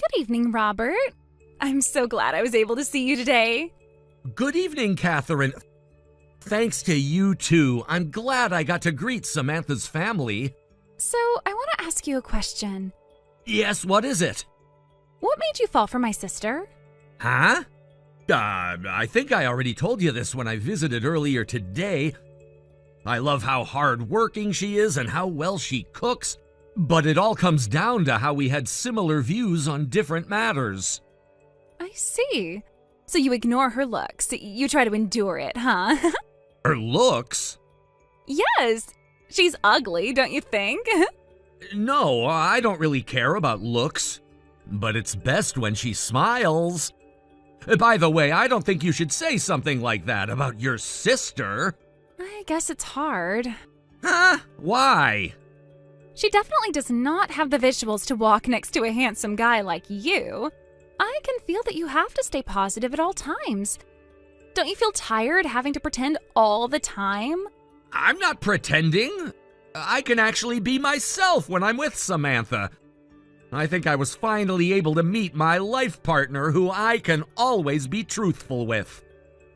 Good evening, Robert. I'm so glad I was able to see you today. Good evening, Catherine. Thanks to you too. I'm glad I got to greet Samantha's family. So, I want to ask you a question. Yes, what is it? What made you fall for my sister? Huh? I think I already told you this when I visited earlier today. I love how hard-working she is and how well she cooks, but it all comes down to how we had similar views on different matters. I see. So you ignore her looks. You try to endure it, huh? Her looks? Yes. She's ugly, don't you think? No, I don't really care about looks. But it's best when she smiles. By the way, I don't think you should say something like that about your sister. I guess it's hard. Huh? Why? She definitely does not have the visuals to walk next to a handsome guy like you. I can feel that you have to stay positive at all times. Don't you feel tired having to pretend all the time? I'm not pretending. I can actually be myself when I'm with Samantha. I think I was finally able to meet my life partner who I can always be truthful with.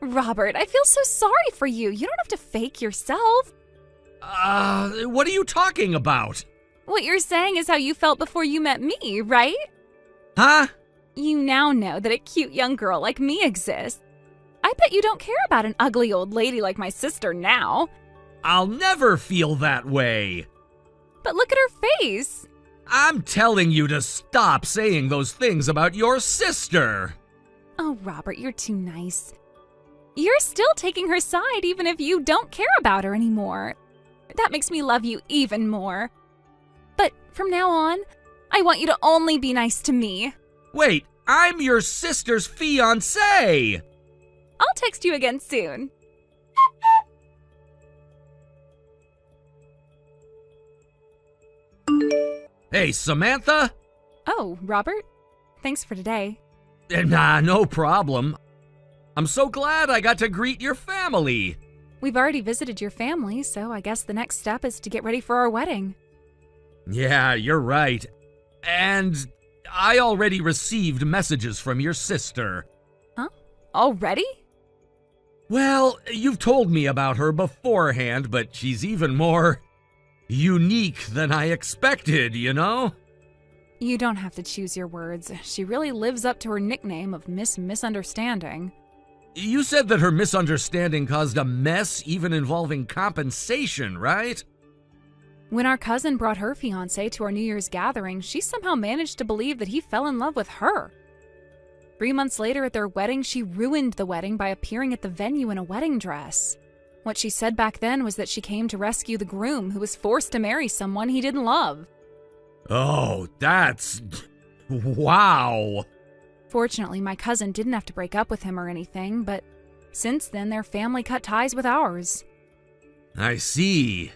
Robert, I feel so sorry for you. You don't have to fake yourself. What are you talking about? What you're saying is how you felt before you met me, right? Huh? You now know that a cute young girl like me exists. I bet you don't care about an ugly old lady like my sister now. I'll never feel that way. But look at her face. I'm telling you to stop saying those things about your sister. Oh, Robert, you're too nice. You're still taking her side even if you don't care about her anymore. That makes me love you even more. But from now on, I want you to only be nice to me. Wait, I'm your sister's fiancé. I'll text you again soon. Hey, Samantha? Oh, Robert? Thanks for today. Nah, no problem. I'm so glad I got to greet your family. We've already visited your family, so I guess the next step is to get ready for our wedding. Yeah, you're right. And I already received messages from your sister. Huh? Already? Well, you've told me about her beforehand, but she's even more unique than I expected, you know? You don't have to choose your words. She really lives up to her nickname of Miss Misunderstanding. You said that her misunderstanding caused a mess, even involving compensation, right? When our cousin brought her fiancé to our New Year's gathering, she somehow managed to believe that he fell in love with her. 3 months later at their wedding, she ruined the wedding by appearing at the venue in a wedding dress. What she said back then was that she came to rescue the groom who was forced to marry someone he didn't love. Oh, that's... wow. Fortunately, my cousin didn't have to break up with him or anything, but since then their family cut ties with ours. I see.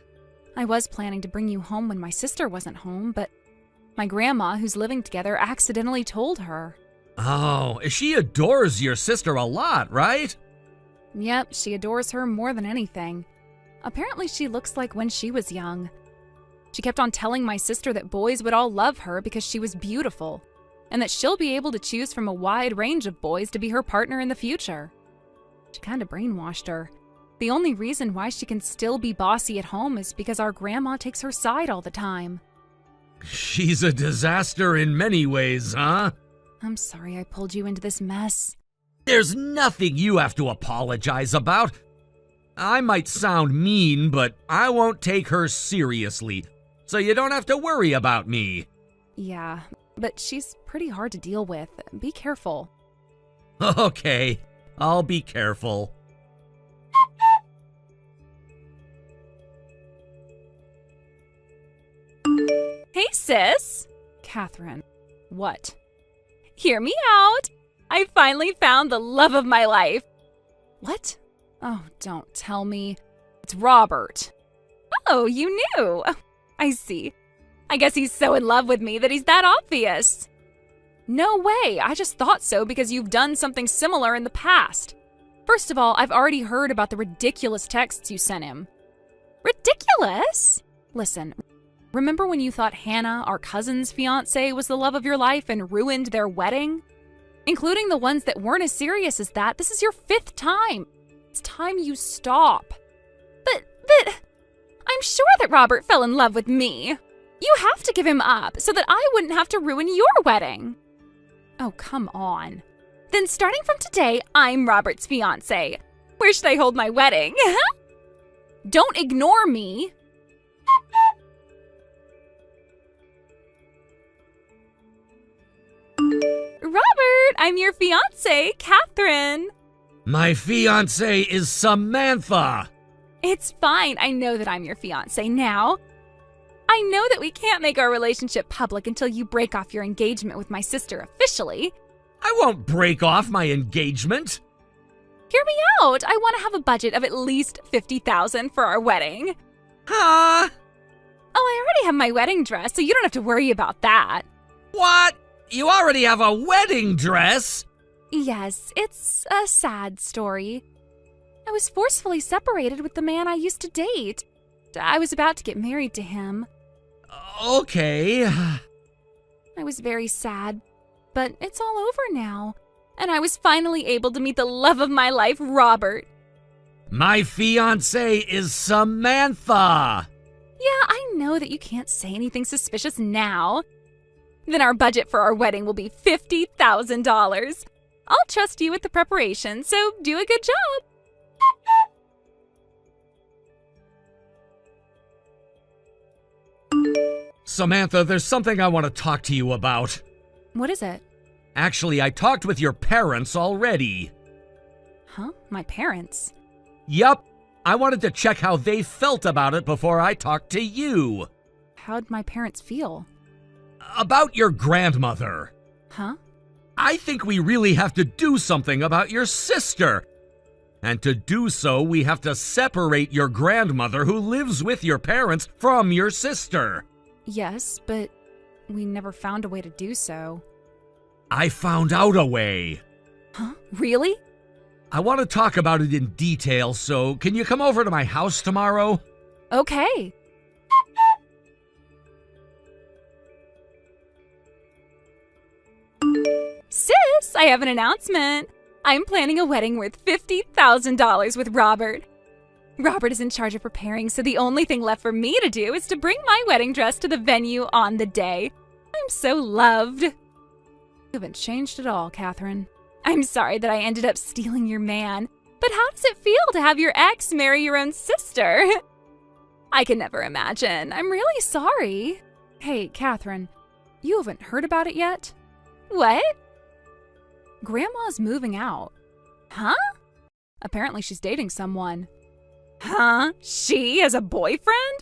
I was planning to bring you home when my sister wasn't home, but my grandma, who's living together, accidentally told her. Oh, she adores your sister a lot, right? Yep, she adores her more than anything. Apparently she looks like when she was young. She kept on telling my sister that boys would all love her because she was beautiful, and that she'll be able to choose from a wide range of boys to be her partner in the future. She kind of brainwashed her. The only reason why she can still be bossy at home is because our grandma takes her side all the time. She's a disaster in many ways, huh? I'm sorry I pulled you into this mess. There's nothing you have to apologize about. I might sound mean, but I won't take her seriously, so you don't have to worry about me. Yeah, but she's pretty hard to deal with. Be careful. Okay, I'll be careful. Hey, sis! Catherine. What? Hear me out! I finally found the love of my life. What? Oh, don't tell me. It's Robert. Oh, you knew. I see. I guess he's so in love with me that he's that obvious. No way, I just thought so because you've done something similar in the past. First of all, I've already heard about the ridiculous texts you sent him. Ridiculous? Listen, Remember when you thought Hannah, our cousin's fiancée, was the love of your life and ruined their wedding? Including the ones that weren't as serious as that, this is your 5th time. It's time you stop. But, I'm sure that Robert fell in love with me. You have to give him up so that I wouldn't have to ruin your wedding. Oh, come on. Then starting from today, I'm Robert's fiancée. Where should I hold my wedding? Don't ignore me. Robert, I'm your fiancée, Catherine. My fiancée is Samantha. It's fine. I know that I'm your fiancée now. I know that we can't make our relationship public until you break off your engagement with my sister officially. I won't break off my engagement. Hear me out. I want to have a budget of at least $50,000 for our wedding. Huh? Oh, I already have my wedding dress, so you don't have to worry about that. What? You already have a wedding dress? Yes, it's a sad story. I was forcefully separated with the man I used to date. I was about to get married to him. Okay. I was very sad, but it's all over now. And I was finally able to meet the love of my life, Robert. My fiancée is Samantha. Yeah, I know that you can't say anything suspicious now. Then our budget for our wedding will be $50,000. I'll trust you with the preparation, so do a good job. Samantha, there's something I want to talk to you about. What is it? Actually, I talked with your parents already. Huh? My parents? Yup. I wanted to check how they felt about it before I talked to you. How'd my parents feel? About your grandmother. Huh? I think we really have to do something about your sister. And to do so, we have to separate your grandmother who lives with your parents from your sister. Yes, but we never found a way to do so. I found out a way. Huh? Really? I want to talk about it in detail, so can you come over to my house tomorrow? Okay. Sis, I have an announcement. I'm planning a wedding worth $50,000 with Robert. Robert is in charge of preparing, so the only thing left for me to do is to bring my wedding dress to the venue on the day. I'm so loved. You haven't changed at all, Catherine. I'm sorry that I ended up stealing your man, but how does it feel to have your ex marry your own sister? I can never imagine. I'm really sorry. Hey, Catherine, you haven't heard about it yet? What? Grandma's moving out. Huh? Apparently she's dating someone. Huh? She has a boyfriend?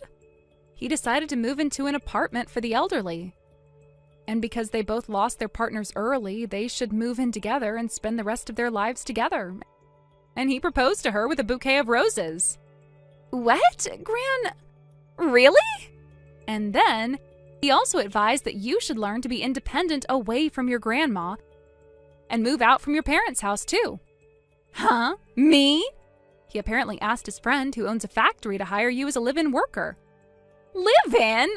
He decided to move into an apartment for the elderly. And because they both lost their partners early, they should move in together and spend the rest of their lives together. And he proposed to her with a bouquet of roses. What? Really? And then, he also advised that you should learn to be independent away from your grandma and move out from your parents' house too. Huh? Me? He apparently asked his friend who owns a factory to hire you as a live-in worker. Live-in?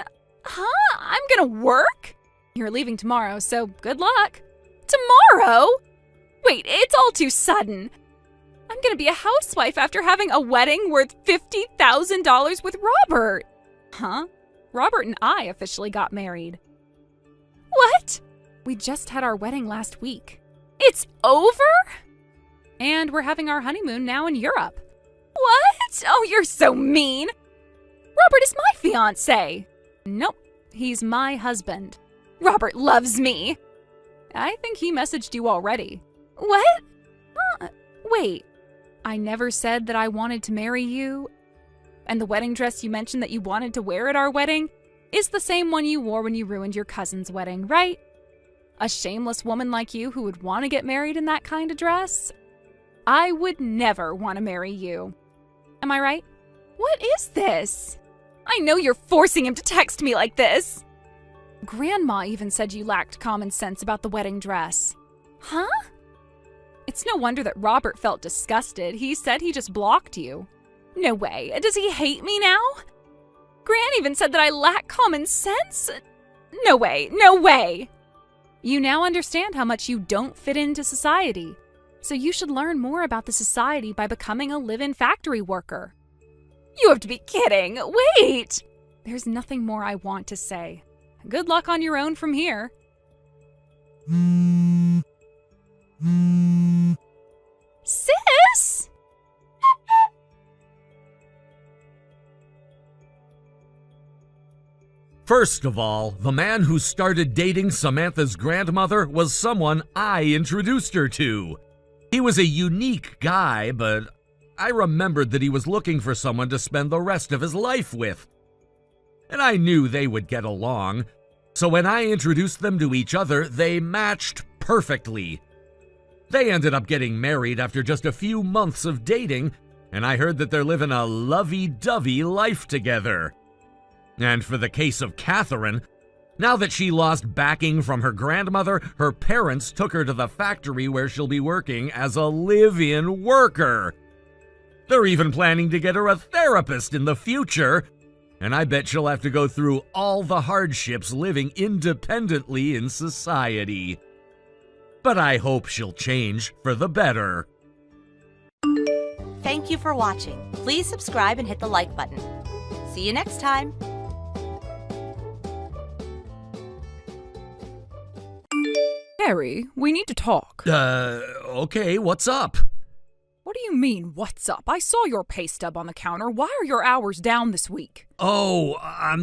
Huh? I'm gonna work? You're leaving tomorrow, so good luck. Tomorrow? Wait, it's all too sudden. I'm gonna be a housewife after having a wedding worth $50,000 with Robert. Huh? Robert and I officially got married. What? We just had our wedding last week. It's over? And we're having our honeymoon now in Europe. What? Oh, you're so mean. Robert is my fiancé. Nope, he's my husband. Robert loves me. I think he messaged you already. What? Wait, I never said that I wanted to marry you? And the wedding dress you mentioned that you wanted to wear at our wedding is the same one you wore when you ruined your cousin's wedding, right? A shameless woman like you who would want to get married in that kind of dress? I would never want to marry you. Am I right? What is this? I know you're forcing him to text me like this. Grandma even said you lacked common sense about the wedding dress. Huh? It's no wonder that Robert felt disgusted. He said he just blocked you. No way. Does he hate me now? Gran even said that I lack common sense. No way, no way! You now understand how much you don't fit into society, so you should learn more about the society by becoming a live-in factory worker. You have to be kidding! Wait! There's nothing more I want to say. Good luck on your own from here. Sis? First of all, the man who started dating Samantha's grandmother was someone I introduced her to. He was a unique guy, but I remembered that he was looking for someone to spend the rest of his life with. And I knew they would get along, so when I introduced them to each other, they matched perfectly. They ended up getting married after just a few months of dating, and I heard that they're living a lovey-dovey life together. And for the case of Catherine, now that she lost backing from her grandmother, her parents took her to the factory where she'll be working as a live-in worker. They're even planning to get her a therapist in the future, and I bet she'll have to go through all the hardships living independently in society. But I hope she'll change for the better. Thank you for watching. Please subscribe and hit the like button. See you next time. Harry, we need to talk. Okay, what's up? What do you mean, what's up? I saw your pay stub on the counter. Why are your hours down this week? Oh,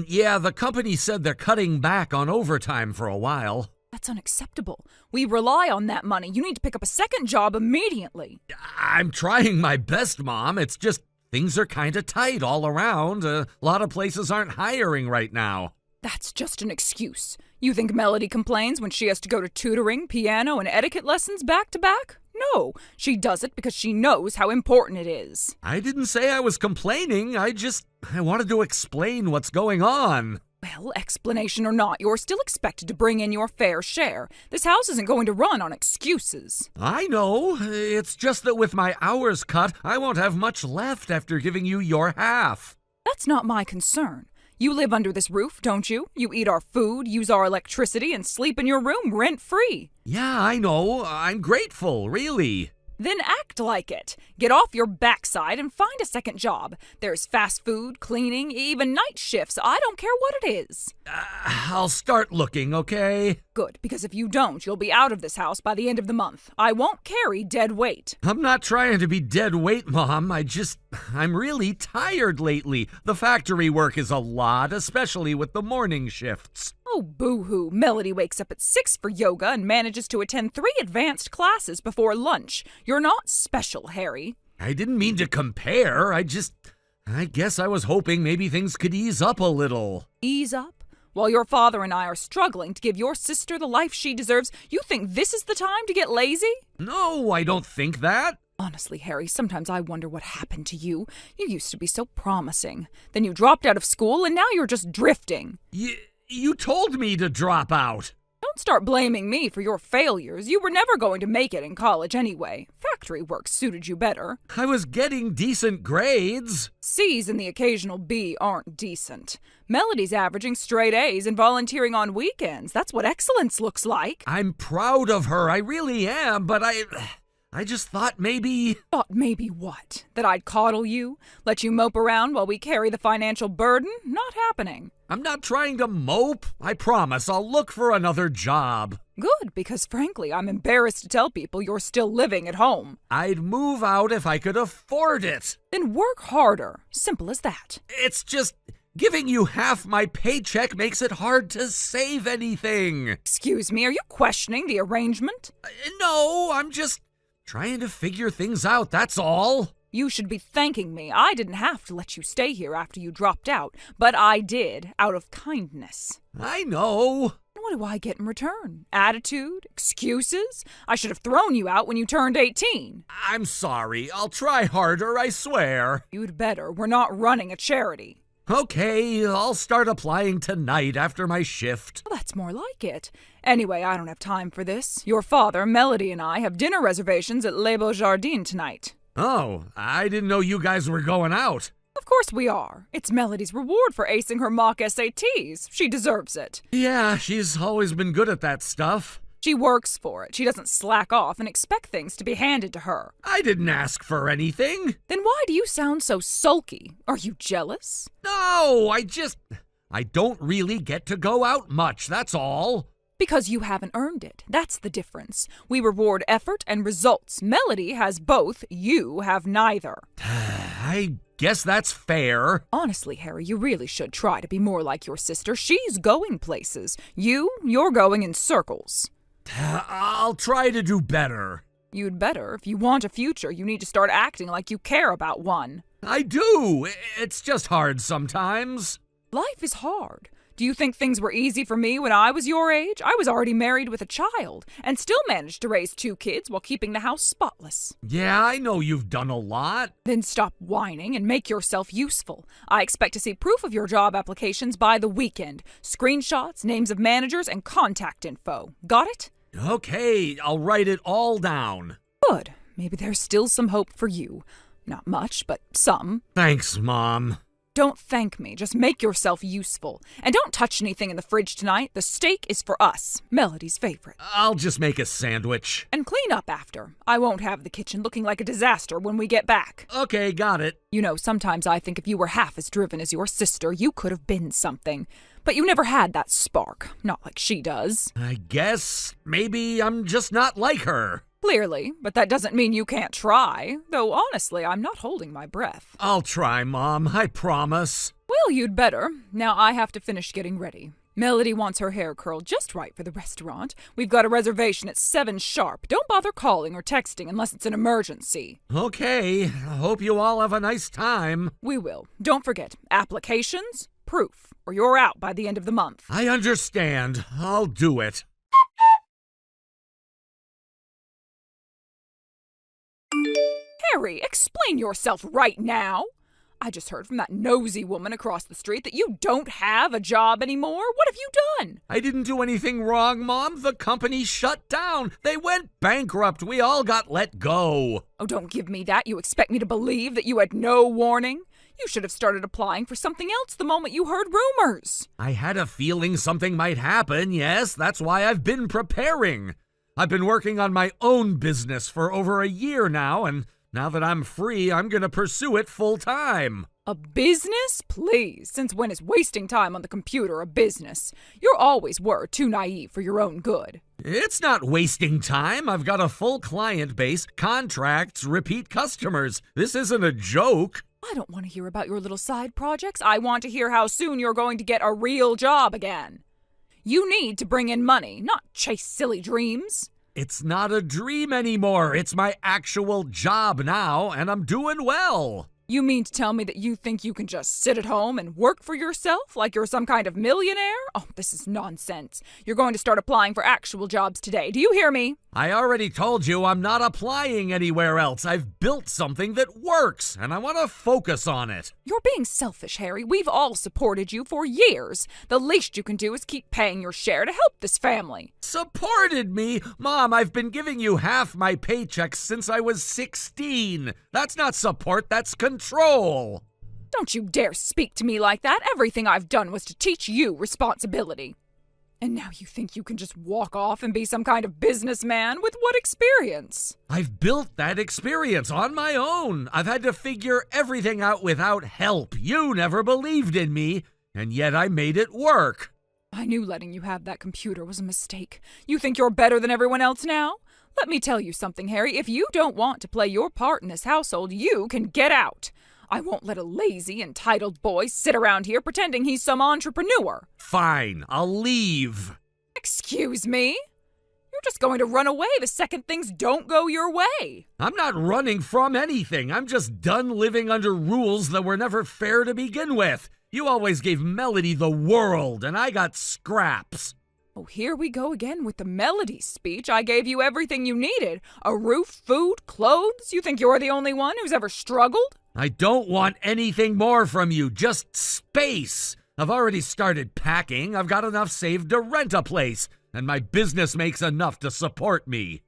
yeah, the company said they're cutting back on overtime for a while. That's unacceptable. We rely on that money. You need to pick up a second job immediately. I'm trying my best, Mom. It's just things are kind of tight all around. A lot of places aren't hiring right now. That's just an excuse. You think Melody complains when she has to go to tutoring, piano, and etiquette lessons back to back? No, she does it because she knows how important it is. I didn't say I was complaining. I wanted to explain what's going on. Well, explanation or not, you're still expected to bring in your fair share. This house isn't going to run on excuses. I know. It's just that with my hours cut, I won't have much left after giving you your half. That's not my concern. You live under this roof, don't you? You eat our food, use our electricity, and sleep in your room rent-free. Yeah, I know. I'm grateful, really. Then act like it. Get off your backside and find a second job. There's fast food, cleaning, even night shifts. I don't care what it is. I'll start looking, okay? Good, because if you don't, you'll be out of this house by the end of the month. I won't carry dead weight. I'm not trying to be dead weight, Mom. I'm really tired lately. The factory work is a lot, especially with the morning shifts. Oh, boo-hoo. Melody wakes up at 6 for yoga and manages to attend 3 advanced classes before lunch. You're not special, Harry. I didn't mean to compare. I guess I was hoping maybe things could ease up a little. Ease up? While your father and I are struggling to give your sister the life she deserves, you think this is the time to get lazy? No, I don't think that. Honestly, Harry, sometimes I wonder what happened to you. You used to be so promising. Then you dropped out of school and now you're just drifting. You told me to drop out. Don't start blaming me for your failures. You were never going to make it in college anyway. Factory work suited you better. I was getting decent grades. C's and the occasional B aren't decent. Melody's averaging straight A's and volunteering on weekends. That's what excellence looks like. I'm proud of her. I really am, but I just thought maybe... Thought maybe what? That I'd coddle you? Let you mope around while we carry the financial burden? Not happening. I'm not trying to mope. I promise I'll look for another job. Good, because frankly, I'm embarrassed to tell people you're still living at home. I'd move out if I could afford it. Then work harder. Simple as that. It's just... giving you half my paycheck makes it hard to save anything. Excuse me, are you questioning the arrangement? No, I'm just... trying to figure things out, that's all. You should be thanking me. I didn't have to let you stay here after you dropped out, but I did, out of kindness. I know. What do I get in return? Attitude? Excuses? I should have thrown you out when you turned 18. I'm sorry. I'll try harder, I swear. You'd better. We're not running a charity. Okay, I'll start applying tonight after my shift. Well, that's more like it. Anyway, I don't have time for this. Your father, Melody, and I have dinner reservations at Les Beaux Jardins tonight. Oh, I didn't know you guys were going out. Of course we are. It's Melody's reward for acing her mock SATs. She deserves it. Yeah, she's always been good at that stuff. She works for it. She doesn't slack off and expect things to be handed to her. I didn't ask for anything. Then why do you sound so sulky? Are you jealous? No, I don't really get to go out much, that's all. Because you haven't earned it. That's the difference. We reward effort and results. Melody has both. You have neither. I guess that's fair. Honestly, Harry, you really should try to be more like your sister. She's going places. You're going in circles. I'll try to do better. You'd better. If you want a future, you need to start acting like you care about one. I do. It's just hard sometimes. Life is hard. Do you think things were easy for me when I was your age? I was already married with a child and still managed to raise 2 kids while keeping the house spotless. Yeah, I know you've done a lot. Then stop whining and make yourself useful. I expect to see proof of your job applications by the weekend. Screenshots, names of managers, and contact info. Got it? Okay, I'll write it all down. Good. Maybe there's still some hope for you. Not much, but some. Thanks, Mom. Don't thank me. Just make yourself useful. And don't touch anything in the fridge tonight. The steak is for us. Melody's favorite. I'll just make a sandwich. And clean up after. I won't have the kitchen looking like a disaster when we get back. Okay, got it. You know, sometimes I think if you were half as driven as your sister, you could have been something. But you never had that spark. Not like she does. I guess maybe I'm just not like her. Clearly, but that doesn't mean you can't try. Though honestly, I'm not holding my breath. I'll try, Mom. I promise. Well, you'd better. Now I have to finish getting ready. Melody wants her hair curled just right for the restaurant. We've got a reservation at 7 sharp. Don't bother calling or texting unless it's an emergency. Okay. I hope you all have a nice time. We will. Don't forget, applications, proof, or you're out by the end of the month. I understand. I'll do it. Harry, explain yourself right now. I just heard from that nosy woman across the street that you don't have a job anymore. What have you done? I didn't do anything wrong, Mom. The company shut down. They went bankrupt. We all got let go. Oh, don't give me that. You expect me to believe that you had no warning? You should have started applying for something else the moment you heard rumors. I had a feeling something might happen, yes. That's why I've been preparing. I've been working on my own business for over a year now, and now that I'm free, I'm going to pursue it full time. A business? Please. Since when is wasting time on the computer a business? You always were too naive for your own good. It's not wasting time. I've got a full client base, contracts, repeat customers. This isn't a joke. I don't want to hear about your little side projects. I want to hear how soon you're going to get a real job again. You need to bring in money, not chase silly dreams. It's not a dream anymore. It's my actual job now, and I'm doing well. You mean to tell me that you think you can just sit at home and work for yourself like you're some kind of millionaire? Oh, this is nonsense. You're going to start applying for actual jobs today. Do you hear me? I already told you I'm not applying anywhere else. I've built something that works, and I want to focus on it. You're being selfish, Harry. We've all supported you for years. The least you can do is keep paying your share to help this family. Supported me? Mom, I've been giving you half my paychecks since I was 16. That's not support, that's control. Don't you dare speak to me like that. Everything I've done was to teach you responsibility. And now you think you can just walk off and be some kind of businessman? With what experience? I've built that experience on my own. I've had to figure everything out without help. You never believed in me, and yet I made it work. I knew letting you have that computer was a mistake. You think you're better than everyone else now? Let me tell you something, Harry. If you don't want to play your part in this household, you can get out. I won't let a lazy, entitled boy sit around here pretending he's some entrepreneur. Fine, I'll leave. Excuse me? You're just going to run away the second things don't go your way. I'm not running from anything. I'm just done living under rules that were never fair to begin with. You always gave Melody the world, and I got scraps. Oh, here we go again with the Melody speech. I gave you everything you needed. A roof, food, clothes. You think you're the only one who's ever struggled? I don't want anything more from you, just space. I've already started packing. I've got enough saved to rent a place, and my business makes enough to support me.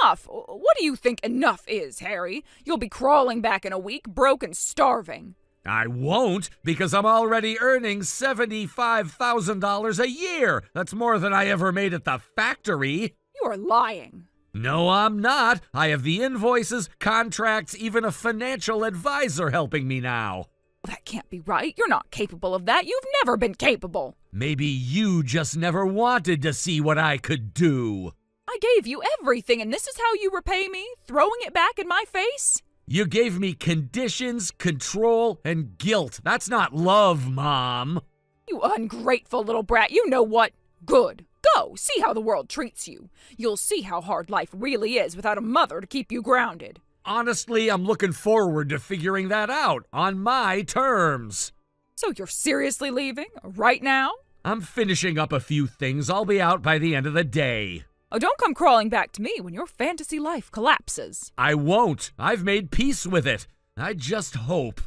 Enough? What do you think enough is, Harry? You'll be crawling back in a week, broke and starving. I won't, because I'm already earning $75,000 a year. That's more than I ever made at the factory. You are lying. No, I'm not. I have the invoices, contracts, even a financial advisor helping me now. That can't be right. You're not capable of that. You've never been capable. Maybe you just never wanted to see what I could do. I gave you everything, and this is how you repay me? Throwing it back in my face? You gave me conditions, control, and guilt. That's not love, Mom. You ungrateful little brat. You know what? Good. Go. See how the world treats you. You'll see how hard life really is without a mother to keep you grounded. Honestly, I'm looking forward to figuring that out on my terms. So you're seriously leaving? Right now? I'm finishing up a few things. I'll be out by the end of the day. Oh, don't come crawling back to me when your fantasy life collapses. I won't. I've made peace with it. I just hope.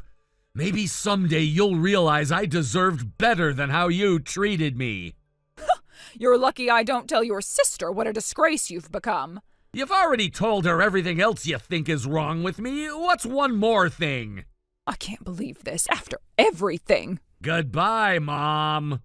Maybe someday you'll realize I deserved better than how you treated me. You're lucky I don't tell your sister what a disgrace you've become. You've already told her everything else you think is wrong with me. What's one more thing? I can't believe this after everything. Goodbye, Mom.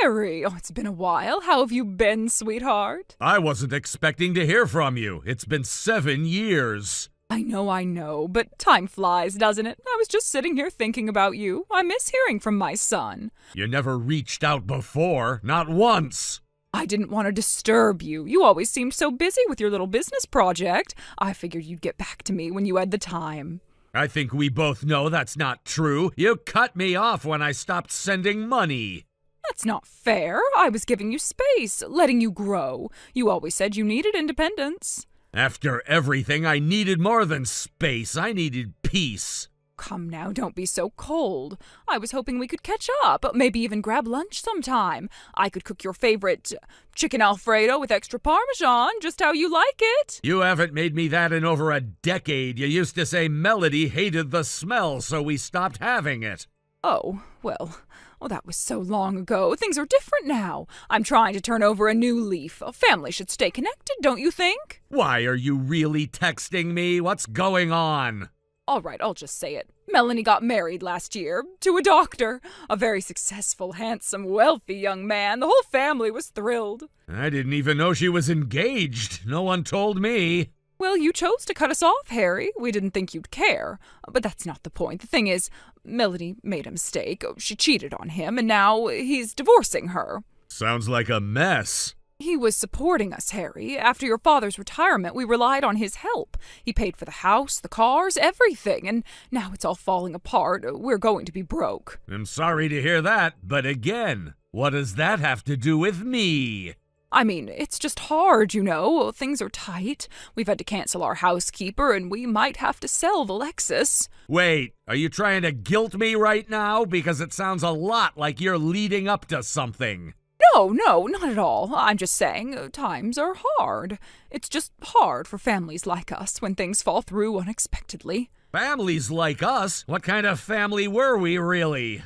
Harry, it's been a while. How have you been, sweetheart? I wasn't expecting to hear from you. It's been 7 years. I know, but time flies, doesn't it? I was just sitting here thinking about you. I miss hearing from my son. You never reached out before, not once. I didn't want to disturb you. You always seemed so busy with your little business project. I figured you'd get back to me when you had the time. I think we both know that's not true. You cut me off when I stopped sending money. That's not fair. I was giving you space, letting you grow. You always said you needed independence. After everything, I needed more than space. I needed peace. Come now, don't be so cold. I was hoping we could catch up, maybe even grab lunch sometime. I could cook your favorite chicken Alfredo with extra Parmesan, just how you like it. You haven't made me that in over a decade. You used to say Melody hated the smell, so we stopped having it. Oh, well, that was so long ago. Things are different now. I'm trying to turn over a new leaf. A family should stay connected, don't you think? Why are you really texting me? What's going on? All right, I'll just say it. Melanie got married last year to a doctor. A very successful, handsome, wealthy young man. The whole family was thrilled. I didn't even know she was engaged. No one told me. Well, you chose to cut us off, Harry. We didn't think you'd care. But that's not the point. The thing is, Melody made a mistake. She cheated on him, and now he's divorcing her. Sounds like a mess. He was supporting us, Harry. After your father's retirement, we relied on his help. He paid for the house, the cars, everything, and now it's all falling apart. We're going to be broke. I'm sorry to hear that, but again, what does that have to do with me? I mean, it's just hard, you know. Things are tight. We've had to cancel our housekeeper, and we might have to sell the Lexus. Wait, are you trying to guilt me right now? Because it sounds a lot like you're leading up to something. No, not at all. I'm just saying, times are hard. It's just hard for families like us when things fall through unexpectedly. Families like us? What kind of family were we, really?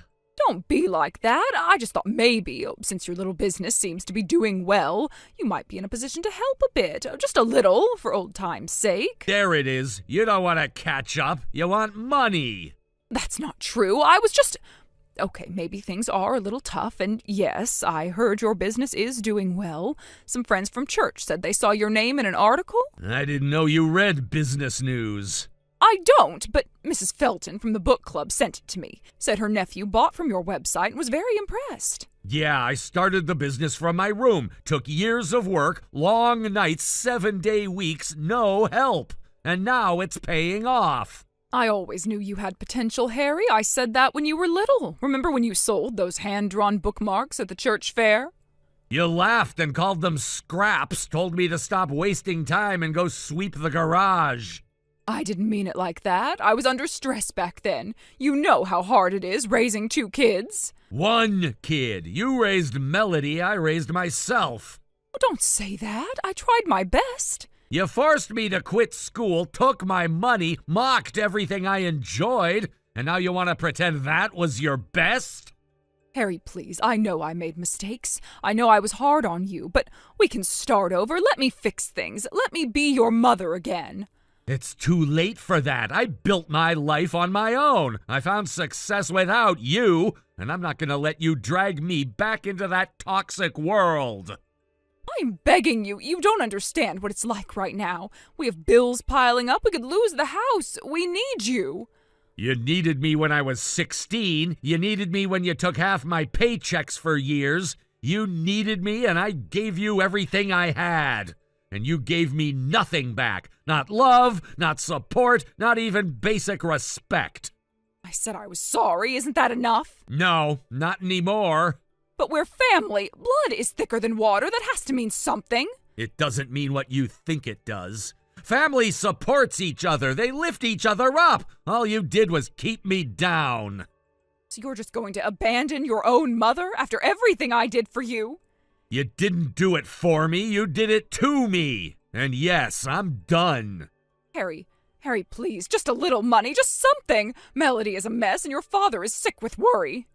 Don't be like that. I just thought maybe, since your little business seems to be doing well, you might be in a position to help a bit. Just a little, for old time's sake. There it is. You don't want to catch up. You want money. That's not true. I was just... Okay, maybe things are a little tough, and yes, I heard your business is doing well. Some friends from church said they saw your name in an article. I didn't know you read business news. I don't, but Mrs. Felton from the book club sent it to me. Said her nephew bought from your website and was very impressed. Yeah, I started the business from my room. Took years of work, long nights, 7-day weeks, no help. And now it's paying off. I always knew you had potential, Harry. I said that when you were little. Remember when you sold those hand-drawn bookmarks at the church fair? You laughed and called them scraps, told me to stop wasting time and go sweep the garage. I didn't mean it like that. I was under stress back then. You know how hard it is raising 2 kids. 1 kid. You raised Melody, I raised myself. Don't say that. I tried my best. You forced me to quit school, took my money, mocked everything I enjoyed, and now you want to pretend that was your best? Harry, please, I know I made mistakes. I know I was hard on you, but we can start over. Let me fix things. Let me be your mother again. It's too late for that. I built my life on my own. I found success without you, and I'm not going to let you drag me back into that toxic world. I'm begging you. You don't understand what it's like right now. We have bills piling up. We could lose the house. We need you. You needed me when I was 16. You needed me when you took half my paychecks for years. You needed me, and I gave you everything I had. And you gave me nothing back. Not love, not support, not even basic respect. I said I was sorry. Isn't that enough? No, not anymore. But we're family. Blood is thicker than water. That has to mean something. It doesn't mean what you think it does. Family supports each other. They lift each other up. All you did was keep me down. So you're just going to abandon your own mother after everything I did for you? You didn't do it for me. You did it to me. And yes, I'm done. Harry, please, just a little money, just something. Melody is a mess and your father is sick with worry.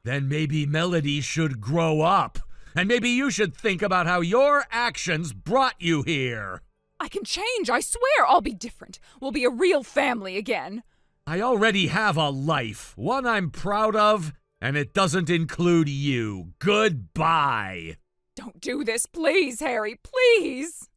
Then maybe Melody should grow up. And maybe you should think about how your actions brought you here. I can change, I swear. I'll be different. We'll be a real family again. I already have a life, one I'm proud of, and it doesn't include you. Goodbye. Don't do this, please, Harry, please.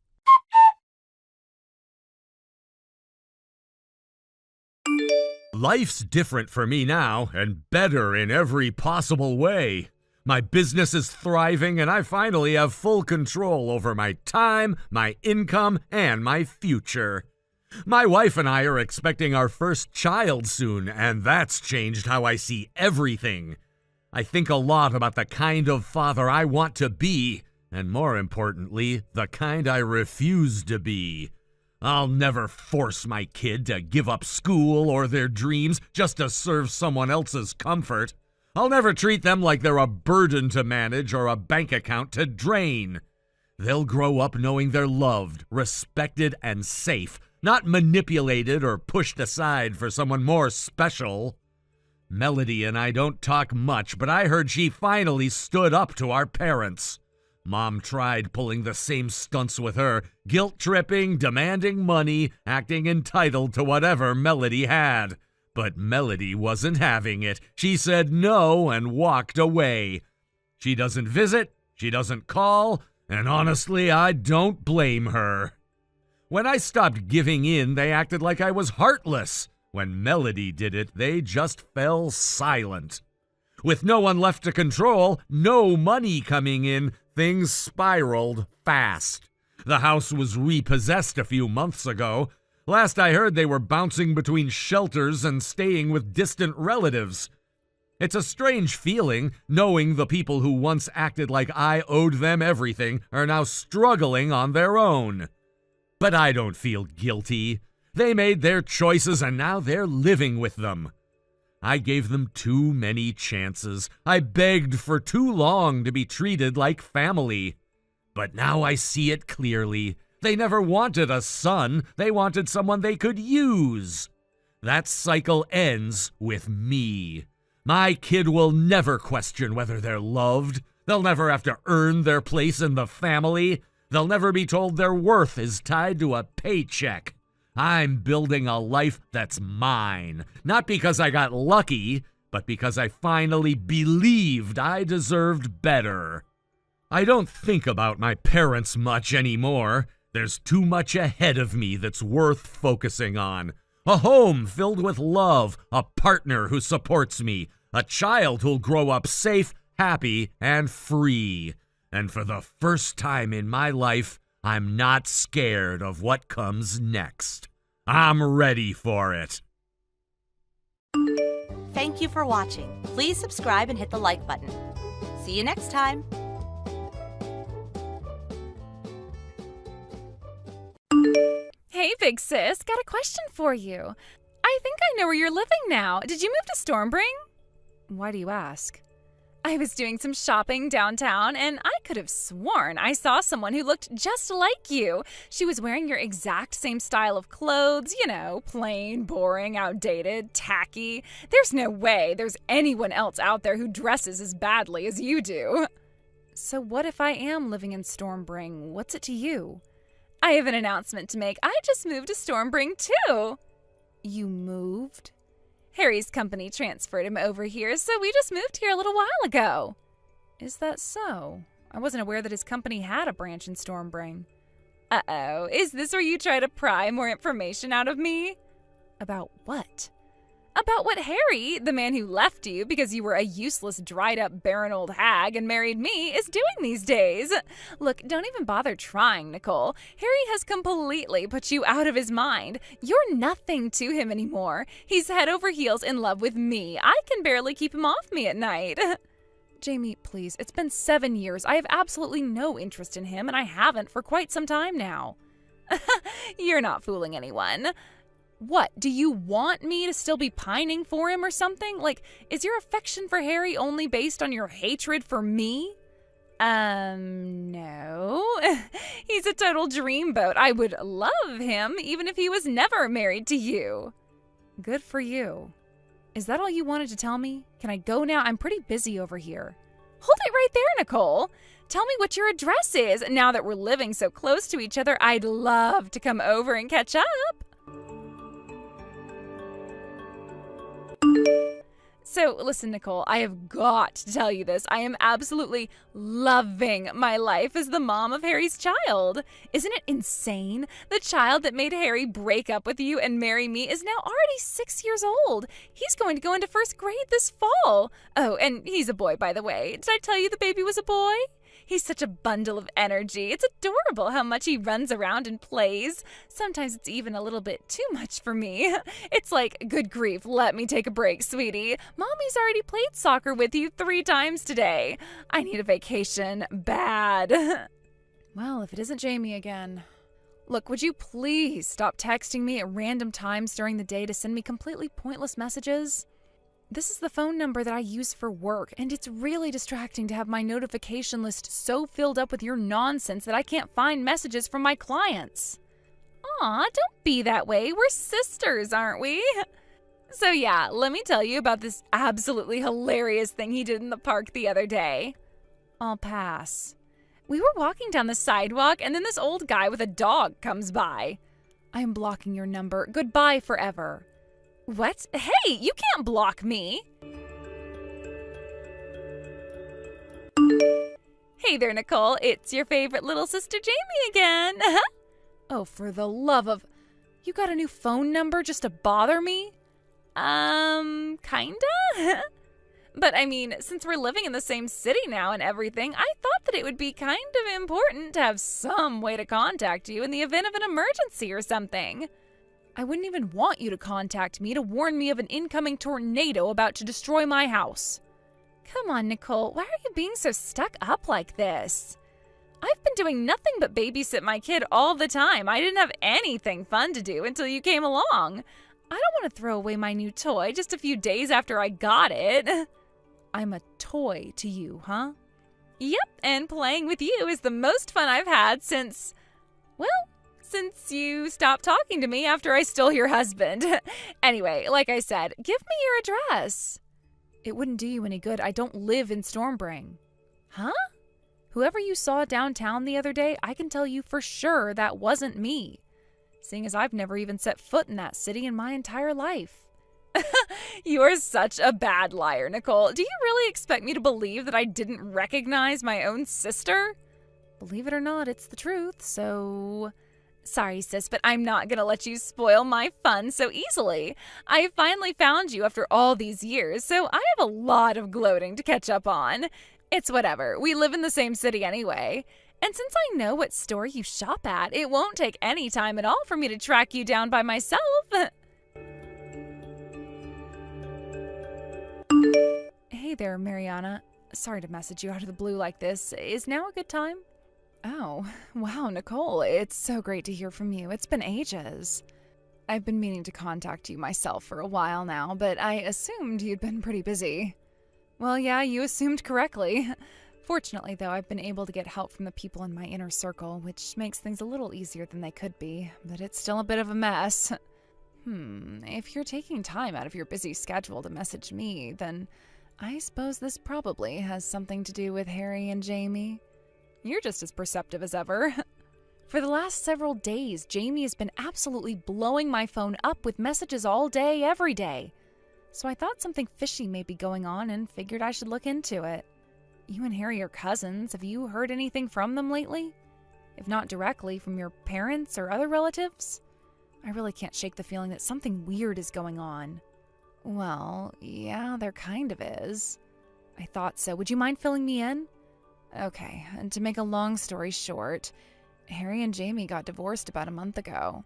Life's different for me now, and better in every possible way. My business is thriving, and I finally have full control over my time, my income, and my future. My wife and I are expecting our first child soon, and that's changed how I see everything. I think a lot about the kind of father I want to be, and more importantly, the kind I refuse to be. I'll never force my kid to give up school or their dreams just to serve someone else's comfort. I'll never treat them like they're a burden to manage or a bank account to drain. They'll grow up knowing they're loved, respected, and safe, not manipulated or pushed aside for someone more special. Melody and I don't talk much, but I heard she finally stood up to our parents. Mom tried pulling the same stunts with her, guilt-tripping, demanding money, acting entitled to whatever Melody had. But Melody wasn't having it. She said no and walked away. She doesn't visit, she doesn't call, and honestly, I don't blame her. When I stopped giving in, they acted like I was heartless. When Melody did it, they just fell silent. With no one left to control, no money coming in, things spiraled fast. The house was repossessed a few months ago. Last I heard, they were bouncing between shelters and staying with distant relatives. It's a strange feeling, knowing the people who once acted like I owed them everything are now struggling on their own. But I don't feel guilty. They made their choices and now they're living with them. I gave them too many chances. I begged for too long to be treated like family. But now I see it clearly. They never wanted a son. They wanted someone they could use. That cycle ends with me. My kid will never question whether they're loved. They'll never have to earn their place in the family. They'll never be told their worth is tied to a paycheck. I'm building a life that's mine, not because I got lucky, but because I finally believed I deserved better. I don't think about my parents much anymore. There's too much ahead of me that's worth focusing on. A home filled with love, a partner who supports me, a child who'll grow up safe, happy, and free. And for the first time in my life, I'm not scared of what comes next. I'm ready for it. Thank you for watching. Please subscribe and hit the like button. See you next time. Hey, big sis, got a question for you. I think I know where you're living now. Did you move to Stormbring? Why do you ask? I was doing some shopping downtown, and I could have sworn I saw someone who looked just like you. She was wearing your exact same style of clothes, plain, boring, outdated, tacky. There's no way there's anyone else out there who dresses as badly as you do. So what if I am living in Stormbring? What's it to you? I have an announcement to make. I just moved to Stormbring, too. You moved? Harry's company transferred him over here, so we just moved here a little while ago. Is that so? I wasn't aware that his company had a branch in Stormbring. Uh-oh, is this where you try to pry more information out of me? About what? About what Harry, the man who left you because you were a useless, dried-up, barren old hag and married me, is doing these days. Look, don't even bother trying, Nicole. Harry has completely put you out of his mind. You're nothing to him anymore. He's head over heels in love with me. I can barely keep him off me at night. Jamie, please, it's been 7 years. I have absolutely no interest in him, and I haven't for quite some time now. You're not fooling anyone. What, do you want me to still be pining for him or something? Like, is your affection for Harry only based on your hatred for me? No. He's a total dreamboat. I would love him even if he was never married to you. Good for you. Is that all you wanted to tell me? Can I go now? I'm pretty busy over here. Hold it right there, Nicole. Tell me what your address is. Now that we're living so close to each other, I'd love to come over and catch up. So, listen, Nicole, I have got to tell you this. I am absolutely loving my life as the mom of Harry's child. Isn't it insane? The child that made Harry break up with you and marry me is now already 6 years old. He's going to go into first grade this fall. Oh, and he's a boy, by the way. Did I tell you the baby was a boy? He's such a bundle of energy. It's adorable how much he runs around and plays. Sometimes it's even a little bit too much for me. It's like, good grief, let me take a break, sweetie. Mommy's already played soccer with you 3 times today. I need a vacation bad. Well, if it isn't Jamie again. Look, would you please stop texting me at random times during the day to send me completely pointless messages? This is the phone number that I use for work, and it's really distracting to have my notification list so filled up with your nonsense that I can't find messages from my clients. Aw, don't be that way. We're sisters, aren't we? So yeah, let me tell you about this absolutely hilarious thing he did in the park the other day. I'll pass. We were walking down the sidewalk, and then this old guy with a dog comes by. I am blocking your number. Goodbye forever. What? Hey, you can't block me. Hey there, Nicole. It's your favorite little sister Jamie again. Oh, for the love of... You got a new phone number just to bother me? Kinda? But I mean, since we're living in the same city now and everything, I thought that it would be kind of important to have some way to contact you in the event of an emergency or something. I wouldn't even want you to contact me to warn me of an incoming tornado about to destroy my house. Come on, Nicole, why are you being so stuck up like this? I've been doing nothing but babysit my kid all the time. I didn't have anything fun to do until you came along. I don't want to throw away my new toy just a few days after I got it. I'm a toy to you, huh? Yep, and playing with you is the most fun I've had since, well, since you stopped talking to me after I stole your husband. Anyway, like I said, give me your address. It wouldn't do you any good. I don't live in Stormbring. Huh? Whoever you saw downtown the other day, I can tell you for sure that wasn't me, seeing as I've never even set foot in that city in my entire life. You're such a bad liar, Nicole. Do you really expect me to believe that I didn't recognize my own sister? Believe it or not, it's the truth, so... Sorry, sis, but I'm not gonna let you spoil my fun so easily. I finally found you after all these years, so I have a lot of gloating to catch up on. It's whatever. We live in the same city anyway. And since I know what store you shop at, it won't take any time at all for me to track you down by myself. Hey there, Mariana. Sorry to message you out of the blue like this. Is now a good time? Oh, wow, Nicole, it's so great to hear from you. It's been ages. I've been meaning to contact you myself for a while now, but I assumed you'd been pretty busy. Well, yeah, you assumed correctly. Fortunately, though, I've been able to get help from the people in my inner circle, which makes things a little easier than they could be, but it's still a bit of a mess. If you're taking time out of your busy schedule to message me, then I suppose this probably has something to do with Harry and Jamie. You're just as perceptive as ever. For the last several days, Jamie has been absolutely blowing my phone up with messages all day, every day. So I thought something fishy may be going on and figured I should look into it. You and Harry are cousins. Have you heard anything from them lately? If not directly, from your parents or other relatives? I really can't shake the feeling that something weird is going on. Well, yeah, there kind of is. I thought so. Would you mind filling me in? Okay, and to make a long story short, Harry and Jamie got divorced about a month ago.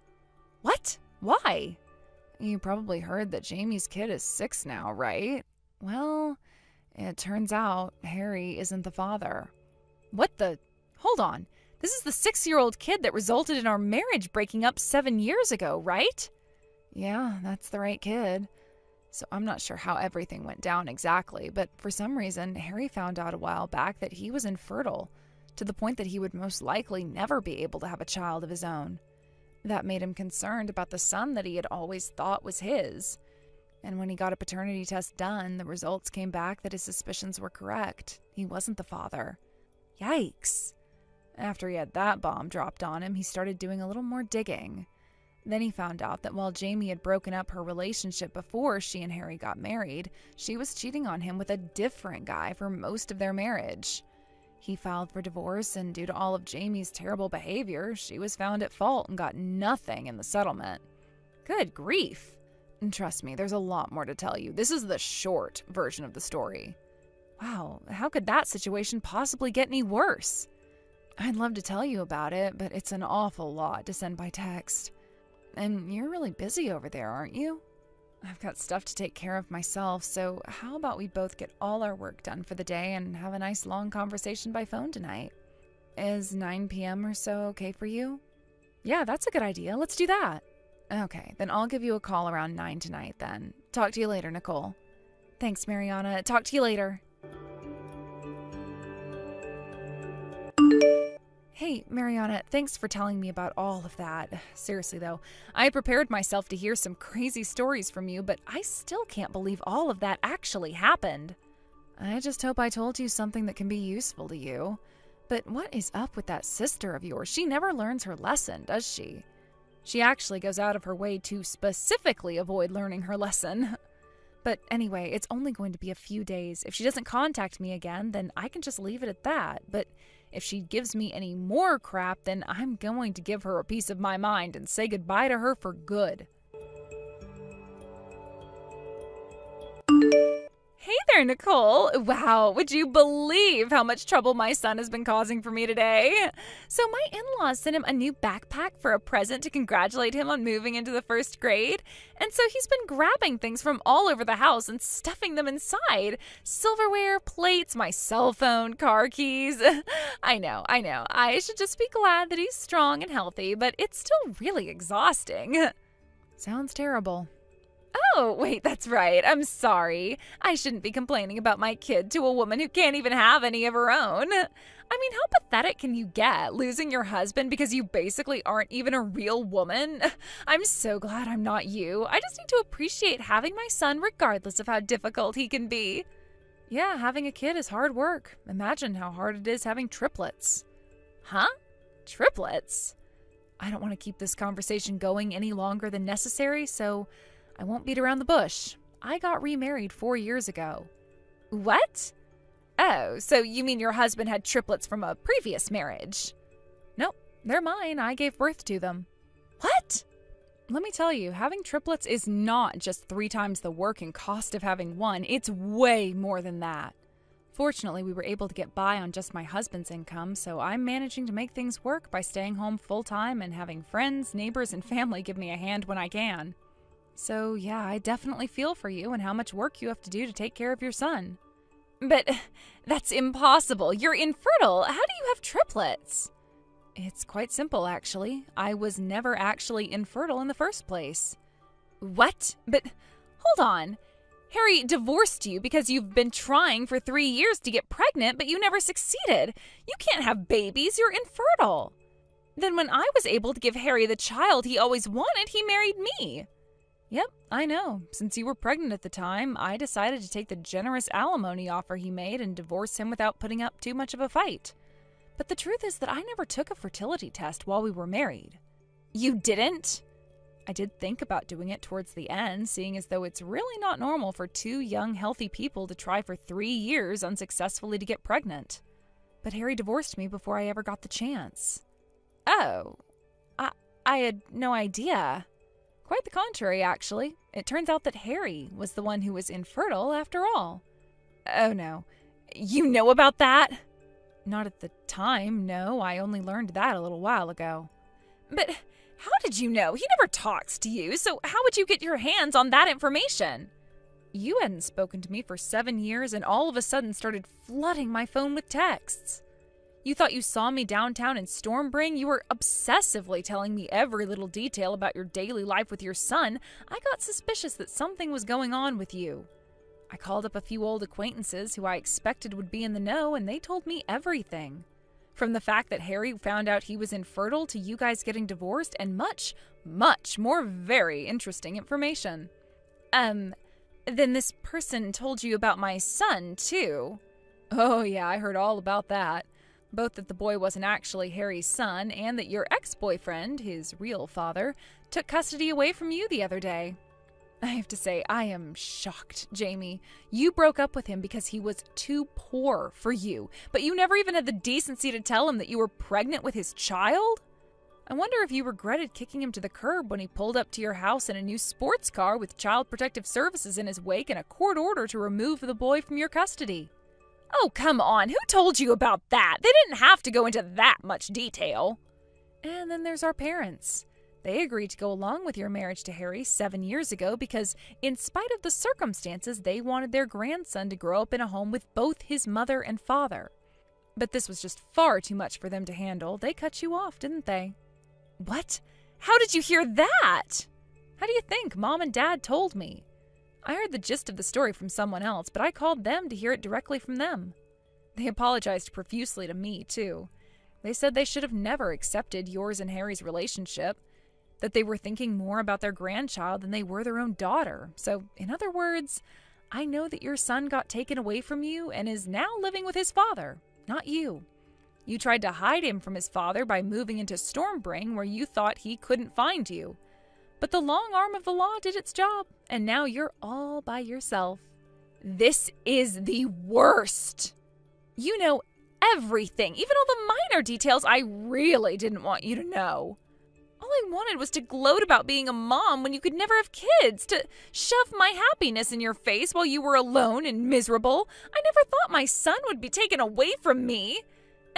What? Why? You probably heard that Jamie's kid is 6 now, right? Well, it turns out Harry isn't the father. What the? Hold on. This is the 6-year-old kid that resulted in our marriage breaking up 7 years ago, right? Yeah, that's the right kid. So I'm not sure how everything went down exactly, but for some reason, Harry found out a while back that he was infertile, to the point that he would most likely never be able to have a child of his own. That made him concerned about the son that he had always thought was his. And when he got a paternity test done, the results came back that his suspicions were correct. He wasn't the father. Yikes. After he had that bomb dropped on him, he started doing a little more digging. Then he found out that while Jamie had broken up her relationship before she and Harry got married, she was cheating on him with a different guy for most of their marriage. He filed for divorce, and due to all of Jamie's terrible behavior, she was found at fault and got nothing in the settlement. Good grief. And trust me, there's a lot more to tell you. This is the short version of the story. Wow, how could that situation possibly get any worse? I'd love to tell you about it, but it's an awful lot to send by text. And you're really busy over there, aren't you? I've got stuff to take care of myself, so how about we both get all our work done for the day and have a nice long conversation by phone tonight? Is 9 p.m. or so okay for you? Yeah, that's a good idea. Let's do that. Okay, then I'll give you a call around 9 tonight then. Talk to you later, Nicole. Thanks, Mariana. Talk to you later. Hey, Mariana, thanks for telling me about all of that. Seriously, though, I prepared myself to hear some crazy stories from you, but I still can't believe all of that actually happened. I just hope I told you something that can be useful to you. But what is up with that sister of yours? She never learns her lesson, does she? She actually goes out of her way to specifically avoid learning her lesson. But anyway, it's only going to be a few days. If she doesn't contact me again, then I can just leave it at that. But if she gives me any more crap, then I'm going to give her a piece of my mind and say goodbye to her for good. Hey there, Nicole. Wow, would you believe how much trouble my son has been causing for me today? So my in-laws sent him a new backpack for a present to congratulate him on moving into the 1st grade. And so he's been grabbing things from all over the house and stuffing them inside. Silverware, plates, my cell phone, car keys. I know. I should just be glad that he's strong and healthy, but it's still really exhausting. Sounds terrible. Oh, wait, that's right. I'm sorry. I shouldn't be complaining about my kid to a woman who can't even have any of her own. I mean, how pathetic can you get, losing your husband because you basically aren't even a real woman? I'm so glad I'm not you. I just need to appreciate having my son regardless of how difficult he can be. Yeah, having a kid is hard work. Imagine how hard it is having triplets. Huh? Triplets? I don't want to keep this conversation going any longer than necessary, so I won't beat around the bush. I got remarried 4 years ago. What? Oh, so you mean your husband had triplets from a previous marriage? Nope, they're mine. I gave birth to them. What? Let me tell you, having triplets is not just 3 times the work and cost of having one. It's way more than that. Fortunately, we were able to get by on just my husband's income, so I'm managing to make things work by staying home full-time and having friends, neighbors, and family give me a hand when I can. So, yeah, I definitely feel for you and how much work you have to do to take care of your son. But that's impossible. You're infertile. How do you have triplets? It's quite simple, actually. I was never actually infertile in the first place. What? But hold on. Harry divorced you because you've been trying for 3 years to get pregnant, but you never succeeded. You can't have babies, you're infertile. Then when I was able to give Harry the child he always wanted, he married me. Yep, I know. Since you were pregnant at the time, I decided to take the generous alimony offer he made and divorce him without putting up too much of a fight. But the truth is that I never took a fertility test while we were married. You didn't? I did think about doing it towards the end, seeing as though it's really not normal for 2 young, healthy people to try for 3 years unsuccessfully to get pregnant. But Harry divorced me before I ever got the chance. Oh, I had no idea. Quite the contrary, actually. It turns out that Harry was the one who was infertile after all. Oh no, you know about that? Not at the time, no. I only learned that a little while ago. But how did you know? He never talks to you, so how would you get your hands on that information? You hadn't spoken to me for 7 years and all of a sudden started flooding my phone with texts. You thought you saw me downtown in Stormspring? You were obsessively telling me every little detail about your daily life with your son. I got suspicious that something was going on with you. I called up a few old acquaintances who I expected would be in the know, and they told me everything. From the fact that Harry found out he was infertile to you guys getting divorced, and much, much more very interesting information. Then this person told you about my son, too. Oh yeah, I heard all about that. Both that the boy wasn't actually Harry's son, and that your ex-boyfriend, his real father, took custody away from you the other day. I have to say, I am shocked, Jamie. You broke up with him because he was too poor for you, but you never even had the decency to tell him that you were pregnant with his child? I wonder if you regretted kicking him to the curb when he pulled up to your house in a new sports car with Child Protective Services in his wake and a court order to remove the boy from your custody. Oh, come on. Who told you about that? They didn't have to go into that much detail. And then there's our parents. They agreed to go along with your marriage to Harry 7 years ago because, in spite of the circumstances, they wanted their grandson to grow up in a home with both his mother and father. But this was just far too much for them to handle. They cut you off, didn't they? What? How did you hear that? How do you think? Mom and Dad told me. I heard the gist of the story from someone else, but I called them to hear it directly from them. They apologized profusely to me, too. They said they should have never accepted yours and Harry's relationship, that they were thinking more about their grandchild than they were their own daughter. So, in other words, I know that your son got taken away from you and is now living with his father, not you. You tried to hide him from his father by moving into Stormspring where you thought he couldn't find you. But the long arm of the law did its job, and now you're all by yourself. This is the worst. You know everything, even all the minor details I really didn't want you to know. All I wanted was to gloat about being a mom when you could never have kids, to shove my happiness in your face while you were alone and miserable. I never thought my son would be taken away from me.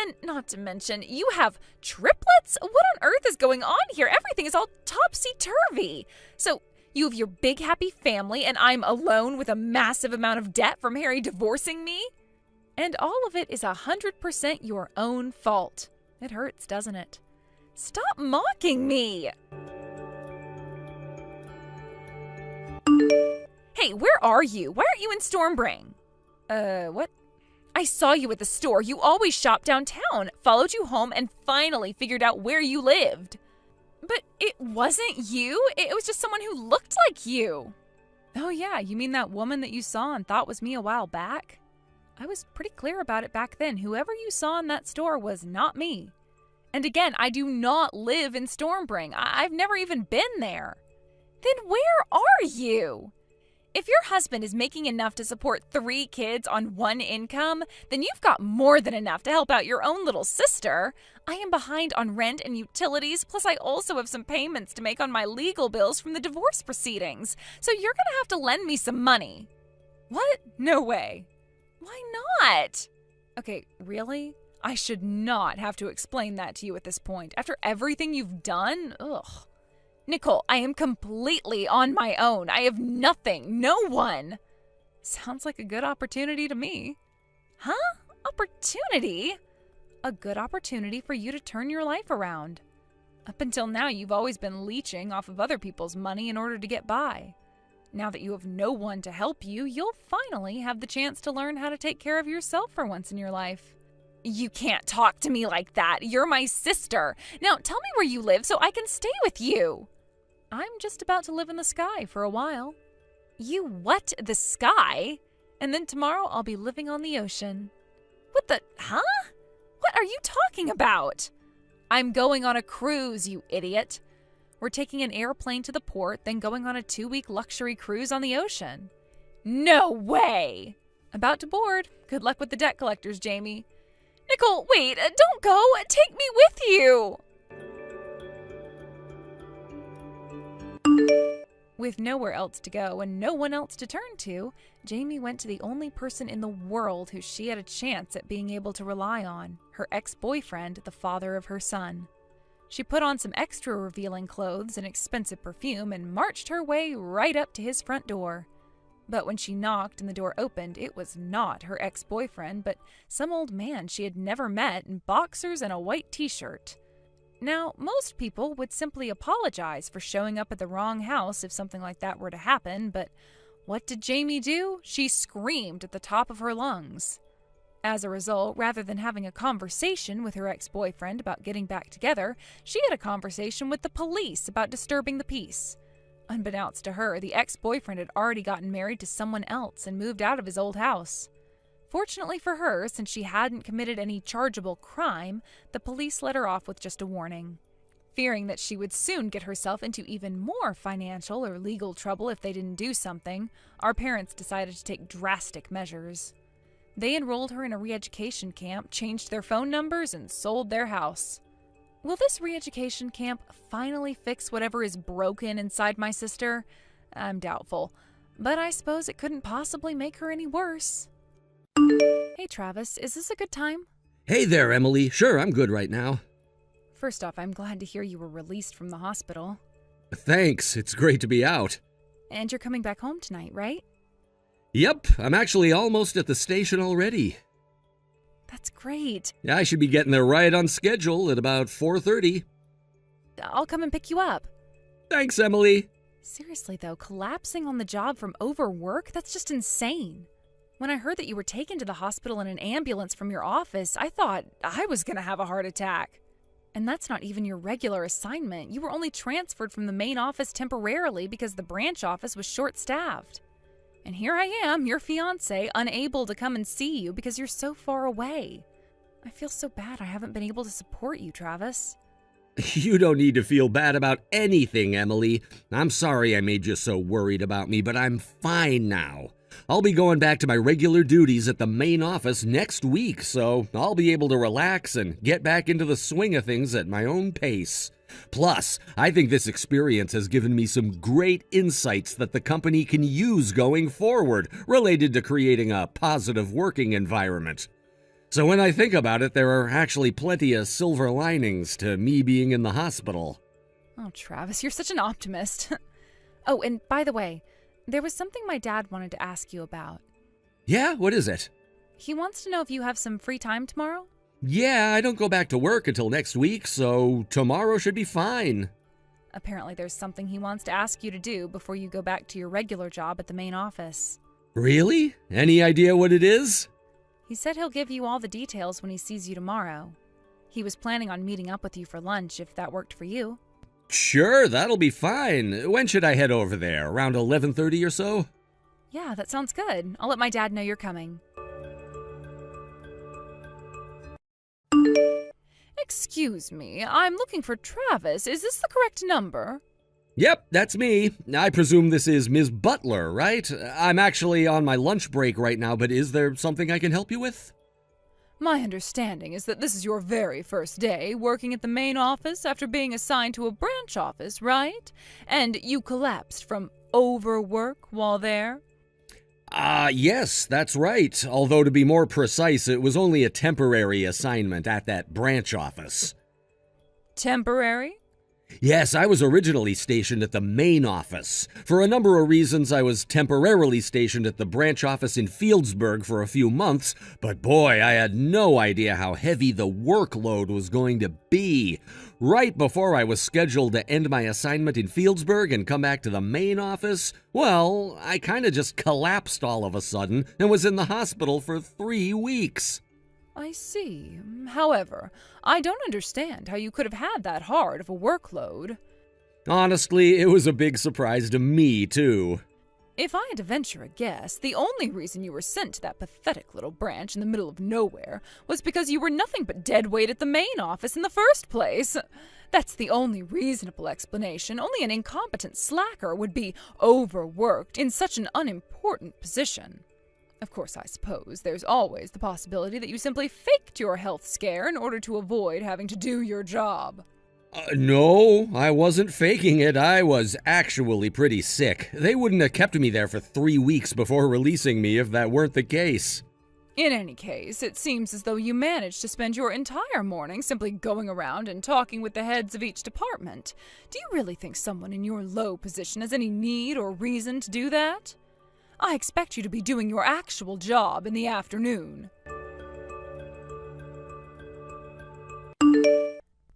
And not to mention, you have triplets? What on earth is going on here? Everything is all topsy-turvy. So you have your big happy family and I'm alone with a massive amount of debt from Harry divorcing me? And all of it is 100% your own fault. It hurts, doesn't it? Stop mocking me! Hey, where are you? Why aren't you in Stormspring? What? I saw you at the store. You always shop downtown. Followed you home and finally figured out where you lived. But it wasn't you. It was just someone who looked like you. Oh yeah, you mean that woman that you saw and thought was me a while back? I was pretty clear about it back then. Whoever you saw in that store was not me. And again, I do not live in Stormspring. I've never even been there. Then where are you? If your husband is making enough to support 3 kids on 1 income, then you've got more than enough to help out your own little sister. I am behind on rent and utilities, plus I also have some payments to make on my legal bills from the divorce proceedings. So you're gonna have to lend me some money. What? No way. Why not? Okay, really? I should not have to explain that to you at this point. After everything you've done? Ugh. Nicole, I am completely on my own. I have nothing, no one. Sounds like a good opportunity to me. Huh? Opportunity? A good opportunity for you to turn your life around. Up until now, you've always been leeching off of other people's money in order to get by. Now that you have no one to help you, you'll finally have the chance to learn how to take care of yourself for once in your life. You can't talk to me like that. You're my sister. Now tell me where you live so I can stay with you. I'm just about to live in the sky for a while. You what? The sky? And then tomorrow I'll be living on the ocean. What the? Huh? What are you talking about? I'm going on a cruise, you idiot. We're taking an airplane to the port, then going on a 2-week luxury cruise on the ocean. No way! About to board. Good luck with the debt collectors, Jamie. Nicole, wait, don't go. Take me with you. With nowhere else to go and no one else to turn to, Jamie went to the only person in the world who she had a chance at being able to rely on, her ex-boyfriend, the father of her son. She put on some extra revealing clothes and expensive perfume and marched her way right up to his front door. But when she knocked and the door opened, it was not her ex-boyfriend, but some old man she had never met in boxers and a white t-shirt. Now, most people would simply apologize for showing up at the wrong house if something like that were to happen, but what did Jamie do? She screamed at the top of her lungs. As a result, rather than having a conversation with her ex-boyfriend about getting back together, she had a conversation with the police about disturbing the peace. Unbeknownst to her, the ex-boyfriend had already gotten married to someone else and moved out of his old house. Fortunately for her, since she hadn't committed any chargeable crime, the police let her off with just a warning. Fearing that she would soon get herself into even more financial or legal trouble if they didn't do something, our parents decided to take drastic measures. They enrolled her in a re-education camp, changed their phone numbers, and sold their house. Will this re-education camp finally fix whatever is broken inside my sister? I'm doubtful, but I suppose it couldn't possibly make her any worse. Hey Travis, is this a good time? Hey there, Emily. Sure, I'm good right now. First off, I'm glad to hear you were released from the hospital. Thanks, it's great to be out. And you're coming back home tonight, right? Yep, I'm actually almost at the station already. That's great. I should be getting there right on schedule at about 4:30. I'll come and pick you up. Thanks, Emily. Seriously though, collapsing on the job from overwork? That's just insane. When I heard that you were taken to the hospital in an ambulance from your office, I thought I was going to have a heart attack. And that's not even your regular assignment. You were only transferred from the main office temporarily because the branch office was short-staffed. And here I am, your fiancé, unable to come and see you because you're so far away. I feel so bad I haven't been able to support you, Travis. You don't need to feel bad about anything, Emily. I'm sorry I made you so worried about me, but I'm fine now. I'll be going back to my regular duties at the main office next week, so I'll be able to relax and get back into the swing of things at my own pace. Plus, I think this experience has given me some great insights that the company can use going forward related to creating a positive working environment. So when I think about it, there are actually plenty of silver linings to me being in the hospital. Oh, Travis, you're such an optimist. Oh, and by the way, there was something my dad wanted to ask you about. Yeah, what is it? He wants to know if you have some free time tomorrow. Yeah, I don't go back to work until next week, so tomorrow should be fine. Apparently there's something he wants to ask you to do before you go back to your regular job at the main office. Really? Any idea what it is? He said he'll give you all the details when he sees you tomorrow. He was planning on meeting up with you for lunch if that worked for you. Sure, that'll be fine. When should I head over there? Around 11:30 or so? Yeah, that sounds good. I'll let my dad know you're coming. Excuse me, I'm looking for Travis. Is this the correct number? Yep, that's me. I presume this is Ms. Butler, right? I'm actually on my lunch break right now, but is there something I can help you with? My understanding is that this is your very first day working at the main office after being assigned to a branch office, right? And you collapsed from overwork while there? Yes, that's right. Although to be more precise, it was only a temporary assignment at that branch office. Temporary? Yes, I was originally stationed at the main office. For a number of reasons, I was temporarily stationed at the branch office in Fieldsburg for a few months, but boy, I had no idea how heavy the workload was going to be. Right before I was scheduled to end my assignment in Fieldsburg and come back to the main office, well, I kinda just collapsed all of a sudden and was in the hospital for 3 weeks. I see. However, I don't understand how you could have had that hard of a workload. Honestly, it was a big surprise to me, too. If I had to venture a guess, the only reason you were sent to that pathetic little branch in the middle of nowhere was because you were nothing but dead weight at the main office in the first place. That's the only reasonable explanation. Only an incompetent slacker would be overworked in such an unimportant position. Of course, I suppose there's always the possibility that you simply faked your health scare in order to avoid having to do your job. No, I wasn't faking it. I was actually pretty sick. They wouldn't have kept me there for 3 weeks before releasing me if that weren't the case. In any case, it seems as though you managed to spend your entire morning simply going around and talking with the heads of each department. Do you really think someone in your low position has any need or reason to do that? I expect you to be doing your actual job in the afternoon.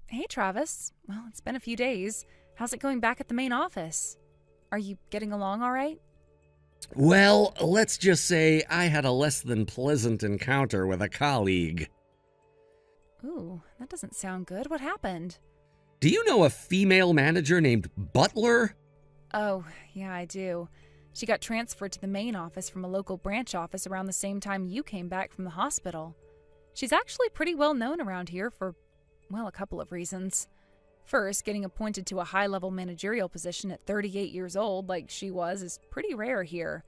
Hey, Travis. Well, it's been a few days. How's it going back at the main office? Are you getting along all right? Well, let's just say I had a less than pleasant encounter with a colleague. Ooh, that doesn't sound good. What happened? Do you know a female manager named Butler? Oh, yeah, I do. She got transferred to the main office from a local branch office around the same time you came back from the hospital. She's actually pretty well known around here for, well, a couple of reasons. First, getting appointed to a high-level managerial position at 38 years old, like she was, is pretty rare here.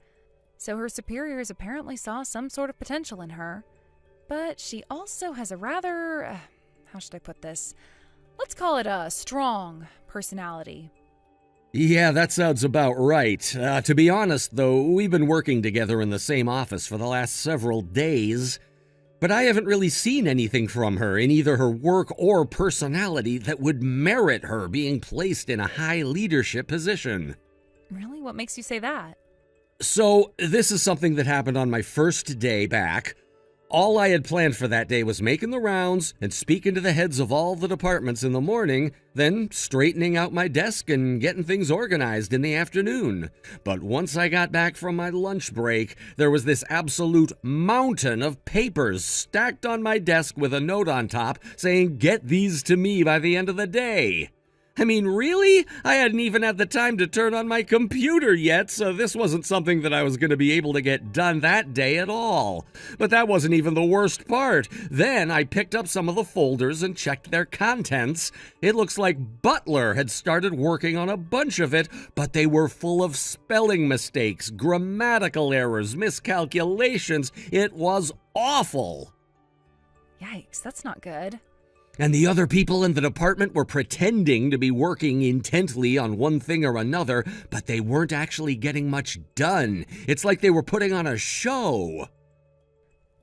So her superiors apparently saw some sort of potential in her. But she also has a rather, how should I put this? Let's call it a strong personality. Yeah, that sounds about right. To be honest, though, we've been working together in the same office for the last several days, but I haven't really seen anything from her in either her work or personality that would merit her being placed in a high leadership position. Really? What makes you say that? So, this is something that happened on my first day back. All I had planned for that day was making the rounds and speaking to the heads of all the departments in the morning, then straightening out my desk and getting things organized in the afternoon. But once I got back from my lunch break, there was this absolute mountain of papers stacked on my desk with a note on top saying, "Get these to me by the end of the day." I mean, really? I hadn't even had the time to turn on my computer yet, so this wasn't something that I was going to be able to get done that day at all. But that wasn't even the worst part. Then I picked up some of the folders and checked their contents. It looks like Butler had started working on a bunch of it, but they were full of spelling mistakes, grammatical errors, miscalculations. It was awful. Yikes, that's not good. And the other people in the department were pretending to be working intently on one thing or another, but they weren't actually getting much done. It's like they were putting on a show.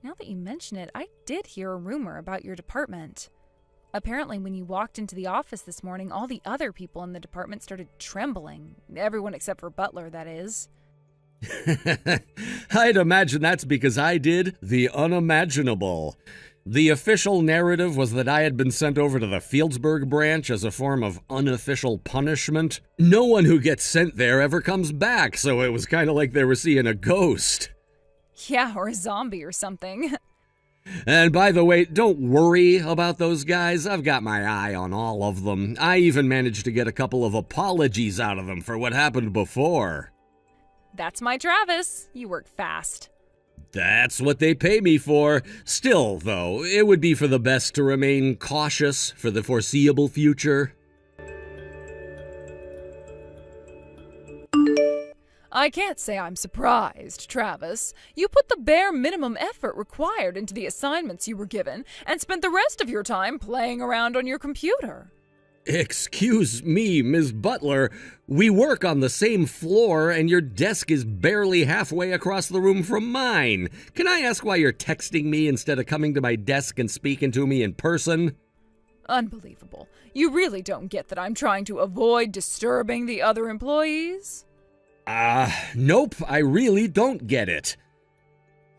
Now that you mention it, I did hear a rumor about your department. Apparently, when you walked into the office this morning, all the other people in the department started trembling. Everyone except for Butler, that is. I'd imagine that's because I did the unimaginable. The official narrative was that I had been sent over to the Fieldsburg branch as a form of unofficial punishment. No one who gets sent there ever comes back, so it was kind of like they were seeing a ghost. Yeah, or a zombie or something. And by the way, don't worry about those guys. I've got my eye on all of them. I even managed to get a couple of apologies out of them for what happened before. That's my Travis. You work fast. That's what they pay me for. Still, though, it would be for the best to remain cautious for the foreseeable future. I can't say I'm surprised, Travis. You put the bare minimum effort required into the assignments you were given and spent the rest of your time playing around on your computer. Excuse me, Ms. Butler. We work on the same floor, and your desk is barely halfway across the room from mine. Can I ask why you're texting me instead of coming to my desk and speaking to me in person? Unbelievable. You really don't get that I'm trying to avoid disturbing the other employees? Nope, I really don't get it.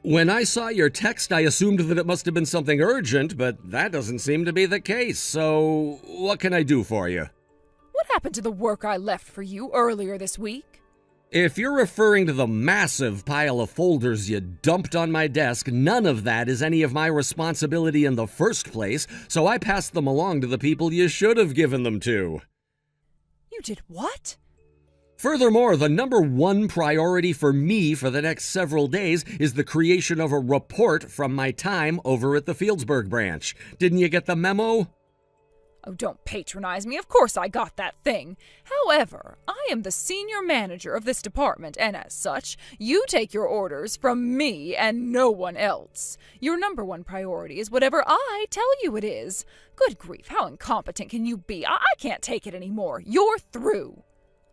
When I saw your text, I assumed that it must have been something urgent, but that doesn't seem to be the case, so what can I do for you? What happened to the work I left for you earlier this week? If you're referring to the massive pile of folders you dumped on my desk, none of that is any of my responsibility in the first place, so I passed them along to the people you should have given them to. You did what? Furthermore, the number one priority for me for the next several days is the creation of a report from my time over at the Fieldsburg branch. Didn't you get the memo? Oh, don't patronize me. Of course I got that thing. However, I am the senior manager of this department, and as such, you take your orders from me and no one else. Your number one priority is whatever I tell you it is. Good grief, how incompetent can you be? I can't take it anymore. You're through.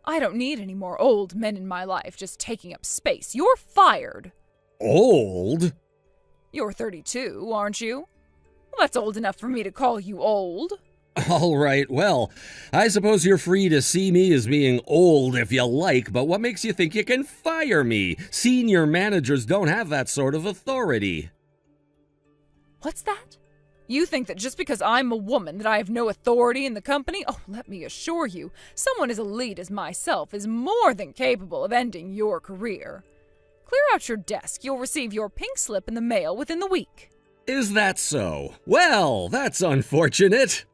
I don't need any more old men in my life just taking up space. You're fired. Old? You're 32, aren't you? Well, that's old enough for me to call you old. All right, well, I suppose you're free to see me as being old if you like, but what makes you think you can fire me? Senior managers don't have that sort of authority. What's that? You think that just because I'm a woman that I have no authority in the company? Oh, let me assure you, someone as elite as myself is more than capable of ending your career. Clear out your desk. You'll receive your pink slip in the mail within the week. Is that so? Well, that's unfortunate.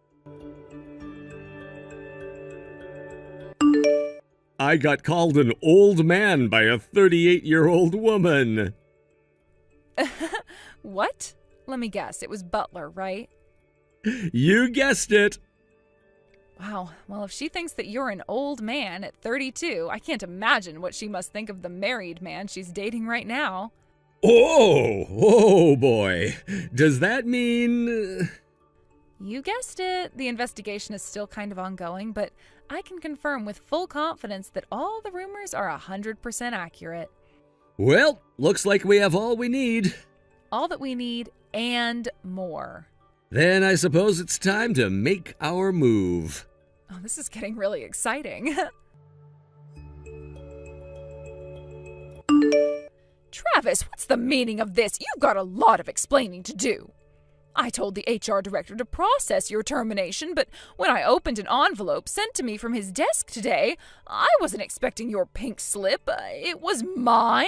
I got called an old man by a 38-year-old woman. What? Let me guess, it was Butler, right? You guessed it. Wow, well, if she thinks that you're an old man at 32, I can't imagine what she must think of the married man she's dating right now. Oh boy. Does that mean... You guessed it. The investigation is still kind of ongoing, but I can confirm with full confidence that all the rumors are 100% accurate. Well, looks like we have all we need. All that we need and more. Then I suppose it's time to make our move. Oh, this is getting really exciting. Travis, what's the meaning of this? You've got a lot of explaining to do. I told the HR director to process your termination, but when I opened an envelope sent to me from his desk today, I wasn't expecting your pink slip. It was mine?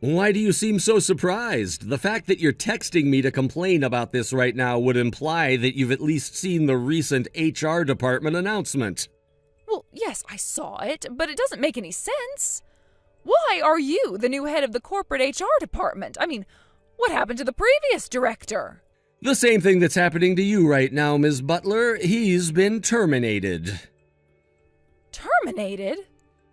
Why do you seem so surprised? The fact that you're texting me to complain about this right now would imply that you've at least seen the recent HR department announcement. Well, yes, I saw it, but it doesn't make any sense. Why are you the new head of the corporate HR department? I mean, what happened to the previous director? The same thing that's happening to you right now, Ms. Butler. He's been terminated. Terminated?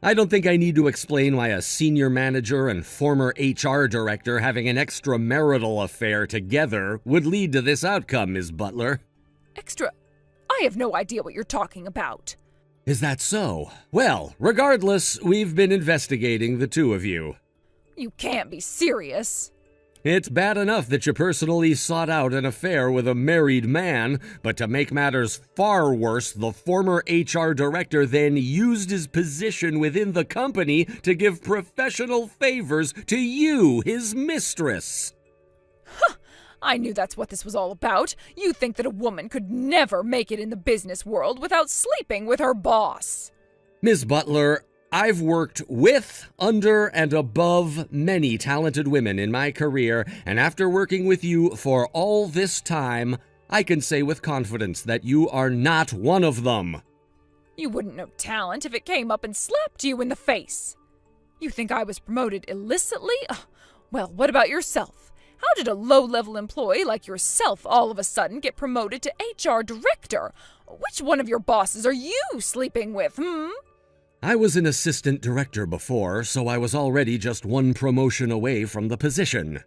I don't think I need to explain why a senior manager and former HR director having an extramarital affair together would lead to this outcome, Ms. Butler. I have no idea what you're talking about. Is that so? Well, regardless, we've been investigating the two of you. You can't be serious. It's bad enough that you personally sought out an affair with a married man, but to make matters far worse, the former HR director then used his position within the company to give professional favors to you, his mistress. Huh, I knew that's what this was all about. You think that a woman could never make it in the business world without sleeping with her boss. Ms. Butler, I've worked with, under, and above many talented women in my career, and after working with you for all this time, I can say with confidence that you are not one of them. You wouldn't know talent if it came up and slapped you in the face. You think I was promoted illicitly? Well, what about yourself? How did a low-level employee like yourself all of a sudden get promoted to HR director? Which one of your bosses are you sleeping with, I was an assistant director before, so I was already just one promotion away from the position.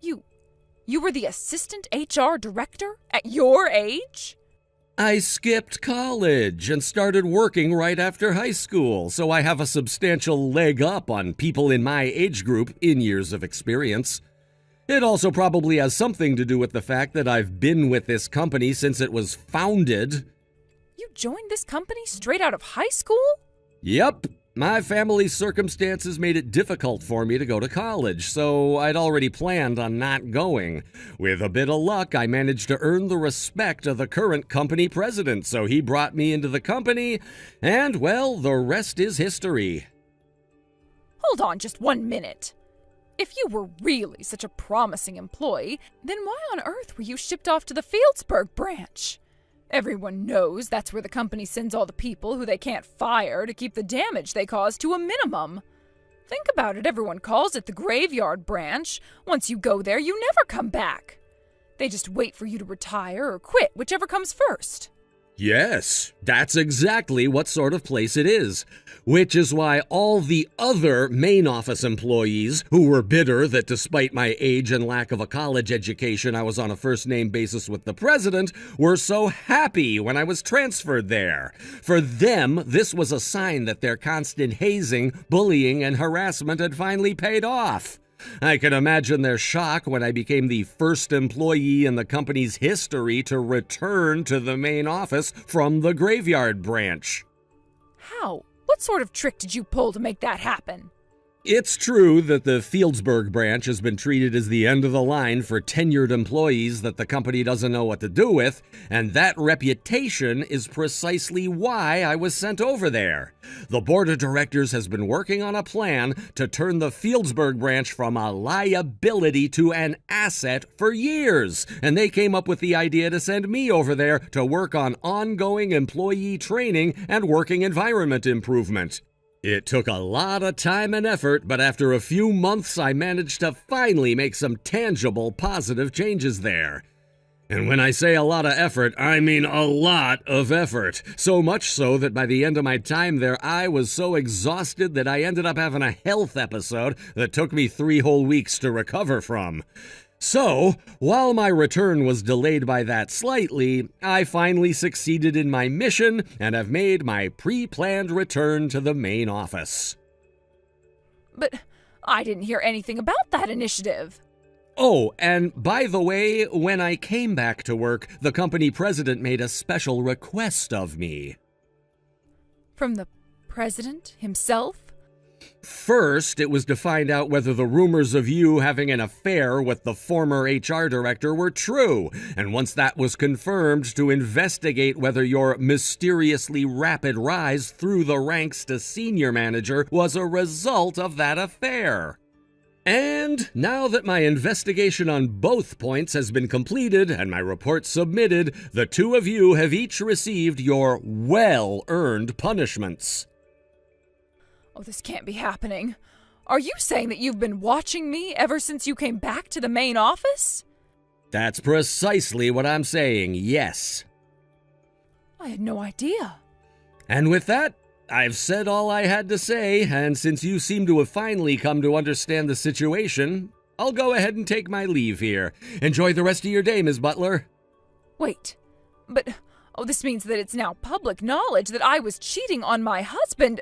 You were the assistant HR director at your age? I skipped college and started working right after high school, so I have a substantial leg up on people in my age group in years of experience. It also probably has something to do with the fact that I've been with this company since it was founded. You joined this company straight out of high school? Yep. My family's circumstances made it difficult for me to go to college, so I'd already planned on not going. With a bit of luck, I managed to earn the respect of the current company president, so he brought me into the company, and, well, the rest is history. Hold on just 1 minute. If you were really such a promising employee, then why on earth were you shipped off to the Fieldsburg branch? Everyone knows that's where the company sends all the people who they can't fire to keep the damage they cause to a minimum. Think about it, everyone calls it the graveyard branch. Once you go there, you never come back. They just wait for you to retire or quit, whichever comes first. Yes, that's exactly what sort of place it is. Which is why all the other main office employees who were bitter that despite my age and lack of a college education, I was on a first-name basis with the president, were so happy when I was transferred there. For them, this was a sign that their constant hazing, bullying, and harassment had finally paid off. I can imagine their shock when I became the first employee in the company's history to return to the main office from the graveyard branch. How? What sort of trick did you pull to make that happen? It's true that the Fieldsburg branch has been treated as the end of the line for tenured employees that the company doesn't know what to do with, and that reputation is precisely why I was sent over there. The board of directors has been working on a plan to turn the Fieldsburg branch from a liability to an asset for years, and they came up with the idea to send me over there to work on ongoing employee training and working environment improvement. It took a lot of time and effort, but after a few months, I managed to finally make some tangible, positive changes there. And when I say a lot of effort, I mean a lot of effort. So much so that by the end of my time there, I was so exhausted that I ended up having a health episode that took me 3 whole weeks to recover from. So, while my return was delayed by that slightly, I finally succeeded in my mission and have made my pre-planned return to the main office. But I didn't hear anything about that initiative. Oh, and by the way, when I came back to work, the company president made a special request of me. From the president himself? First, it was to find out whether the rumors of you having an affair with the former HR director were true, and once that was confirmed, to investigate whether your mysteriously rapid rise through the ranks to senior manager was a result of that affair. And now that my investigation on both points has been completed and my report submitted, the two of you have each received your well-earned punishments. Oh, this can't be happening. Are you saying that you've been watching me ever since you came back to the main office? That's precisely what I'm saying, yes. I had no idea. And with that, I've said all I had to say, and since you seem to have finally come to understand the situation, I'll go ahead and take my leave here. Enjoy the rest of your day, Ms. Butler. Wait, but this means that it's now public knowledge that I was cheating on my husband.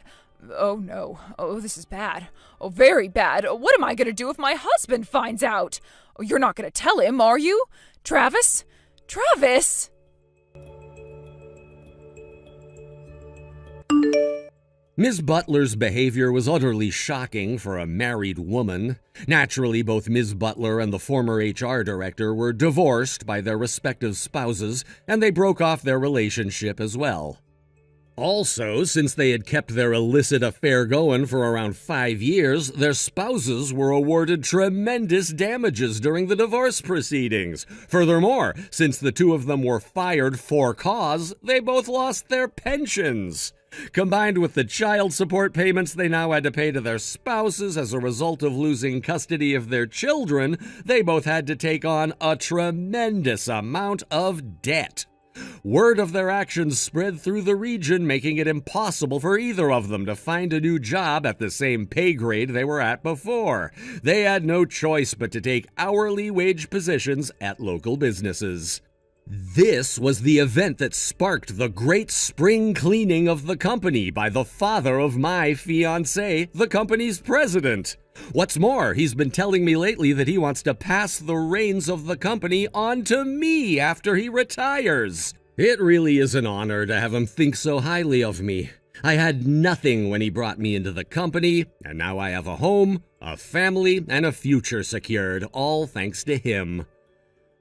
Oh no, this is bad. Oh, very bad. What am I going to do if my husband finds out? Oh, you're not going to tell him, are you? Travis? Travis! Ms. Butler's behavior was utterly shocking for a married woman. Naturally, both Ms. Butler and the former HR director were divorced by their respective spouses, and they broke off their relationship as well. Also, since they had kept their illicit affair going for around 5 years, their spouses were awarded tremendous damages during the divorce proceedings. Furthermore, since the two of them were fired for cause, they both lost their pensions. Combined with the child support payments they now had to pay to their spouses as a result of losing custody of their children, they both had to take on a tremendous amount of debt. Word of their actions spread through the region, making it impossible for either of them to find a new job at the same pay grade they were at before. They had no choice but to take hourly wage positions at local businesses. This was the event that sparked the great spring cleaning of the company by the father of my fiancée, the company's president. What's more, he's been telling me lately that he wants to pass the reins of the company on to me after he retires. It really is an honor to have him think so highly of me. I had nothing when he brought me into the company, and now I have a home, a family, and a future secured, all thanks to him.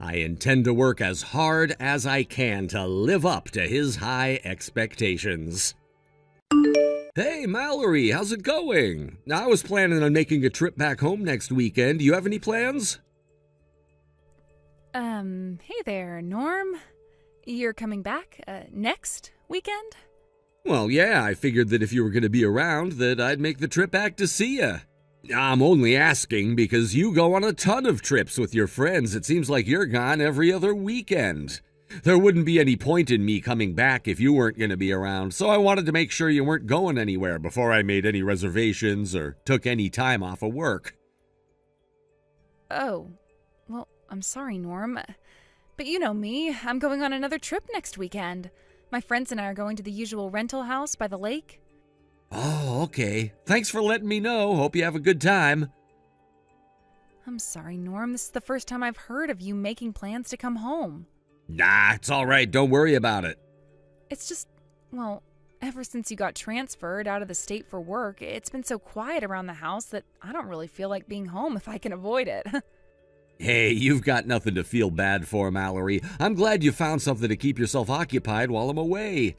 I intend to work as hard as I can to live up to his high expectations. Hey, Mallory, how's it going? I was planning on making a trip back home next weekend. Do you have any plans? Hey there, Norm. You're coming back, next weekend? Well, yeah, I figured that if you were going to be around, that I'd make the trip back to see you. I'm only asking because you go on a ton of trips with your friends. It seems like you're gone every other weekend. There wouldn't be any point in me coming back if you weren't going to be around, so I wanted to make sure you weren't going anywhere before I made any reservations or took any time off of work. Oh, well, I'm sorry, Norm. But you know me, I'm going on another trip next weekend. My friends and I are going to the usual rental house by the lake. Oh, okay. Thanks for letting me know. Hope you have a good time. I'm sorry, Norm. This is the first time I've heard of you making plans to come home. Nah, it's all right. Don't worry about it. It's just, well, ever since you got transferred out of the state for work, it's been so quiet around the house that I don't really feel like being home if I can avoid it. Hey, you've got nothing to feel bad for, Mallory. I'm glad you found something to keep yourself occupied while I'm away.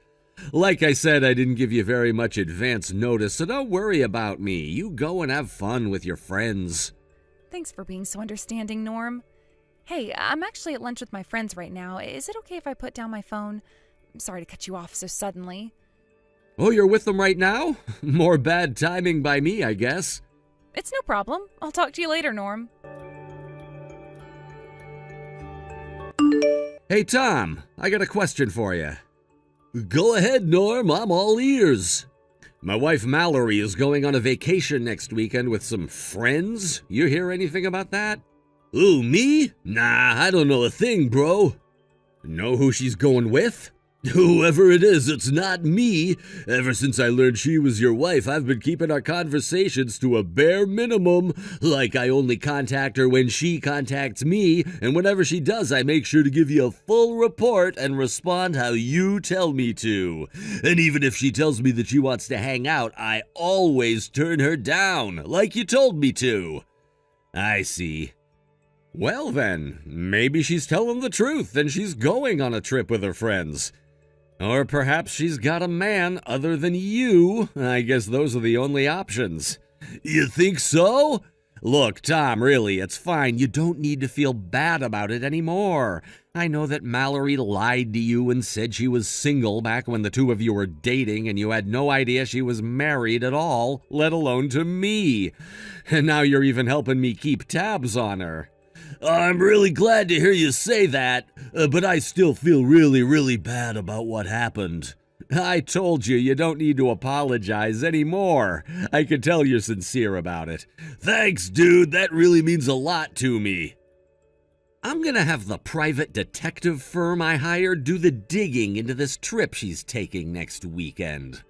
Like I said, I didn't give you very much advance notice, so don't worry about me. You go and have fun with your friends. Thanks for being so understanding, Norm. Hey, I'm actually at lunch with my friends right now. Is it okay if I put down my phone? I'm sorry to cut you off so suddenly. Oh, you're with them right now? More bad timing by me, I guess. It's no problem. I'll talk to you later, Norm. Hey, Tom, I got a question for you. Go ahead, Norm. I'm all ears. My wife Mallory is going on a vacation next weekend with some friends. You hear anything about that? Ooh, me? Nah, I don't know a thing, bro. Know who she's going with? Whoever it is, it's not me. Ever since I learned she was your wife, I've been keeping our conversations to a bare minimum. Like I only contact her when she contacts me, and whenever she does, I make sure to give you a full report and respond how you tell me to. And even if she tells me that she wants to hang out, I always turn her down, like you told me to. I see. Well then, maybe she's telling the truth and she's going on a trip with her friends. Or perhaps she's got a man other than you. I guess those are the only options. You think so? Look, Tom, really, it's fine. You don't need to feel bad about it anymore. I know that Mallory lied to you and said she was single back when the two of you were dating and you had no idea she was married at all, let alone to me. And now you're even helping me keep tabs on her. I'm really glad to hear you say that, but I still feel really bad about what happened. I told you, you don't need to apologize anymore. I can tell you're sincere about it. Thanks, dude. That really means a lot to me. I'm gonna have the private detective firm I hired do the digging into this trip she's taking next weekend.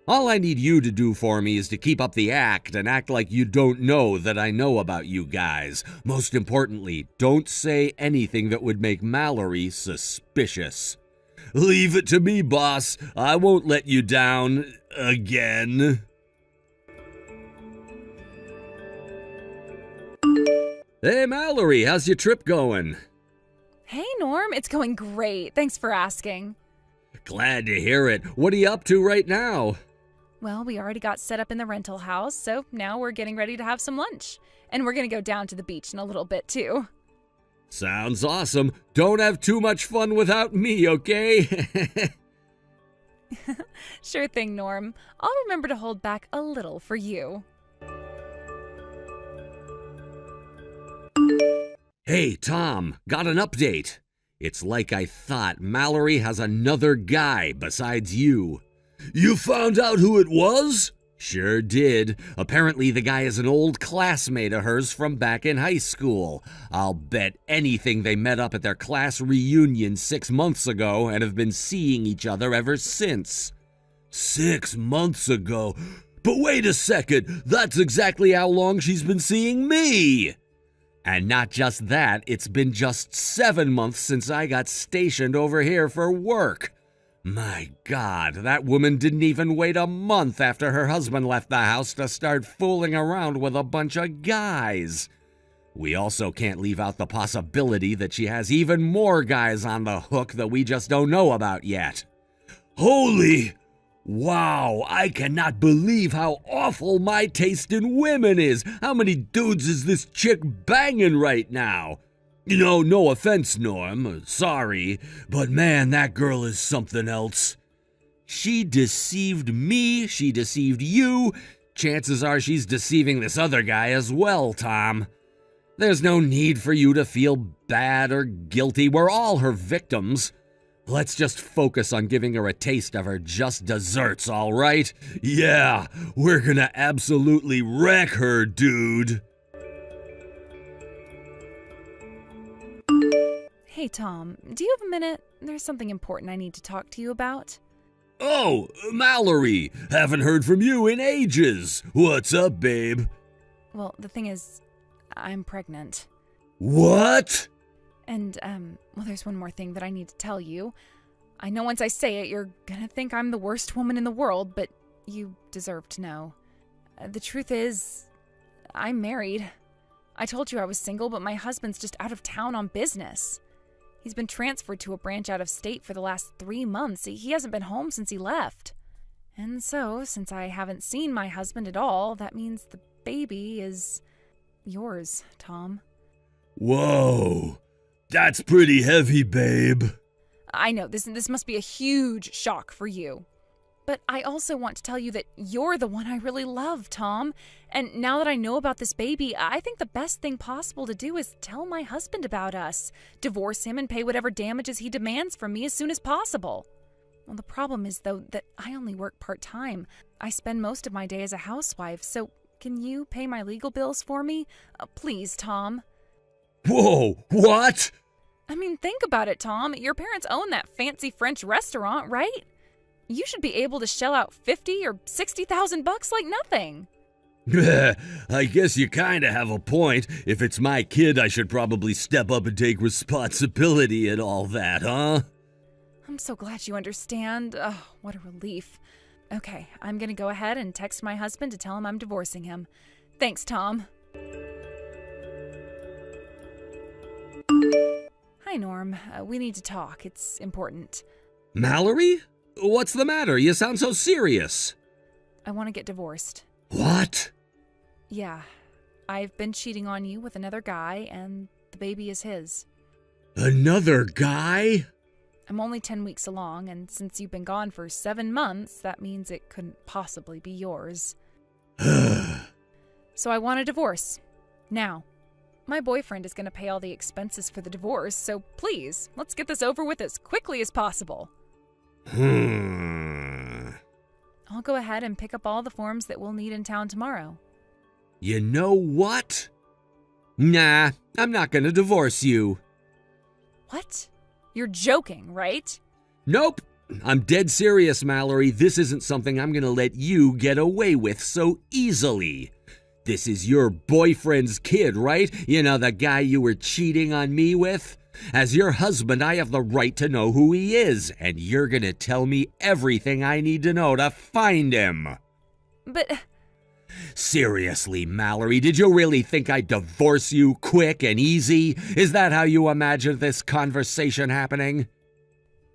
All I need you to do for me is to keep up the act and act like you don't know that I know about you guys. Most importantly, don't say anything that would make Mallory suspicious. Leave it to me, boss. I won't let you down again. Hey, Mallory, how's your trip going? Hey, Norm. It's going great. Thanks for asking. Glad to hear it. What are you up to right now? Well, we already got set up in the rental house, so now we're getting ready to have some lunch. And we're going to go down to the beach in a little bit, too. Sounds awesome. Don't have too much fun without me, okay? Sure thing, Norm. I'll remember to hold back a little for you. Hey, Tom, got an update. It's like I thought. Mallory has another guy besides you. You found out who it was? Sure did. Apparently the guy is an old classmate of hers from back in high school. I'll bet anything they met up at their class reunion 6 months ago and have been seeing each other ever since. 6 months ago? But wait a second, that's exactly how long she's been seeing me! And not just that, it's been just 7 months since I got stationed over here for work. My God, that woman didn't even wait a month after her husband left the house to start fooling around with a bunch of guys. We also can't leave out the possibility that she has even more guys on the hook that we just don't know about yet. Holy! Wow, I cannot believe how awful my taste in women is. How many dudes is this chick banging right now? You know, no offense, Norm, sorry, but man, that girl is something else. She deceived me, she deceived you. Chances are she's deceiving this other guy as well, Tom. There's no need for you to feel bad or guilty. We're all her victims. Let's just focus on giving her a taste of her just desserts, all right? Yeah, we're gonna absolutely wreck her, dude. Hey, Tom, do you have a minute? There's something important I need to talk to you about. Oh, Mallory, haven't heard from you in ages. What's up, babe? Well, the thing is, I'm pregnant. What? And, well, there's one more thing that I need to tell you. I know once I say it, you're gonna think I'm the worst woman in the world, but you deserve to know. The truth is, I'm married. I told you I was single, but my husband's just out of town on business. He's been transferred to a branch out of state for the last 3 months. He hasn't been home since he left. And so, since I haven't seen my husband at all, that means the baby is yours, Tom. Whoa. That's pretty heavy, babe. I know, this must be a huge shock for you. But I also want to tell you that you're the one I really love, Tom. And now that I know about this baby, I think the best thing possible to do is tell my husband about us, divorce him, and pay whatever damages he demands from me as soon as possible. Well, the problem is, though, that I only work part-time. I spend most of my day as a housewife, so can you pay my legal bills for me? Please, Tom. Whoa, what? I mean, think about it, Tom. Your parents own that fancy French restaurant, right? You should be able to shell out $50,000 or $60,000 like nothing. I guess you kinda have a point. If it's my kid, I should probably step up and take responsibility and all that, huh? I'm so glad you understand. Oh, what a relief. Okay, I'm gonna go ahead and text my husband to tell him I'm divorcing him. Thanks, Tom. Hi, Norm. We need to talk. It's important. Mallory? What's the matter? You sound so serious. I want to get divorced. What? Yeah. I've been cheating on you with another guy, and the baby is his. Another guy? I'm only 10 weeks along, and since you've been gone for 7 months, that means it couldn't possibly be yours. So I want a divorce. Now. My boyfriend is going to pay all the expenses for the divorce, so please, let's get this over with as quickly as possible. I'll go ahead and pick up all the forms that we'll need in town tomorrow. You know what? Nah, I'm not gonna divorce you. What? You're joking, right? Nope. I'm dead serious, Mallory. This isn't something I'm gonna let you get away with so easily. This is your boyfriend's kid, right? You know, the guy you were cheating on me with? As your husband, I have the right to know who he is, and you're gonna tell me everything I need to know to find him. But... Seriously, Mallory, did you really think I'd divorce you quick and easy? Is that how you imagined this conversation happening?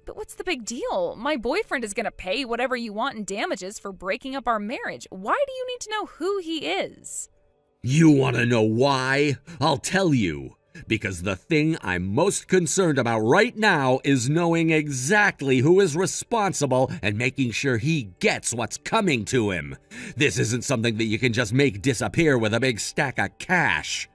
But what's the big deal? My boyfriend is gonna pay whatever you want in damages for breaking up our marriage. Why do you need to know who he is? You want to know why? I'll tell you. Because the thing I'm most concerned about right now is knowing exactly who is responsible and making sure he gets what's coming to him. This isn't something that you can just make disappear with a big stack of cash.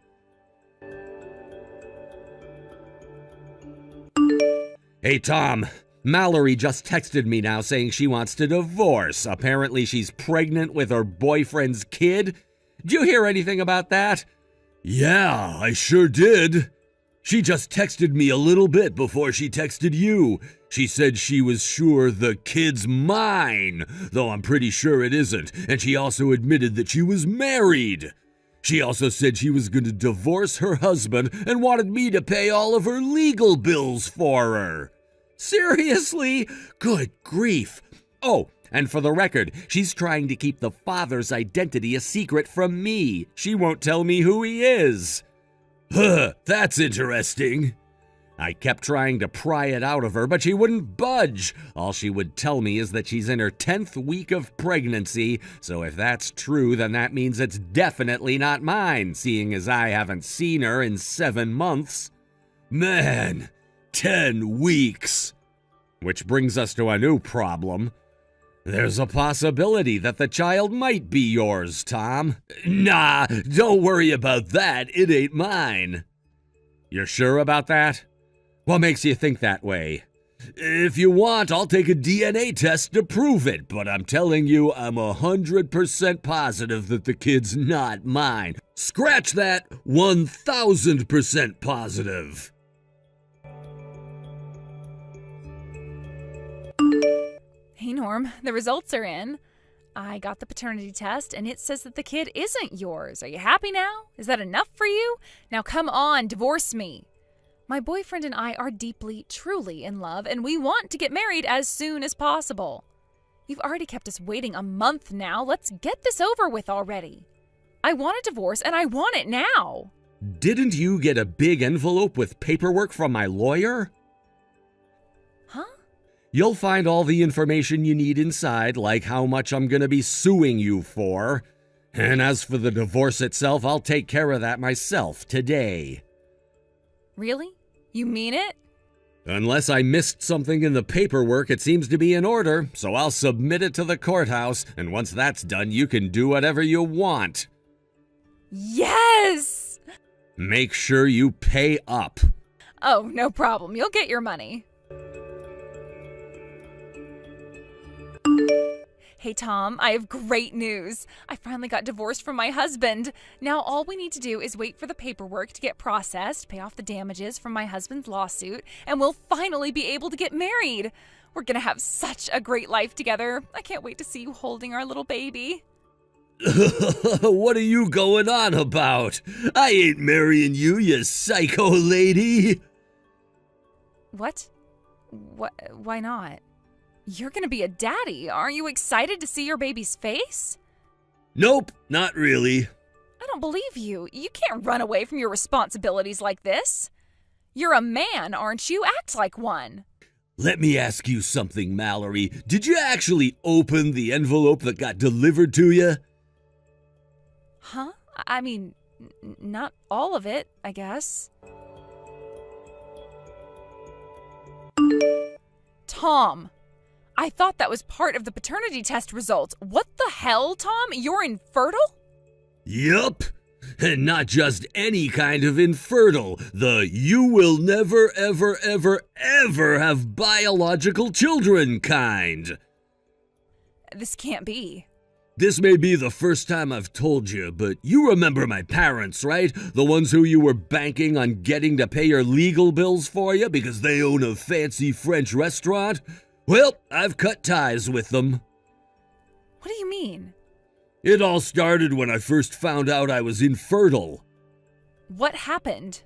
Hey, Tom. Mallory just texted me now saying she wants to divorce. Apparently she's pregnant with her boyfriend's kid. Did you hear anything about that? Yeah, I sure did. She just texted me a little bit before she texted you. She said she was sure the kid's mine, though I'm pretty sure it isn't, and she also admitted that she was married. She also said she was going to divorce her husband and wanted me to pay all of her legal bills for her. Seriously? Good grief. Oh, and for the record, she's trying to keep the father's identity a secret from me. She won't tell me who he is. Huh, that's interesting. I kept trying to pry it out of her, but she wouldn't budge. All she would tell me is that she's in her 10th week of pregnancy, so if that's true, then that means it's definitely not mine, seeing as I haven't seen her in 7 months. Man, 10 weeks. Which brings us to a new problem. There's a possibility that the child might be yours, Tom. Nah, don't worry about that. It ain't mine. You're sure about that? What makes you think that way? If you want, I'll take a DNA test to prove it, but I'm telling you, I'm 100% positive that the kid's not mine. Scratch that, 1000% positive. Hey, Norm, the results are in. I got the paternity test, and it says that the kid isn't yours. Are you happy now? Is that enough for you? Now come on, divorce me. My boyfriend and I are deeply, truly in love, and we want to get married as soon as possible. You've already kept us waiting a month now. Let's get this over with already. I want a divorce, and I want it now. Didn't you get a big envelope with paperwork from my lawyer? Huh? You'll find all the information you need inside, like how much I'm going to be suing you for. And as for the divorce itself, I'll take care of that myself today. Really? You mean it? Unless I missed something in the paperwork, it seems to be in order, so I'll submit it to the courthouse, and once that's done, you can do whatever you want. Yes! Make sure you pay up. Oh, no problem. You'll get your money. Hey, Tom, I have great news. I finally got divorced from my husband. Now all we need to do is wait for the paperwork to get processed, pay off the damages from my husband's lawsuit, and we'll finally be able to get married. We're gonna have such a great life together. I can't wait to see you holding our little baby. What are you going on about? I ain't marrying you, you psycho lady. What? Why not? You're gonna be a daddy. Aren't you excited to see your baby's face? Nope, not really. I don't believe you. You can't run away from your responsibilities like this. You're a man, aren't you? Act like one. Let me ask you something, Mallory. Did you actually open the envelope that got delivered to you? Huh? I mean, not all of it, I guess. Tom, I thought that was part of the paternity test results. What the hell, Tom? You're infertile? Yup. And not just any kind of infertile. The you will never, ever, ever, ever have biological children kind. This can't be. This may be the first time I've told you, but you remember my parents, right? The ones who you were banking on getting to pay your legal bills for you because they own a fancy French restaurant? Well, I've cut ties with them. What do you mean? It all started when I first found out I was infertile. What happened?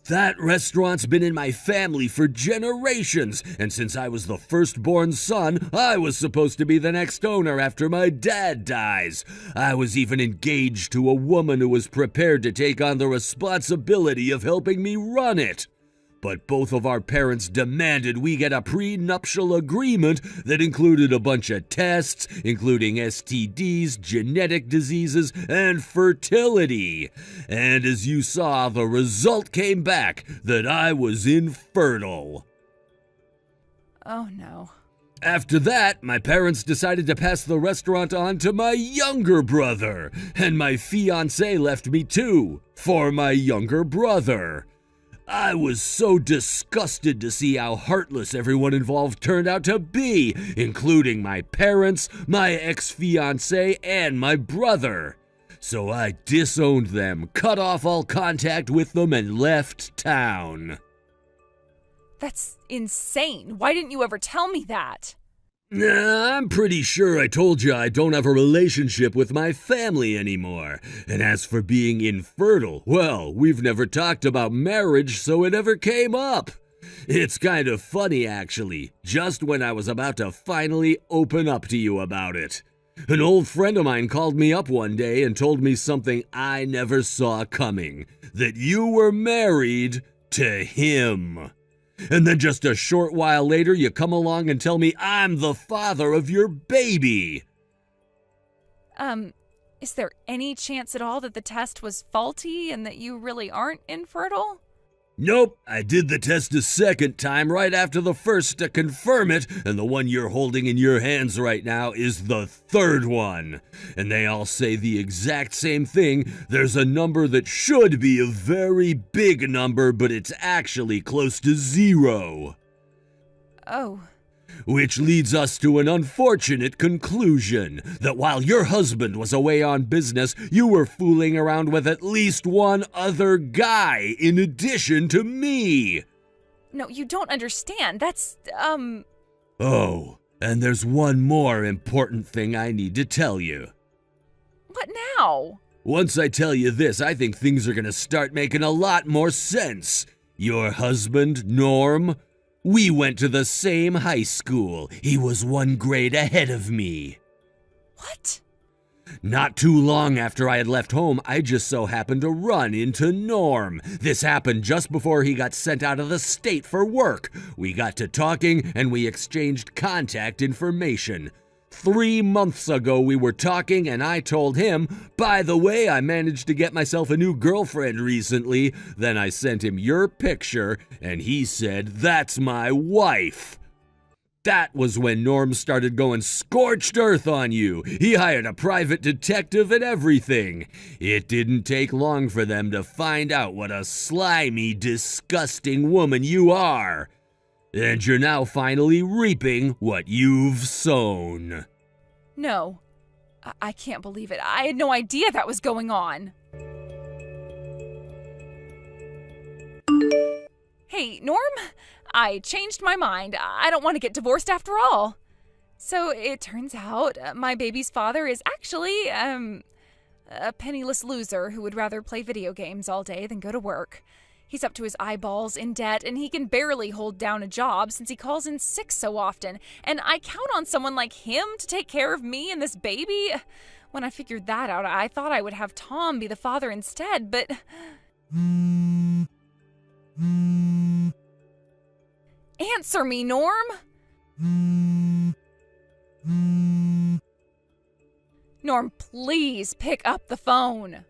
That restaurant's been in my family for generations, and since I was the firstborn son, I was supposed to be the next owner after my dad dies. I was even engaged to a woman who was prepared to take on the responsibility of helping me run it. But both of our parents demanded we get a prenuptial agreement that included a bunch of tests, including STDs, genetic diseases, and fertility. And as you saw, the result came back that I was infertile. Oh, no. After that, my parents decided to pass the restaurant on to my younger brother, and my fiancée left me too, for my younger brother. I was so disgusted to see how heartless everyone involved turned out to be, including my parents, my ex-fiancée, and my brother. So I disowned them, cut off all contact with them, and left town. That's insane. Why didn't you ever tell me that? I'm pretty sure I told you I don't have a relationship with my family anymore. And as for being infertile, well, we've never talked about marriage, so it never came up. It's kind of funny, actually, just when I was about to finally open up to you about it. An old friend of mine called me up one day and told me something I never saw coming, that you were married to him. And then just a short while later, you come along and tell me I'm the father of your baby. Is there any chance at all that the test was faulty and that you really aren't infertile? Nope, I did the test a second time right after the first to confirm it, and the one you're holding in your hands right now is the third one. And they all say the exact same thing. There's a number that should be a very big number, but it's actually close to 0. Oh. Which leads us to an unfortunate conclusion, that while your husband was away on business, you were fooling around with at least one other guy in addition to me. No, you don't understand. That's, Oh, and there's one more important thing I need to tell you. What now? Once I tell you this, I think things are gonna start making a lot more sense. Your husband, Norm, we went to the same high school. He was 1 grade ahead of me. What? Not too long after I had left home, I just so happened to run into Norm. This happened just before he got sent out of the state for work. We got to talking and we exchanged contact information. 3 months ago we were talking and I told him, by the way, I managed to get myself a new girlfriend recently. Then I sent him your picture and he said, that's my wife. That was when Norm started going scorched earth on you. He hired a private detective and everything. It didn't take long for them to find out what a slimy, disgusting woman you are. And you're now finally reaping what you've sown. No. I can't believe it. I had no idea that was going on. Hey, Norm, I changed my mind. I don't want to get divorced after all. So it turns out my baby's father is actually, a penniless loser who would rather play video games all day than go to work. He's up to his eyeballs in debt, and he can barely hold down a job since he calls in sick so often. And I count on someone like him to take care of me and this baby. When I figured that out, I thought I would have Tom be the father instead, but... Answer me, Norm! Norm, please pick up the phone.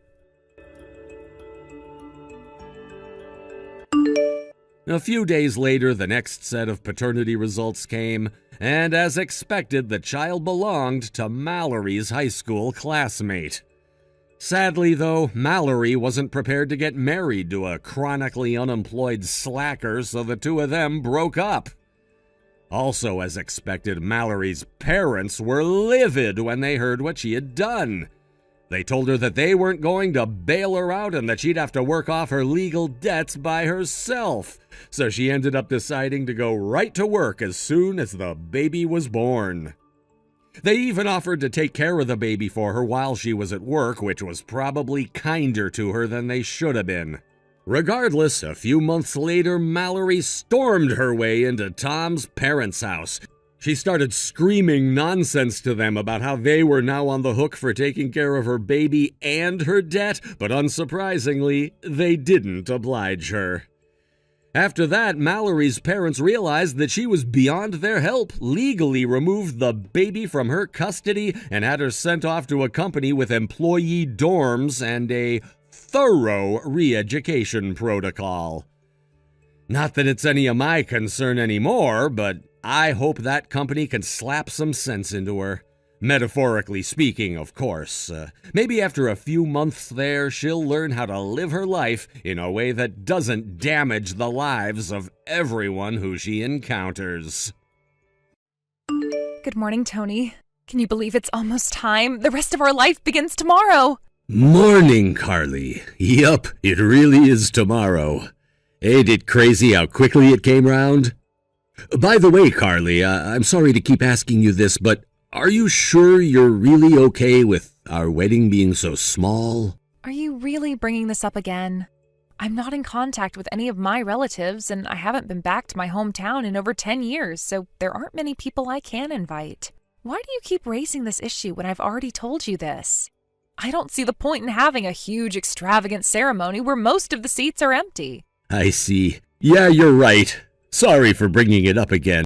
A few days later, the next set of paternity results came, and as expected, the child belonged to Mallory's high school classmate. Sadly, though, Mallory wasn't prepared to get married to a chronically unemployed slacker, so the two of them broke up. Also, as expected, Mallory's parents were livid when they heard what she had done. They told her that they weren't going to bail her out and that she'd have to work off her legal debts by herself. So she ended up deciding to go right to work as soon as the baby was born. They even offered to take care of the baby for her while she was at work, which was probably kinder to her than they should have been. Regardless, a few months later, Mallory stormed her way into Tom's parents' house. She started screaming nonsense to them about how they were now on the hook for taking care of her baby and her debt, but unsurprisingly, they didn't oblige her. After that, Mallory's parents realized that she was beyond their help, legally removed the baby from her custody, and had her sent off to a company with employee dorms and a thorough re-education protocol. Not that it's any of my concern anymore, but I hope that company can slap some sense into her. Metaphorically speaking, of course. Maybe after a few months there, she'll learn how to live her life in a way that doesn't damage the lives of everyone who she encounters. Good morning, Tony. Can you believe it's almost time? The rest of our life begins tomorrow. Morning, Carly. Yup, it really is tomorrow. Ain't it crazy how quickly it came round? By the way, Carly, I'm sorry to keep asking you this, but are you sure you're really okay with our wedding being so small? Are you really bringing this up again? I'm not in contact with any of my relatives, and I haven't been back to my hometown in over 10 years, so there aren't many people I can invite. Why do you keep raising this issue when I've already told you this? I don't see the point in having a huge, extravagant ceremony where most of the seats are empty. I see. Yeah, you're right. Sorry for bringing it up again.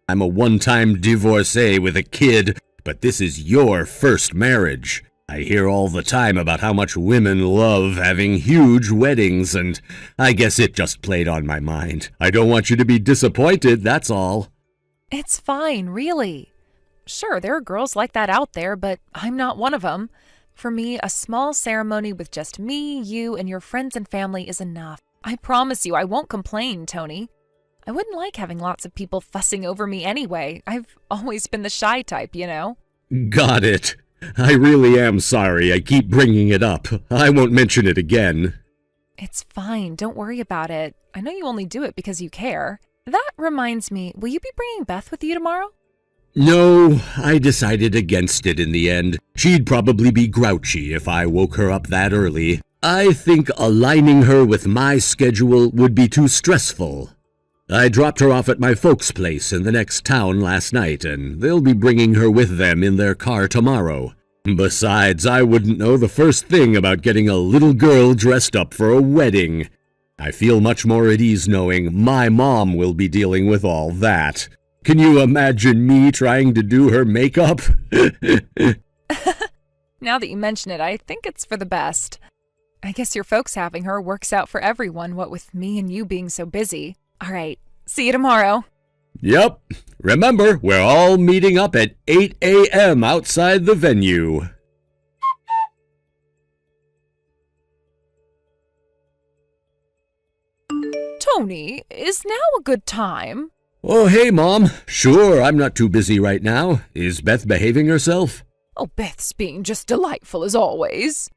I'm a one-time divorcee with a kid, but this is your first marriage. I hear all the time about how much women love having huge weddings, and I guess it just played on my mind. I don't want you to be disappointed, that's all. It's fine, really. Sure, there are girls like that out there, but I'm not one of them. For me, a small ceremony with just me, you, and your friends and family is enough. I promise you I won't complain, Tony. I wouldn't like having lots of people fussing over me anyway. I've always been the shy type, you know? Got it. I really am sorry I keep bringing it up. I won't mention it again. It's fine. Don't worry about it. I know you only do it because you care. That reminds me, will you be bringing Beth with you tomorrow? No, I decided against it in the end. She'd probably be grouchy if I woke her up that early. I think aligning her with my schedule would be too stressful. I dropped her off at my folks' place in the next town last night, and they'll be bringing her with them in their car tomorrow. Besides, I wouldn't know the first thing about getting a little girl dressed up for a wedding. I feel much more at ease knowing my mom will be dealing with all that. Can you imagine me trying to do her makeup? Now that you mention it, I think it's for the best. I guess your folks having her works out for everyone, what with me and you being so busy. All right, see you tomorrow. Yep. Remember, we're all meeting up at 8 a.m. outside the venue. Tony, is now a good time? Oh, hey, Mom. Sure, I'm not too busy right now. Is Beth behaving herself? Oh, Beth's being just delightful as always.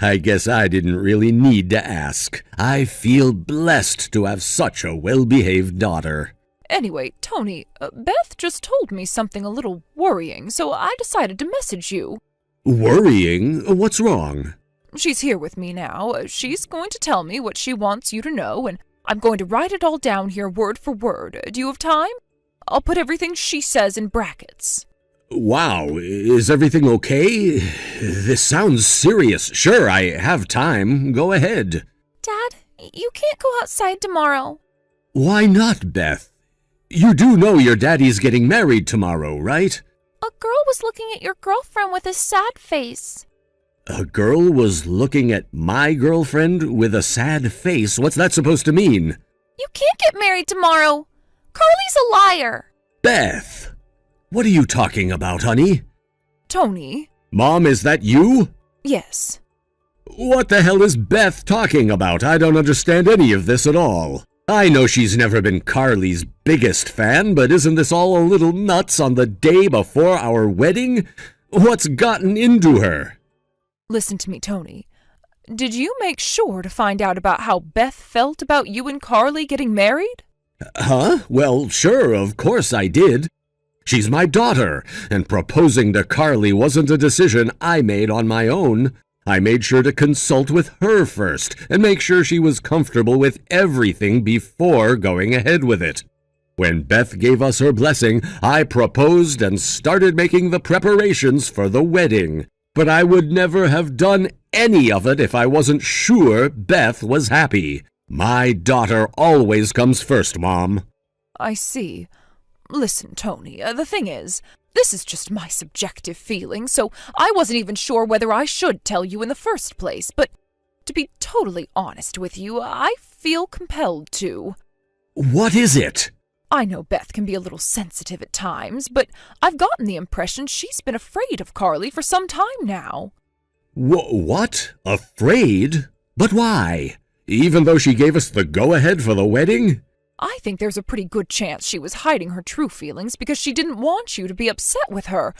I guess I didn't really need to ask. I feel blessed to have such a well-behaved daughter. Anyway, Tony, Beth just told me something a little worrying, so I decided to message you. Worrying? What's wrong? She's here with me now. She's going to tell me what she wants you to know, and I'm going to write it all down here word for word. Do you have time? I'll put everything she says in brackets. Wow, is everything okay? This sounds serious. Sure, I have time. Go ahead. Dad, you can't go outside tomorrow. Why not, Beth? You do know your daddy's getting married tomorrow, right? A girl was looking at your girlfriend with a sad face. A girl was looking at my girlfriend with a sad face? What's that supposed to mean? You can't get married tomorrow. Carly's a liar. Beth! What are you talking about, honey? Tony? Mom, is that you? Yes. What the hell is Beth talking about? I don't understand any of this at all. I know she's never been Carly's biggest fan, but isn't this all a little nuts on the day before our wedding? What's gotten into her? Listen to me, Tony. Did you make sure to find out about how Beth felt about you and Carly getting married? Huh? Well, sure, of course I did. She's my daughter, and proposing to Carly wasn't a decision I made on my own. I made sure to consult with her first and make sure she was comfortable with everything before going ahead with it. When Beth gave us her blessing, I proposed and started making the preparations for the wedding. But I would never have done any of it if I wasn't sure Beth was happy. My daughter always comes first, Mom. I see. Listen, Tony, the thing is, this is just my subjective feeling, so I wasn't even sure whether I should tell you in the first place, but to be totally honest with you, I feel compelled to. What is it? I know Beth can be a little sensitive at times, but I've gotten the impression she's been afraid of Carly for some time now. What? Afraid? But why? Even though she gave us the go-ahead for the wedding? I think there's a pretty good chance she was hiding her true feelings because she didn't want you to be upset with her.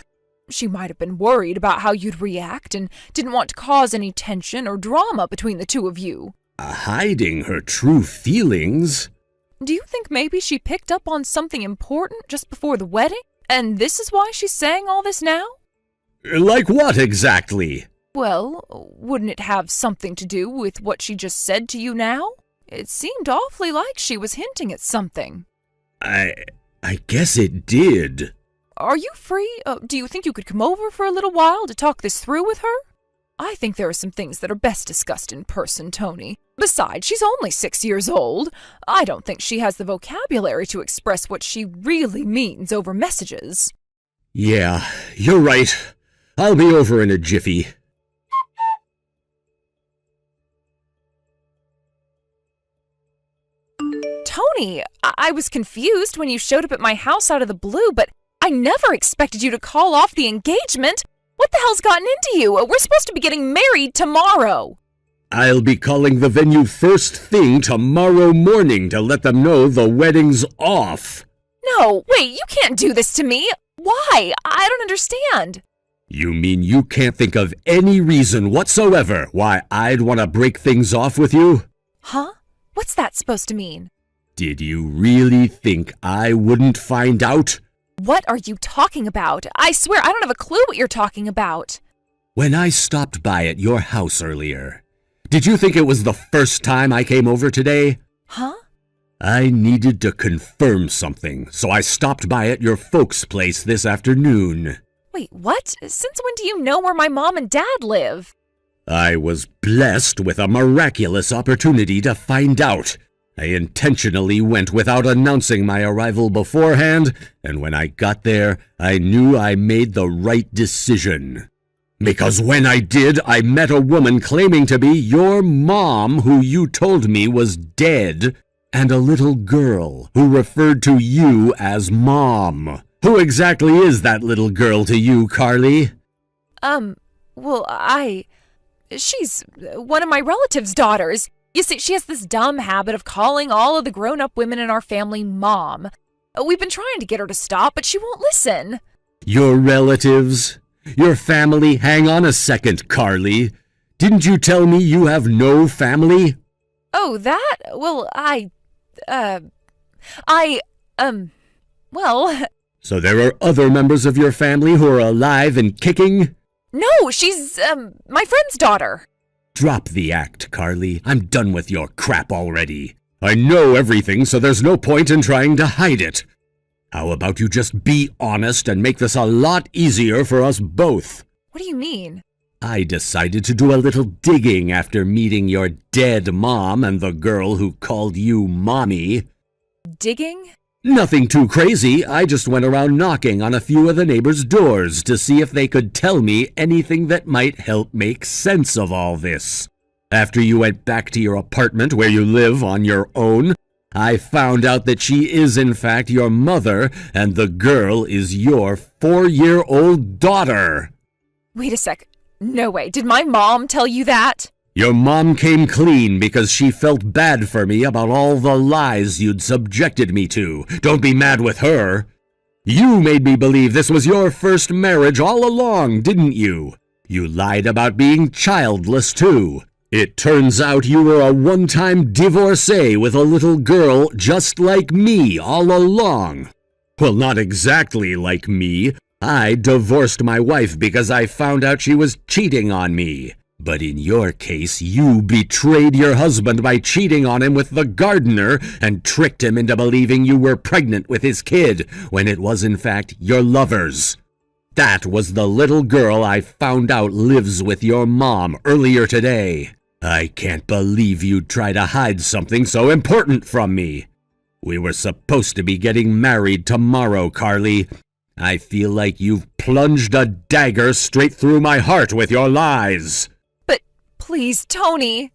She might have been worried about how you'd react and didn't want to cause any tension or drama between the two of you. Hiding her true feelings? Do you think maybe she picked up on something important just before the wedding? And this is why she's saying all this now? Like what exactly? Well, wouldn't it have something to do with what she just said to you now? It seemed awfully like she was hinting at something. I guess it did. Are you free? Do you think you could come over for a little while to talk this through with her? I think there are some things that are best discussed in person, Tony. Besides, she's only 6 years old. I don't think she has the vocabulary to express what she really means over messages. Yeah, you're right. I'll be over in a jiffy. Tony, I was confused when you showed up at my house out of the blue, but I never expected you to call off the engagement. What the hell's gotten into you? We're supposed to be getting married tomorrow. I'll be calling the venue first thing tomorrow morning to let them know the wedding's off. No, wait, you can't do this to me. Why? I don't understand. You mean you can't think of any reason whatsoever why I'd want to break things off with you? Huh? What's that supposed to mean? Did you really think I wouldn't find out? What are you talking about? I swear I don't have a clue what you're talking about. When I stopped by at your house earlier, did you think it was the first time I came over today? Huh? I needed to confirm something, so I stopped by at your folks' place this afternoon. Wait, what? Since when do you know where my mom and dad live? I was blessed with a miraculous opportunity to find out. I intentionally went without announcing my arrival beforehand, and when I got there, I knew I made the right decision. Because when I did, I met a woman claiming to be your mom who you told me was dead, and a little girl who referred to you as Mom. Who exactly is that little girl to you, Carly? She's one of my relatives' daughters. You see, she has this dumb habit of calling all of the grown-up women in our family Mom. We've been trying to get her to stop, but she won't listen. Your relatives? Your family? Hang on a second, Carly. Didn't you tell me you have no family? Oh, that? Well, well... So there are other members of your family who are alive and kicking? No, she's, my friend's daughter. Drop the act, Carly. I'm done with your crap already. I know everything, so there's no point in trying to hide it. How about you just be honest and make this a lot easier for us both? What do you mean? I decided to do a little digging after meeting your dead mom and the girl who called you Mommy. Digging? Nothing too crazy. I just went around knocking on a few of the neighbors' doors to see if they could tell me anything that might help make sense of all this. After you went back to your apartment where you live on your own, I found out that she is in fact your mother and the girl is your 4-year-old daughter. Wait a sec. No way. Did my mom tell you that? Your mom came clean because she felt bad for me about all the lies you'd subjected me to. Don't be mad with her. You made me believe this was your first marriage all along, didn't you? You lied about being childless, too. It turns out you were a one-time divorcee with a little girl just like me all along. Well, not exactly like me. I divorced my wife because I found out she was cheating on me. But in your case, you betrayed your husband by cheating on him with the gardener and tricked him into believing you were pregnant with his kid when it was in fact your lover's. That was the little girl I found out lives with your mom earlier today. I can't believe you'd try to hide something so important from me. We were supposed to be getting married tomorrow, Carly. I feel like you've plunged a dagger straight through my heart with your lies. Please, Tony.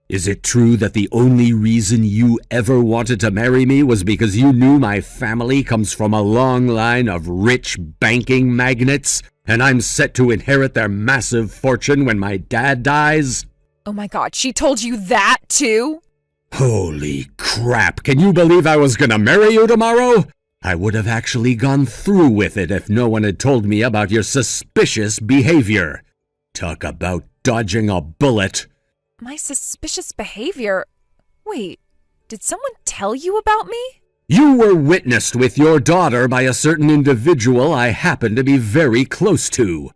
Is it true that the only reason you ever wanted to marry me was because you knew my family comes from a long line of rich banking magnates, and I'm set to inherit their massive fortune when my dad dies? Oh my God, she told you that too? Holy crap, can you believe I was gonna marry you tomorrow? I would have actually gone through with it if no one had told me about your suspicious behavior. Talk about dodging a bullet. My suspicious behavior? Wait, did someone tell you about me? You were witnessed with your daughter by a certain individual I happen to be very close to.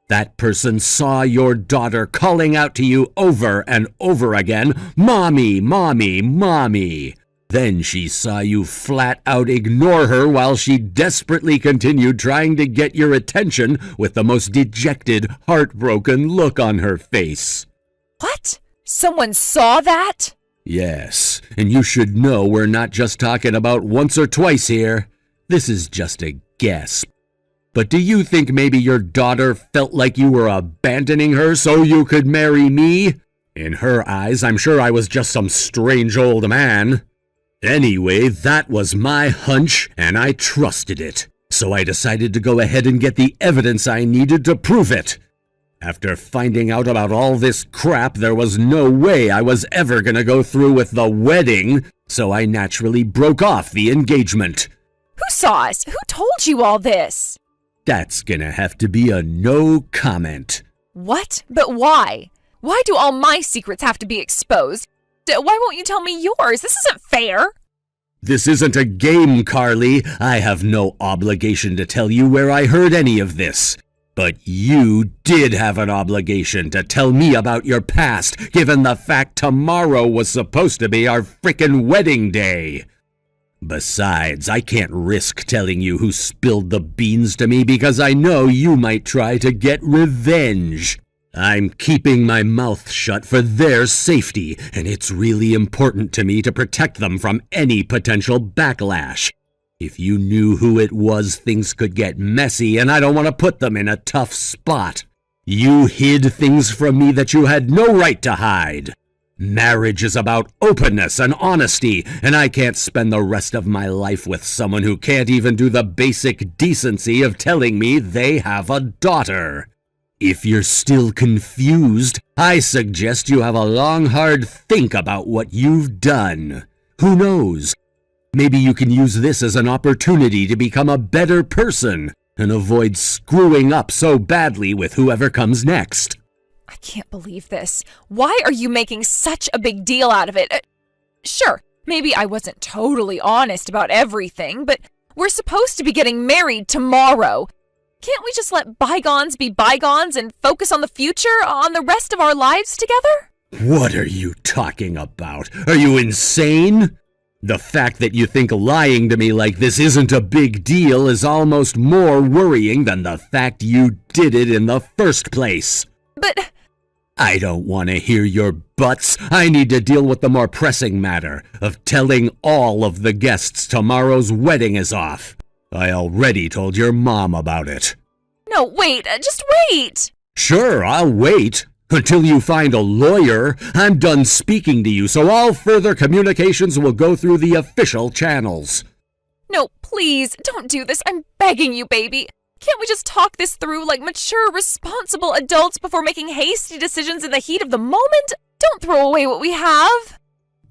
That person saw your daughter calling out to you over and over again, "Mommy, Mommy, Mommy." Then she saw you flat out ignore her while she desperately continued trying to get your attention with the most dejected, heartbroken look on her face. What? Someone saw that? Yes, and you should know we're not just talking about once or twice here. This is just a guess. But do you think maybe your daughter felt like you were abandoning her so you could marry me? In her eyes, I'm sure I was just some strange old man. Anyway, that was my hunch, and I trusted it. So I decided to go ahead and get the evidence I needed to prove it. After finding out about all this crap, there was no way I was ever gonna go through with the wedding, so I naturally broke off the engagement. Who saw us? Who told you all this? That's gonna have to be a no comment. What? But why? Why do all my secrets have to be exposed? Why won't you tell me yours? This isn't fair. This isn't a game, Carly. I have no obligation to tell you where I heard any of this. But you did have an obligation to tell me about your past, given the fact tomorrow was supposed to be our frickin' wedding day. Besides, I can't risk telling you who spilled the beans to me because I know you might try to get revenge. I'm keeping my mouth shut for their safety, and it's really important to me to protect them from any potential backlash. If you knew who it was, things could get messy, and I don't want to put them in a tough spot. You hid things from me that you had no right to hide. Marriage is about openness and honesty, and I can't spend the rest of my life with someone who can't even do the basic decency of telling me they have a daughter. If you're still confused, I suggest you have a long, hard think about what you've done. Who knows? Maybe you can use this as an opportunity to become a better person and avoid screwing up so badly with whoever comes next. I can't believe this. Why are you making such a big deal out of it? Sure, maybe I wasn't totally honest about everything, but we're supposed to be getting married tomorrow. Can't we just let bygones be bygones and focus on the future, on the rest of our lives together? What are you talking about? Are you insane? The fact that you think lying to me like this isn't a big deal is almost more worrying than the fact you did it in the first place. But I don't want to hear your buts. I need to deal with the more pressing matter of telling all of the guests tomorrow's wedding is off. I already told your mom about it. no, wait, just wait. Sure, I'll wait. Until you find a lawyer. I'm done speaking to you, so all further communications will go through the official channels. No, please, don't do this. I'm begging you, baby. Can't we just talk this through like mature, responsible adults before making hasty decisions in the heat of the moment? Don't throw away what we have.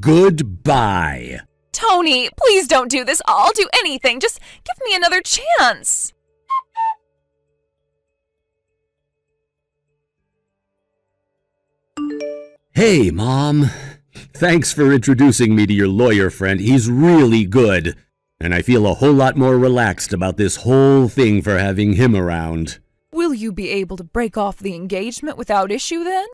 Goodbye. Tony, please don't do this. I'll do anything. Just give me another chance. Hey, Mom. Thanks for introducing me to your lawyer friend. He's really good. And I feel a whole lot more relaxed about this whole thing for having him around. Will you be able to break off the engagement without issue then?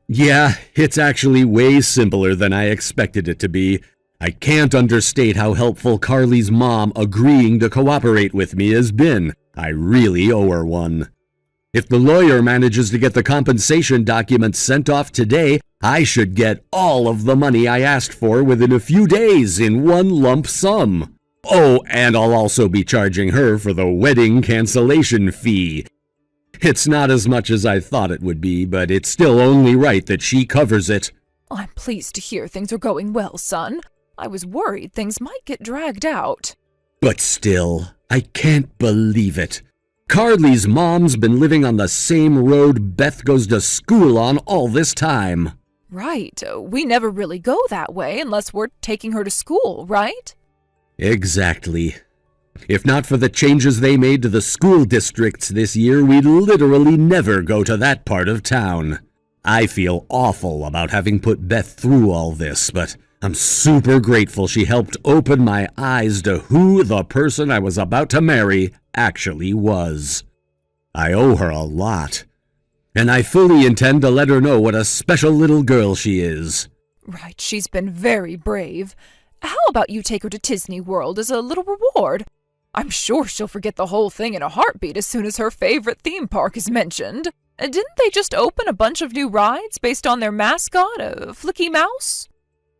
Yeah, it's actually way simpler than I expected it to be. I can't understate how helpful Carly's mom agreeing to cooperate with me has been. I really owe her one. If the lawyer manages to get the compensation documents sent off today, I should get all of the money I asked for within a few days in one lump sum. Oh, and I'll also be charging her for the wedding cancellation fee. It's not as much as I thought it would be, but it's still only right that she covers it. I'm pleased to hear things are going well, son. I was worried things might get dragged out. But still, I can't believe it. Carly's mom's been living on the same road Beth goes to school on all this time. Right. We never really go that way unless we're taking her to school, right? Exactly. If not for the changes they made to the school districts this year, we'd literally never go to that part of town. I feel awful about having put Beth through all this, but I'm super grateful she helped open my eyes to who the person I was about to marry actually was. I owe her a lot, and I fully intend to let her know what a special little girl she is. Right, she's been very brave. How about you take her to Disney World as a little reward? I'm sure she'll forget the whole thing in a heartbeat as soon as her favorite theme park is mentioned. Didn't they just open a bunch of new rides based on their mascot, a Flicky Mouse?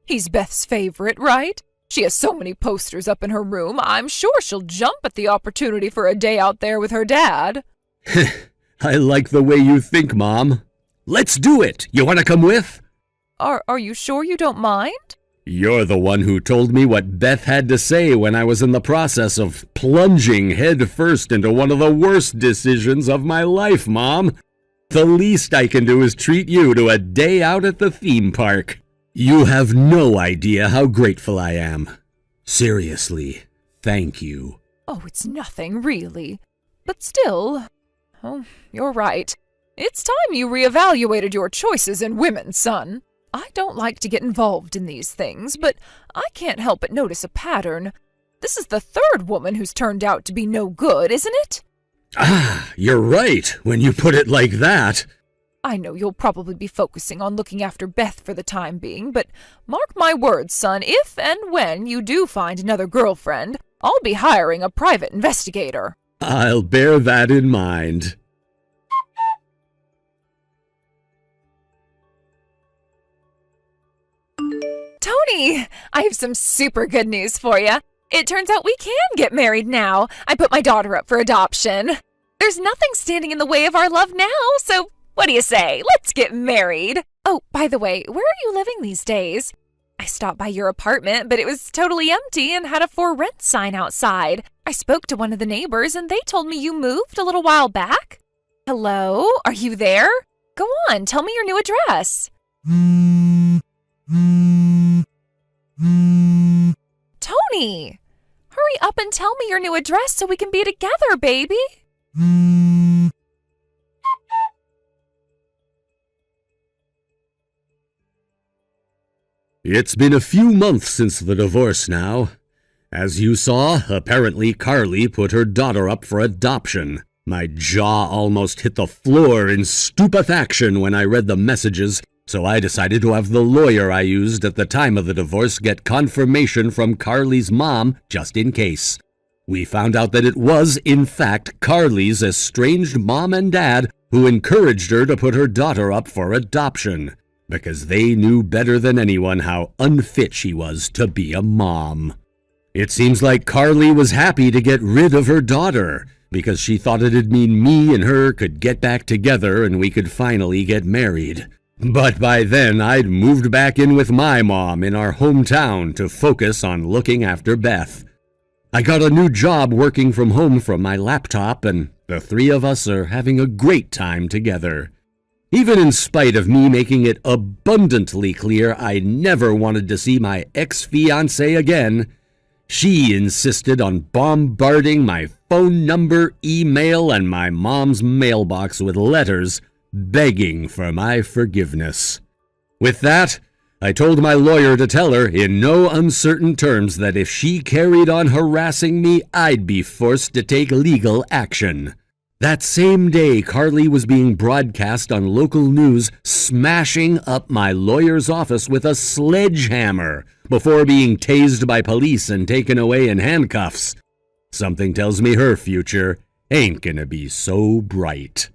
He's Beth's favorite, right? She has so many posters up in her room, I'm sure she'll jump at the opportunity for a day out there with her dad. I like the way you think, Mom. Let's do it! You want to come with? Are you sure you don't mind? You're the one who told me what Beth had to say when I was in the process of plunging head first into one of the worst decisions of my life, Mom. The least I can do is treat you to a day out at the theme park. You have no idea how grateful I am. Seriously, thank you. Oh, it's nothing, really. But still, oh, you're right. It's time you reevaluated your choices in women, son. I don't like to get involved in these things, but I can't help but notice a pattern. This is the third woman who's turned out to be no good, isn't it? Ah, you're right, when you put it like that. I know you'll probably be focusing on looking after Beth for the time being, but mark my words, son, if and when you do find another girlfriend, I'll be hiring a private investigator. I'll bear that in mind. Tony, I have some super good news for you. It turns out we can get married now. I put my daughter up for adoption. There's nothing standing in the way of our love now, so what do you say? Let's get married. Oh, by the way, where are you living these days? I stopped by your apartment, but it was totally empty and had a for rent sign outside. I spoke to one of the neighbors and they told me you moved a little while back. Hello? Are you there? Go on, tell me your new address. Tony, hurry up and tell me your new address so we can be together, baby. It's been a few months since the divorce now. As you saw, apparently Carly put her daughter up for adoption. My jaw almost hit the floor in stupefaction when I read the messages, so I decided to have the lawyer I used at the time of the divorce get confirmation from Carly's mom just in case. We found out that it was, in fact, Carly's estranged mom and dad who encouraged her to put her daughter up for adoption, because they knew better than anyone how unfit she was to be a mom. It seems like Carly was happy to get rid of her daughter, because she thought it'd mean me and her could get back together and we could finally get married. But by then, I'd moved back in with my mom in our hometown to focus on looking after Beth. I got a new job working from home from my laptop, and the three of us are having a great time together. Even in spite of me making it abundantly clear I never wanted to see my ex-fiancée again, she insisted on bombarding my phone number, email, and my mom's mailbox with letters begging for my forgiveness. With that, I told my lawyer to tell her in no uncertain terms that if she carried on harassing me, I'd be forced to take legal action. That same day, Carly was being broadcast on local news, smashing up my lawyer's office with a sledgehammer before being tased by police and taken away in handcuffs. Something tells me her future ain't gonna be so bright.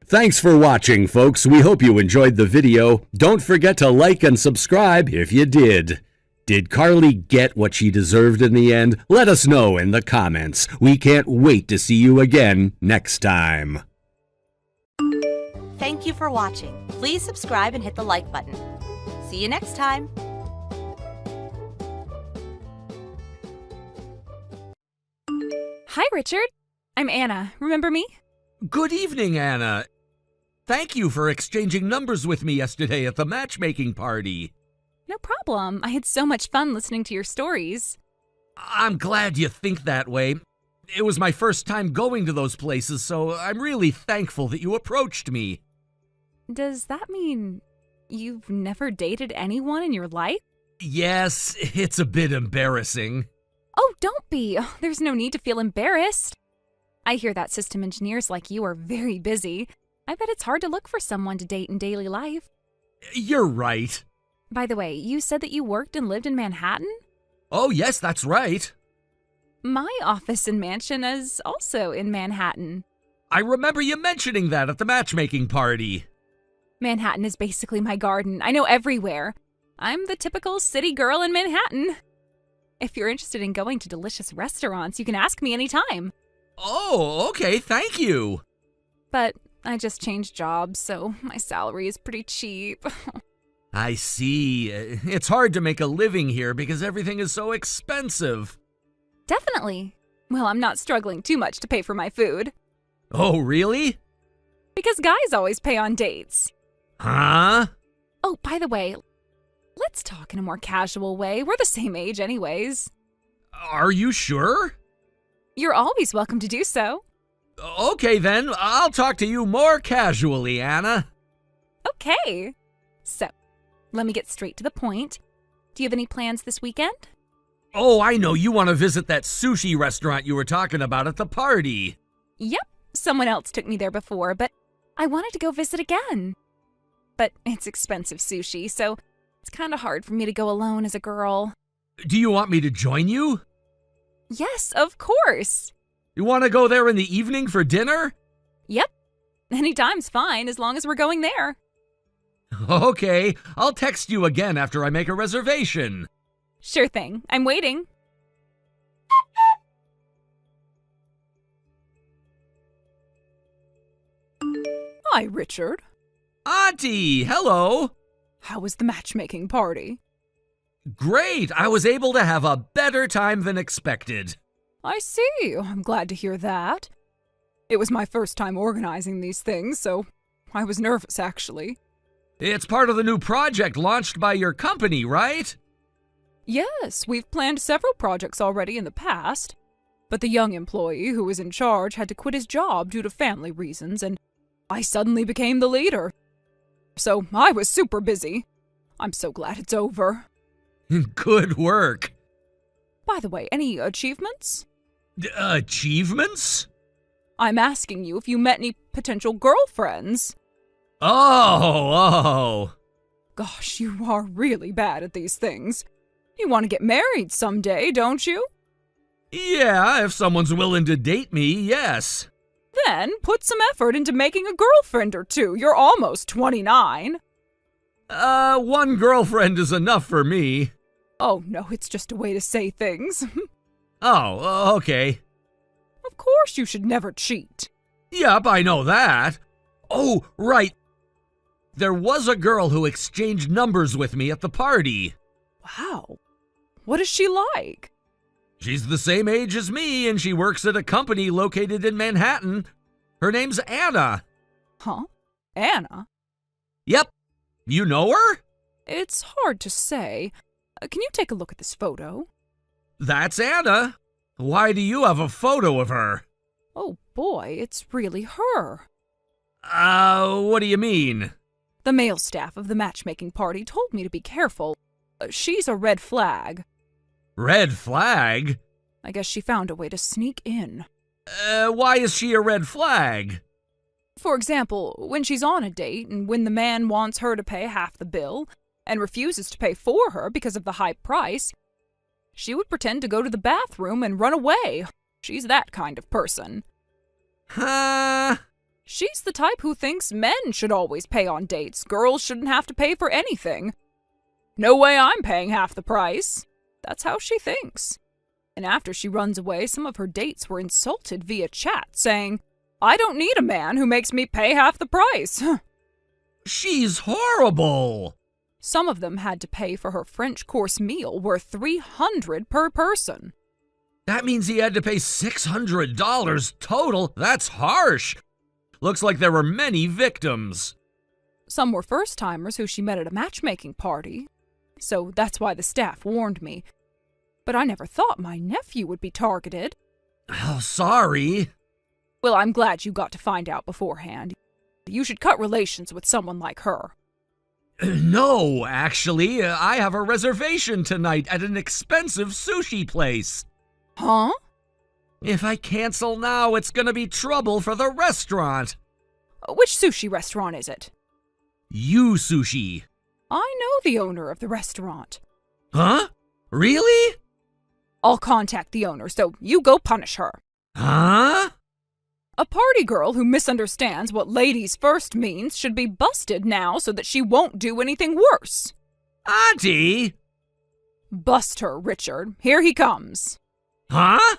Thanks for watching, folks. We hope you enjoyed the video. Don't forget to like and subscribe if you did. Did Carly get what she deserved in the end? Let us know in the comments. We can't wait to see you again next time. Thank you for watching. Please subscribe and hit the like button. See you next time. Hi, Richard. I'm Anna. Remember me? Good evening, Anna. Thank you for exchanging numbers with me yesterday at the matchmaking party. No problem. I had so much fun listening to your stories. I'm glad you think that way. It was my first time going to those places, so I'm really thankful that you approached me. Does that mean you've never dated anyone in your life? Yes, it's a bit embarrassing. Oh, don't be. There's no need to feel embarrassed. I hear that system engineers like you are very busy. I bet it's hard to look for someone to date in daily life. You're right. By the way, you said that you worked and lived in Manhattan? Oh, yes, that's right. My office and mansion is also in Manhattan. I remember you mentioning that at the matchmaking party. Manhattan is basically my garden. I know everywhere. I'm the typical city girl in Manhattan. If you're interested in going to delicious restaurants, you can ask me anytime. Oh, okay, thank you. But I just changed jobs, so my salary is pretty cheap. I see. It's hard to make a living here because everything is so expensive. Definitely. Well, I'm not struggling too much to pay for my food. Oh, really? Because guys always pay on dates. Huh? Oh, by the way, let's talk in a more casual way. We're the same age anyways. Are you sure? You're always welcome to do so. Okay then, I'll talk to you more casually, Anna. Okay. So, let me get straight to the point. Do you have any plans this weekend? Oh, I know, you want to visit that sushi restaurant you were talking about at the party. Yep, someone else took me there before, but I wanted to go visit again. But it's expensive sushi, so it's kind of hard for me to go alone as a girl. Do you want me to join you? Yes, of course. You want to go there in the evening for dinner? Yep. Anytime's fine, as long as we're going there. Okay, I'll text you again after I make a reservation. Sure thing. I'm waiting. Hi, Richard. Auntie, hello. How was the matchmaking party? Great, I was able to have a better time than expected. I see. I'm glad to hear that. It was my first time organizing these things, so I was nervous, actually. It's part of the new project launched by your company, right? Yes, we've planned several projects already in the past, but the young employee who was in charge had to quit his job due to family reasons, and I suddenly became the leader. So I was super busy. I'm so glad it's over. Good work. By the way, any achievements? Achievements? I'm asking you if you met any potential girlfriends. Oh. Gosh, you are really bad at these things. You want to get married someday, don't you? Yeah, if someone's willing to date me, yes. Then put some effort into making a girlfriend or two. You're almost 29. One girlfriend is enough for me. Oh, no, it's just a way to say things. Oh, okay. Of course you should never cheat. Yep, I know that. Oh, right. There was a girl who exchanged numbers with me at the party. Wow. What is she like? She's the same age as me, and she works at a company located in Manhattan. Her name's Anna. Huh? Anna? Yep. You know her? It's hard to say. Can you take a look at this photo? That's Anna. Why do you have a photo of her? Oh boy, it's really her. What do you mean? The male staff of the matchmaking party told me to be careful. She's a red flag. Red flag? I guess she found a way to sneak in. Why is she a red flag? For example, when she's on a date and when the man wants her to pay half the bill and refuses to pay for her because of the high price, she would pretend to go to the bathroom and run away. She's that kind of person. Huh? She's the type who thinks men should always pay on dates. Girls shouldn't have to pay for anything. No way I'm paying half the price. That's how she thinks. And after she runs away, some of her dates were insulted via chat, saying, "I don't need a man who makes me pay half the price." She's horrible. Some of them had to pay for her French course meal worth $300 per person. That means he had to pay $600 total. That's harsh. Looks like there were many victims. Some were first-timers who she met at a matchmaking party. So that's why the staff warned me. But I never thought my nephew would be targeted. Oh, sorry. Well, I'm glad you got to find out beforehand. You should cut relations with someone like her. No, actually, I have a reservation tonight at an expensive sushi place. Huh? If I cancel now, it's gonna be trouble for the restaurant. Which sushi restaurant is it? You Sushi. I know the owner of the restaurant. Huh? Really? I'll contact the owner, so you go punish her. Huh? A party girl who misunderstands what ladies first means should be busted now so that she won't do anything worse. Auntie? Bust her, Richard. Here he comes. Huh?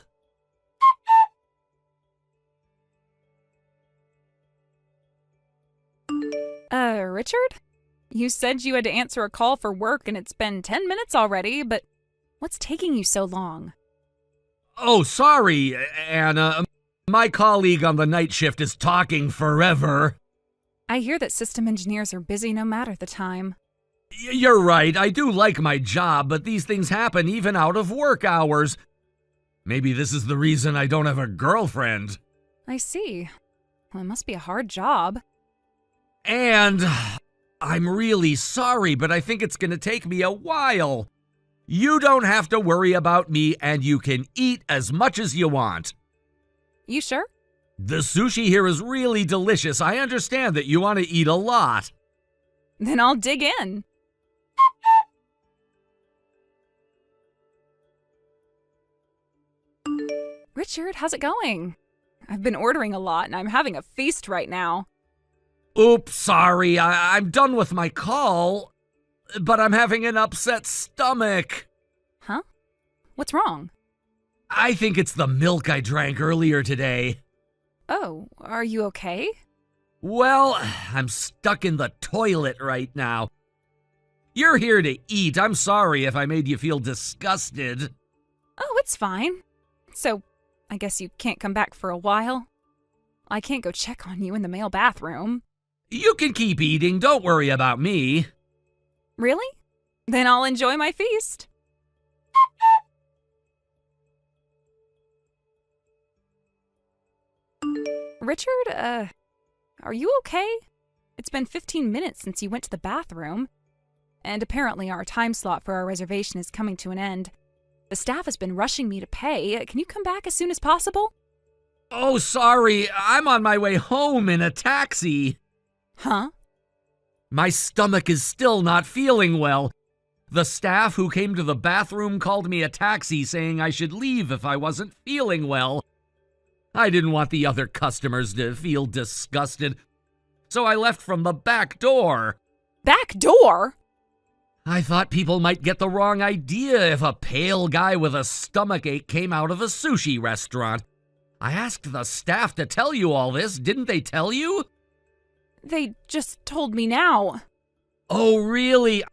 Richard? You said you had to answer a call for work and it's been 10 minutes already, but what's taking you so long? Oh, sorry, Anna. My colleague on the night shift is talking forever. I hear that system engineers are busy no matter the time. You're right, I do like my job, but these things happen even out of work hours. Maybe this is the reason I don't have a girlfriend. I see. Well, it must be a hard job. And I'm really sorry, but I think it's gonna take me a while. You don't have to worry about me, and you can eat as much as you want. You sure? The sushi here is really delicious. I understand that you want to eat a lot. Then I'll dig in. Richard, how's it going? I've been ordering a lot and I'm having a feast right now. Oops, sorry. I'm done with my call, but I'm having an upset stomach. Huh? What's wrong? I think it's the milk I drank earlier today. Oh, are you okay? Well, I'm stuck in the toilet right now. You're here to eat. I'm sorry if I made you feel disgusted. Oh, it's fine. So, I guess you can't come back for a while? I can't go check on you in the male bathroom. You can keep eating. Don't worry about me. Really? Then I'll enjoy my feast. Richard, are you okay? It's been 15 minutes since you went to the bathroom. And apparently our time slot for our reservation is coming to an end. The staff has been rushing me to pay. Can you come back as soon as possible? Oh, sorry. I'm on my way home in a taxi. Huh? My stomach is still not feeling well. The staff who came to the bathroom called me a taxi saying I should leave if I wasn't feeling well. I didn't want the other customers to feel disgusted, so I left from the back door. Back door? I thought people might get the wrong idea if a pale guy with a stomachache came out of a sushi restaurant. I asked the staff to tell you all this, didn't they tell you? They just told me now. Oh, really?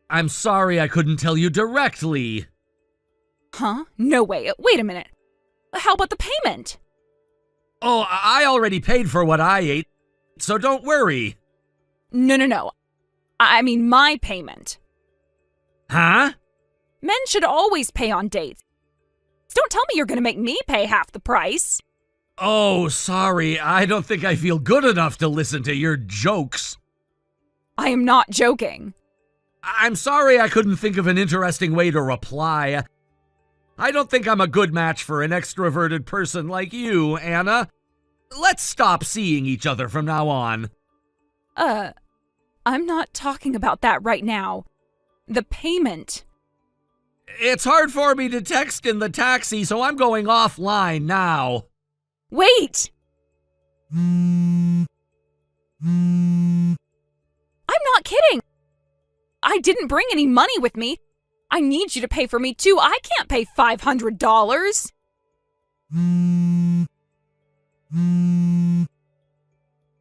I'm sorry I couldn't tell you directly. Huh? No way. Wait a minute. How about the payment? Oh, I already paid for what I ate, so don't worry. No. I mean my payment. Huh? Men should always pay on dates. Don't tell me you're going to make me pay half the price. Oh, sorry. I don't think I feel good enough to listen to your jokes. I am not joking. I'm sorry I couldn't think of an interesting way to reply. I don't think I'm a good match for an extroverted person like you, Anna. Let's stop seeing each other from now on. I'm not talking about that right now. The payment. It's hard for me to text in the taxi, so I'm going offline now. Wait! I'm not kidding! I didn't bring any money with me. I need you to pay for me too. I can't pay $500.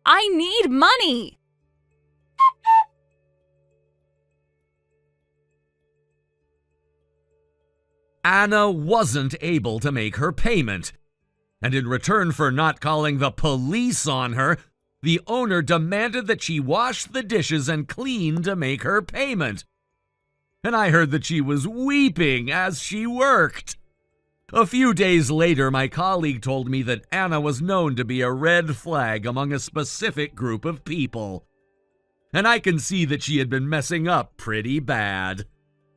I need money. Anna wasn't able to make her payment. And in return for not calling the police on her, the owner demanded that she wash the dishes and clean to make her payment. And I heard that she was weeping as she worked. A few days later, my colleague told me that Anna was known to be a red flag among a specific group of people. And I can see that she had been messing up pretty bad.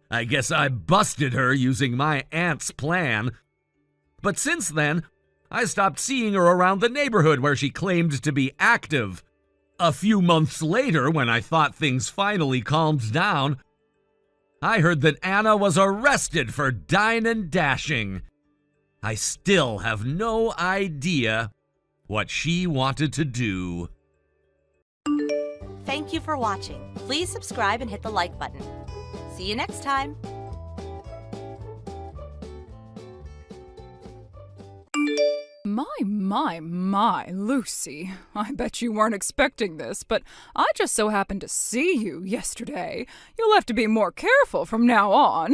I guess I busted her using my aunt's plan. But since then, I stopped seeing her around the neighborhood where she claimed to be active. A few months later, when I thought things finally calmed down, I heard that Anna was arrested for dine and dashing. I still have no idea what she wanted to do. Thank you for watching. Please subscribe and hit the like button. See you next time. My, Lucy. I bet you weren't expecting this, but I just so happened to see you yesterday. You'll have to be more careful from now on.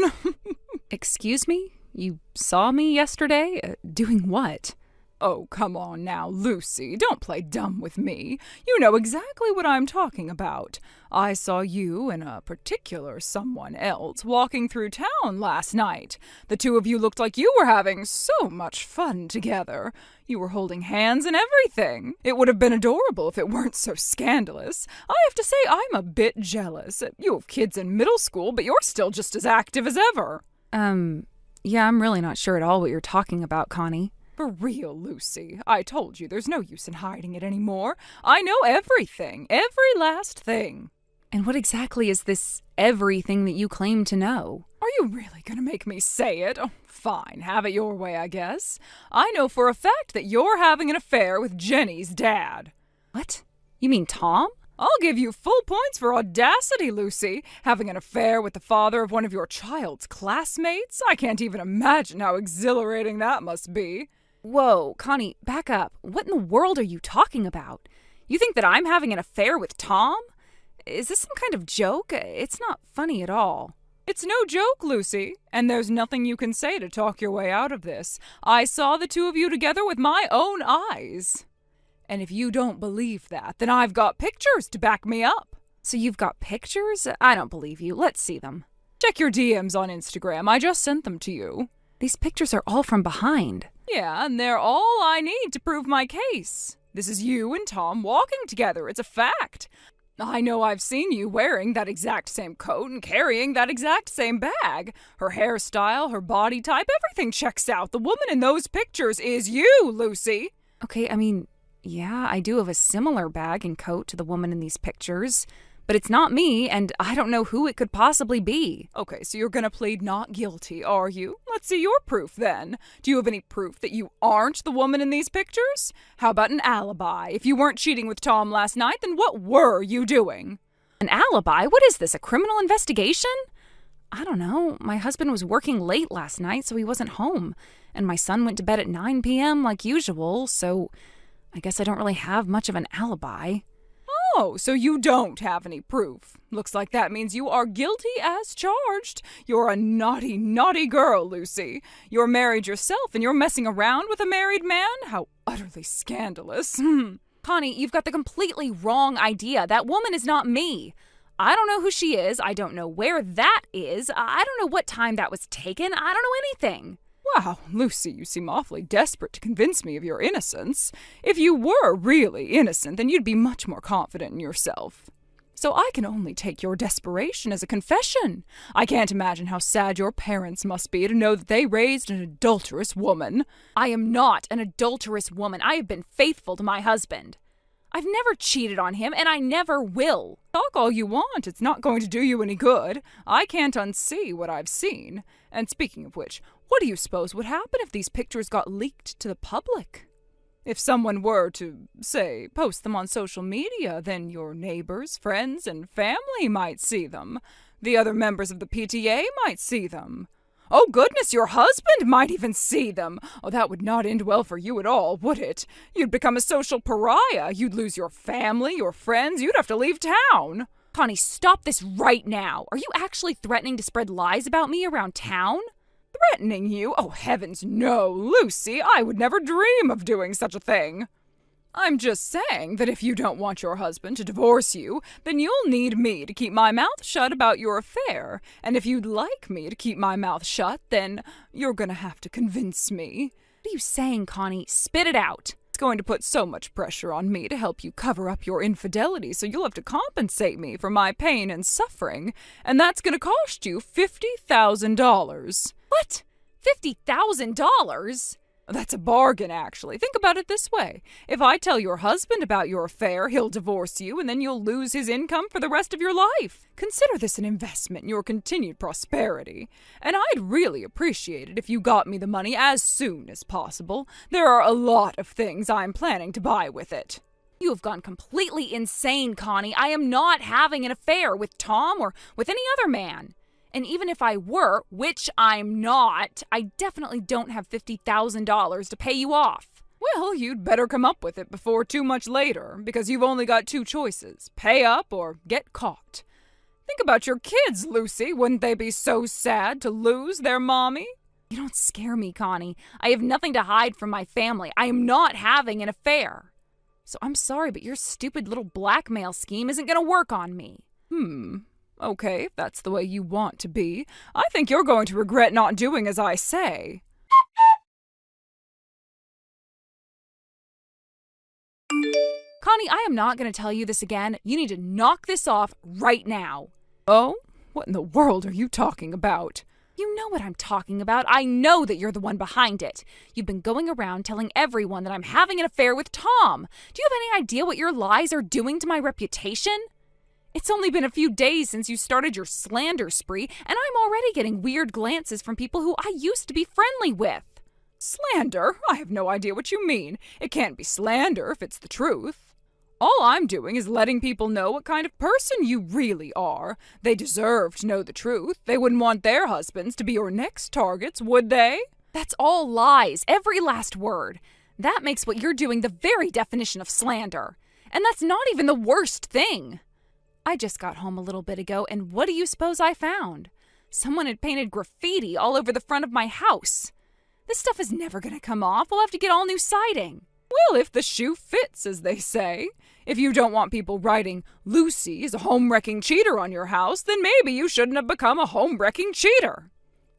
Excuse me? You saw me yesterday? Doing what? Oh, come on now, Lucy. Don't play dumb with me. You know exactly what I'm talking about. I saw you and a particular someone else walking through town last night. The two of you looked like you were having so much fun together. You were holding hands and everything. It would have been adorable if it weren't so scandalous. I have to say I'm a bit jealous. You have kids in middle school, but you're still just as active as ever. Yeah, I'm really not sure at all what you're talking about, Connie. For real, Lucy. I told you there's no use in hiding it anymore. I know everything. Every last thing. And what exactly is this everything that you claim to know? Are you really going to make me say it? Oh, fine. Have it your way, I guess. I know for a fact that you're having an affair with Jenny's dad. What? You mean Tom? I'll give you full points for audacity, Lucy. Having an affair with the father of one of your child's classmates? I can't even imagine how exhilarating that must be. Whoa, Connie, back up. What in the world are you talking about? You think that I'm having an affair with Tom? Is this some kind of joke? It's not funny at all. It's no joke, Lucy, and there's nothing you can say to talk your way out of this. I saw the two of you together with my own eyes. And if you don't believe that, then I've got pictures to back me up. So you've got pictures? I don't believe you. Let's see them. Check your DMs on Instagram. I just sent them to you. These pictures are all from behind. Yeah, and they're all I need to prove my case. This is you and Tom walking together. It's a fact. I know I've seen you wearing that exact same coat and carrying that exact same bag. Her hairstyle, her body type, everything checks out. The woman in those pictures is you, Lucy. Okay, I mean, yeah, I do have a similar bag and coat to the woman in these pictures. But it's not me, and I don't know who it could possibly be. Okay, so you're gonna plead not guilty, are you? Let's see your proof, then. Do you have any proof that you aren't the woman in these pictures? How about an alibi? If you weren't cheating with Tom last night, then what were you doing? An alibi? What is this, a criminal investigation? I don't know. My husband was working late last night, so he wasn't home. And my son went to bed at 9 p.m. like usual, so I guess I don't really have much of an alibi. Oh, so you don't have any proof. Looks like that means you are guilty as charged. You're a naughty, naughty girl, Lucy. You're married yourself and you're messing around with a married man? How utterly scandalous. Connie, you've got the completely wrong idea. That woman is not me. I don't know who she is. I don't know where that is. I don't know what time that was taken. I don't know anything. Wow, Lucy, you seem awfully desperate to convince me of your innocence. If you were really innocent, then you'd be much more confident in yourself. So I can only take your desperation as a confession. I can't imagine how sad your parents must be to know that they raised an adulterous woman. I am not an adulterous woman. I have been faithful to my husband. I've never cheated on him, and I never will. Talk all you want. It's not going to do you any good. I can't unsee what I've seen. And speaking of which, what do you suppose would happen if these pictures got leaked to the public? If someone were to, say, post them on social media, then your neighbors, friends, and family might see them. The other members of the PTA might see them. Oh, goodness, your husband might even see them. Oh, that would not end well for you at all, would it? You'd become a social pariah. You'd lose your family, your friends. You'd have to leave town. Connie, stop this right now. Are you actually threatening to spread lies about me around town? Threatening you? Oh, heavens, no, Lucy. I would never dream of doing such a thing. I'm just saying that if you don't want your husband to divorce you, then you'll need me to keep my mouth shut about your affair. And if you'd like me to keep my mouth shut, then you're gonna have to convince me. What are you saying, Connie? Spit it out. It's going to put so much pressure on me to help you cover up your infidelity, so you'll have to compensate me for my pain and suffering. And that's gonna cost you $50,000. What? $50,000? That's a bargain, actually. Think about it this way. If I tell your husband about your affair, he'll divorce you, and then you'll lose his income for the rest of your life. Consider this an investment in your continued prosperity. And I'd really appreciate it if you got me the money as soon as possible. There are a lot of things I'm planning to buy with it. You have gone completely insane, Connie. I am not having an affair with Tom or with any other man. And even if I were, which I'm not, I definitely don't have $50,000 to pay you off. Well, you'd better come up with it before too much later, because you've only got two choices: pay up or get caught. Think about your kids, Lucy. Wouldn't they be so sad to lose their mommy? You don't scare me, Connie. I have nothing to hide from my family. I am not having an affair. So I'm sorry, but your stupid little blackmail scheme isn't going to work on me. Okay, if that's the way you want to be. I think you're going to regret not doing as I say. Connie, I am not going to tell you this again. You need to knock this off right now. Oh? What in the world are you talking about? You know what I'm talking about. I know that you're the one behind it. You've been going around telling everyone that I'm having an affair with Tom. Do you have any idea what your lies are doing to my reputation? It's only been a few days since you started your slander spree, and I'm already getting weird glances from people who I used to be friendly with. Slander? I have no idea what you mean. It can't be slander if it's the truth. All I'm doing is letting people know what kind of person you really are. They deserve to know the truth. They wouldn't want their husbands to be your next targets, would they? That's all lies, every last word. That makes what you're doing the very definition of slander. And that's not even the worst thing. I just got home a little bit ago, and what do you suppose I found? Someone had painted graffiti all over the front of my house. This stuff is never going to come off. We'll have to get all new siding. Well, if the shoe fits, as they say. If you don't want people writing, "Lucy is a home-wrecking cheater" on your house, then maybe you shouldn't have become a home-wrecking cheater.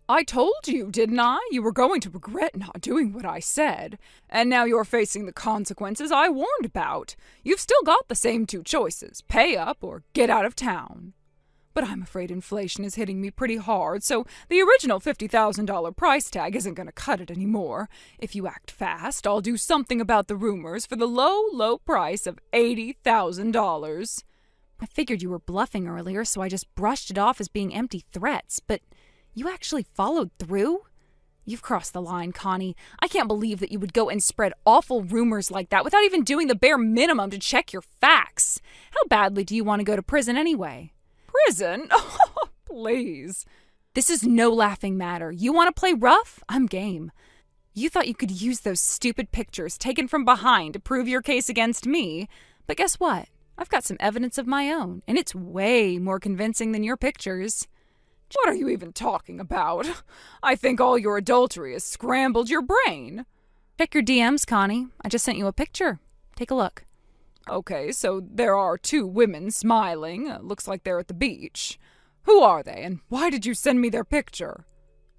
I told you, didn't I? You were going to regret not doing what I said. And now you're facing the consequences I warned about. You've still got the same two choices: pay up or get out of town. But I'm afraid inflation is hitting me pretty hard, so the original $50,000 price tag isn't going to cut it anymore. If you act fast, I'll do something about the rumors for the low, low price of $80,000. I figured you were bluffing earlier, so I just brushed it off as being empty threats, but you actually followed through? You've crossed the line, Connie. I can't believe that you would go and spread awful rumors like that without even doing the bare minimum to check your facts. How badly do you want to go to prison anyway? Prison? Oh, please. This is no laughing matter. You want to play rough? I'm game. You thought you could use those stupid pictures taken from behind to prove your case against me, but guess what? I've got some evidence of my own, and it's way more convincing than your pictures. What are you even talking about? I think all your adultery has scrambled your brain. Check your DMs, Connie. I just sent you a picture. Take a look. Okay, so there are two women smiling. Looks like they're at the beach. Who are they, and why did you send me their picture?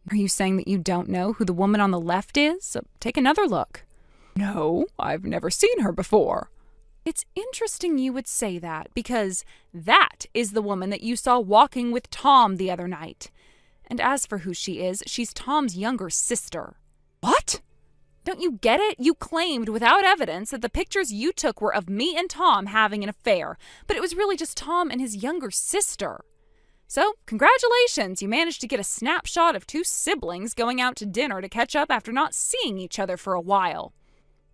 Are you saying that you don't know who the woman on the left is? Take another look. No, I've never seen her before. It's interesting you would say that, because that is the woman that you saw walking with Tom the other night. And as for who she is, she's Tom's younger sister. What? Don't you get it? You claimed without evidence that the pictures you took were of me and Tom having an affair, but it was really just Tom and his younger sister. So, congratulations, you managed to get a snapshot of two siblings going out to dinner to catch up after not seeing each other for a while.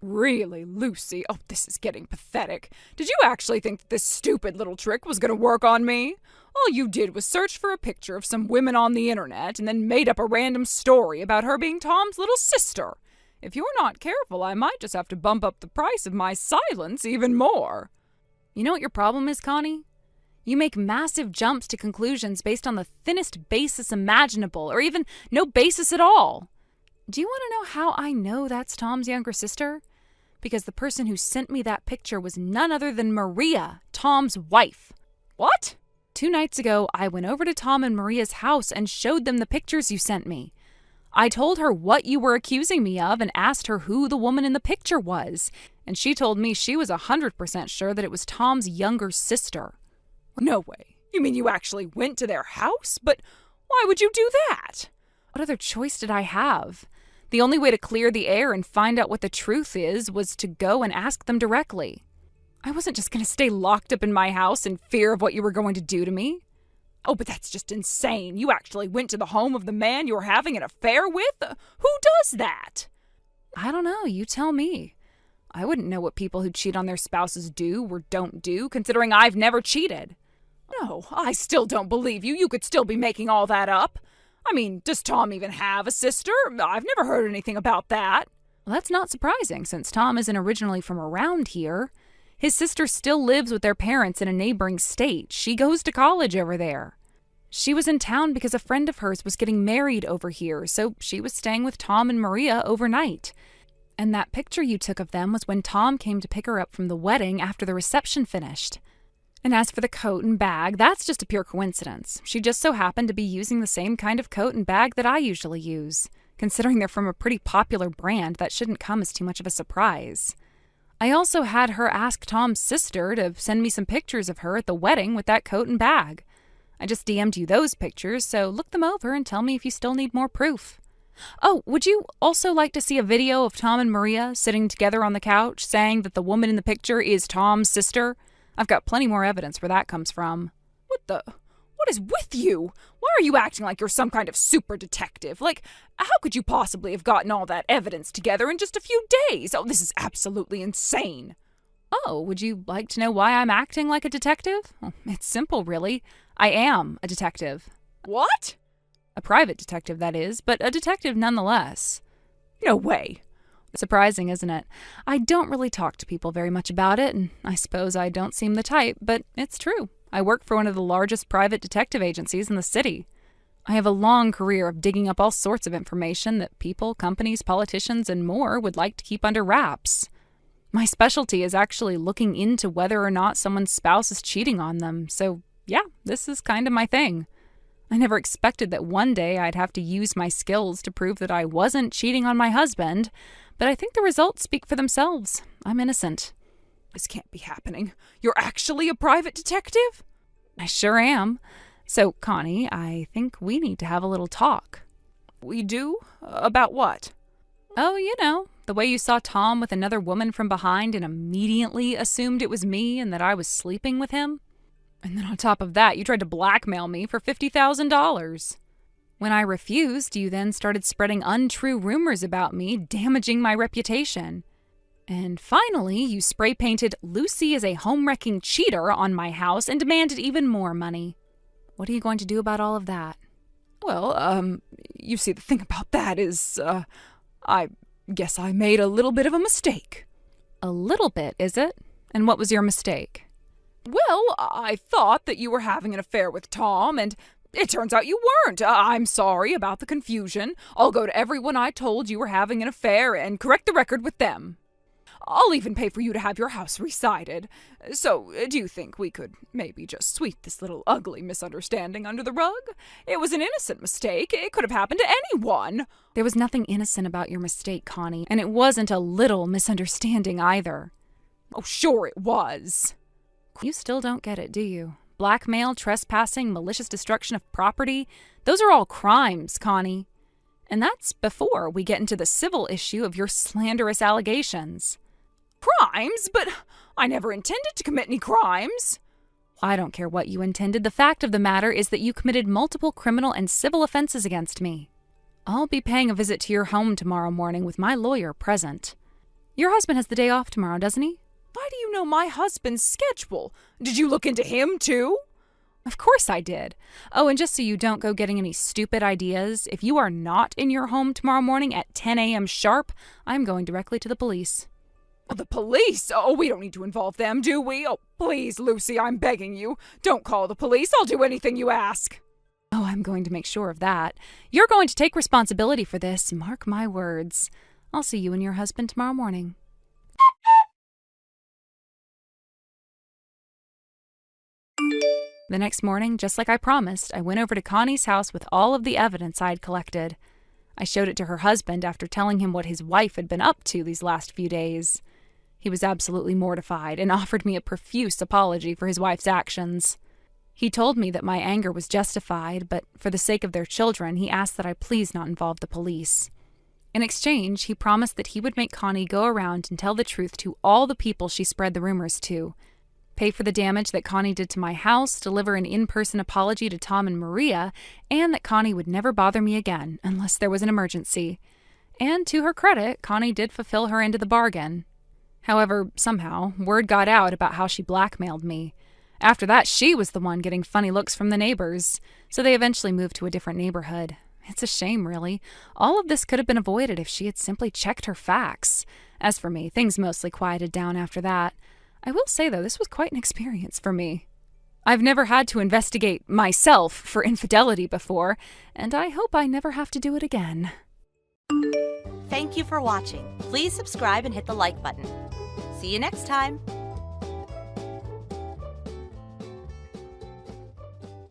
Really, Lucy? Oh, this is getting pathetic. Did you actually think that this stupid little trick was going to work on me? All you did was search for a picture of some women on the internet and then made up a random story about her being Tom's little sister. If you're not careful, I might just have to bump up the price of my silence even more. You know what your problem is, Connie? You make massive jumps to conclusions based on the thinnest basis imaginable, or even no basis at all. Do you want to know how I know that's Tom's younger sister? because the person who sent me that picture was none other than Maria, Tom's wife. What? 2 nights ago, I went over to Tom and Maria's house and showed them the pictures you sent me. I told her what you were accusing me of and asked her who the woman in the picture was, and she told me she was 100% sure that it was Tom's younger sister. No way. You mean you actually went to their house? But why would you do that? What other choice did I have? The only way to clear the air and find out what the truth is was to go and ask them directly. I wasn't just going to stay locked up in my house in fear of what you were going to do to me. Oh, but that's just insane. You actually went to the home of the man you were having an affair with? Who does that? I don't know. You tell me. I wouldn't know what people who cheat on their spouses do or don't do, considering I've never cheated. No, I still don't believe you. You could still be making all that up. I mean, does Tom even have a sister? I've never heard anything about that. Well, that's not surprising, since Tom isn't originally from around here. His sister still lives with their parents in a neighboring state. She goes to college over there. She was in town because a friend of hers was getting married over here, so she was staying with Tom and Maria overnight. And that picture you took of them was when Tom came to pick her up from the wedding after the reception finished. And as for the coat and bag, that's just a pure coincidence. She just so happened to be using the same kind of coat and bag that I usually use. Considering they're from a pretty popular brand, that shouldn't come as too much of a surprise. I also had her ask Tom's sister to send me some pictures of her at the wedding with that coat and bag. I just DM'd you those pictures, so look them over and tell me if you still need more proof. Oh, would you also like to see a video of Tom and Maria sitting together on the couch saying that the woman in the picture is Tom's sister? I've got plenty more evidence where that comes from. What is with you? Why are you acting like you're some kind of super detective? Like, how could you possibly have gotten all that evidence together in just a few days? Oh, this is absolutely insane. Oh, would you like to know why I'm acting like a detective? Well, it's simple, really. I am a detective. What? A private detective, that is, but a detective nonetheless. No way. Surprising, isn't it? I don't really talk to people very much about it, and I suppose I don't seem the type, but it's true. I work for one of the largest private detective agencies in the city. I have a long career of digging up all sorts of information that people, companies, politicians, and more would like to keep under wraps. My specialty is actually looking into whether or not someone's spouse is cheating on them, so yeah, this is kind of my thing. I never expected that one day I'd have to use my skills to prove that I wasn't cheating on my husband, but I think the results speak for themselves. I'm innocent. This can't be happening. You're actually a private detective? I sure am. So, Connie, I think we need to have a little talk. We do? About what? Oh, you know, the way you saw Tom with another woman from behind and immediately assumed it was me and that I was sleeping with him. And then on top of that, you tried to blackmail me for $50,000. When I refused, you then started spreading untrue rumors about me, damaging my reputation. And finally, you spray-painted Lucy as a home-wrecking cheater on my house and demanded even more money. What are you going to do about all of that? Well, you see, the thing about that is, I guess I made a little bit of a mistake. A little bit, is it? And what was your mistake? Well, I thought that you were having an affair with Tom, and it turns out you weren't. I'm sorry about the confusion. I'll go to everyone I told you were having an affair and correct the record with them. I'll even pay for you to have your house resided. So, do you think we could maybe just sweep this little ugly misunderstanding under the rug? It was an innocent mistake. It could have happened to anyone. There was nothing innocent about your mistake, Connie, and it wasn't a little misunderstanding either. Oh, sure it was. You still don't get it, do you? Blackmail, trespassing, malicious destruction of property, those are all crimes, Connie. And that's before we get into the civil issue of your slanderous allegations. Crimes? But I never intended to commit any crimes. I don't care what you intended. The fact of the matter is that you committed multiple criminal and civil offenses against me. I'll be paying a visit to your home tomorrow morning with my lawyer present. Your husband has the day off tomorrow, doesn't he? Why do you know my husband's schedule? Did you look into him, too? Of course I did. Oh, and just so you don't go getting any stupid ideas, if you are not in your home tomorrow morning at 10 a.m. sharp, I'm going directly to the police. The police? Oh, we don't need to involve them, do we? Oh, please, Lucy, I'm begging you. Don't call the police. I'll do anything you ask. Oh, I'm going to make sure of that. You're going to take responsibility for this, mark my words. I'll see you and your husband tomorrow morning. The next morning, just like I promised, I went over to Connie's house with all of the evidence I had collected. I showed it to her husband after telling him what his wife had been up to these last few days. He was absolutely mortified and offered me a profuse apology for his wife's actions. He told me that my anger was justified, but for the sake of their children, he asked that I please not involve the police. In exchange, he promised that he would make Connie go around and tell the truth to all the people she spread the rumors to, pay for the damage that Connie did to my house, deliver an in-person apology to Tom and Maria, and that Connie would never bother me again unless there was an emergency. And to her credit, Connie did fulfill her end of the bargain. However, somehow, word got out about how she blackmailed me. After that, she was the one getting funny looks from the neighbors, so they eventually moved to a different neighborhood. It's a shame, really. All of this could have been avoided if she had simply checked her facts. As for me, things mostly quieted down after that. I will say, though, this was quite an experience for me. I've never had to investigate myself for infidelity before, and I hope I never have to do it again. Thank you for watching. Please subscribe and hit the like button. See you next time.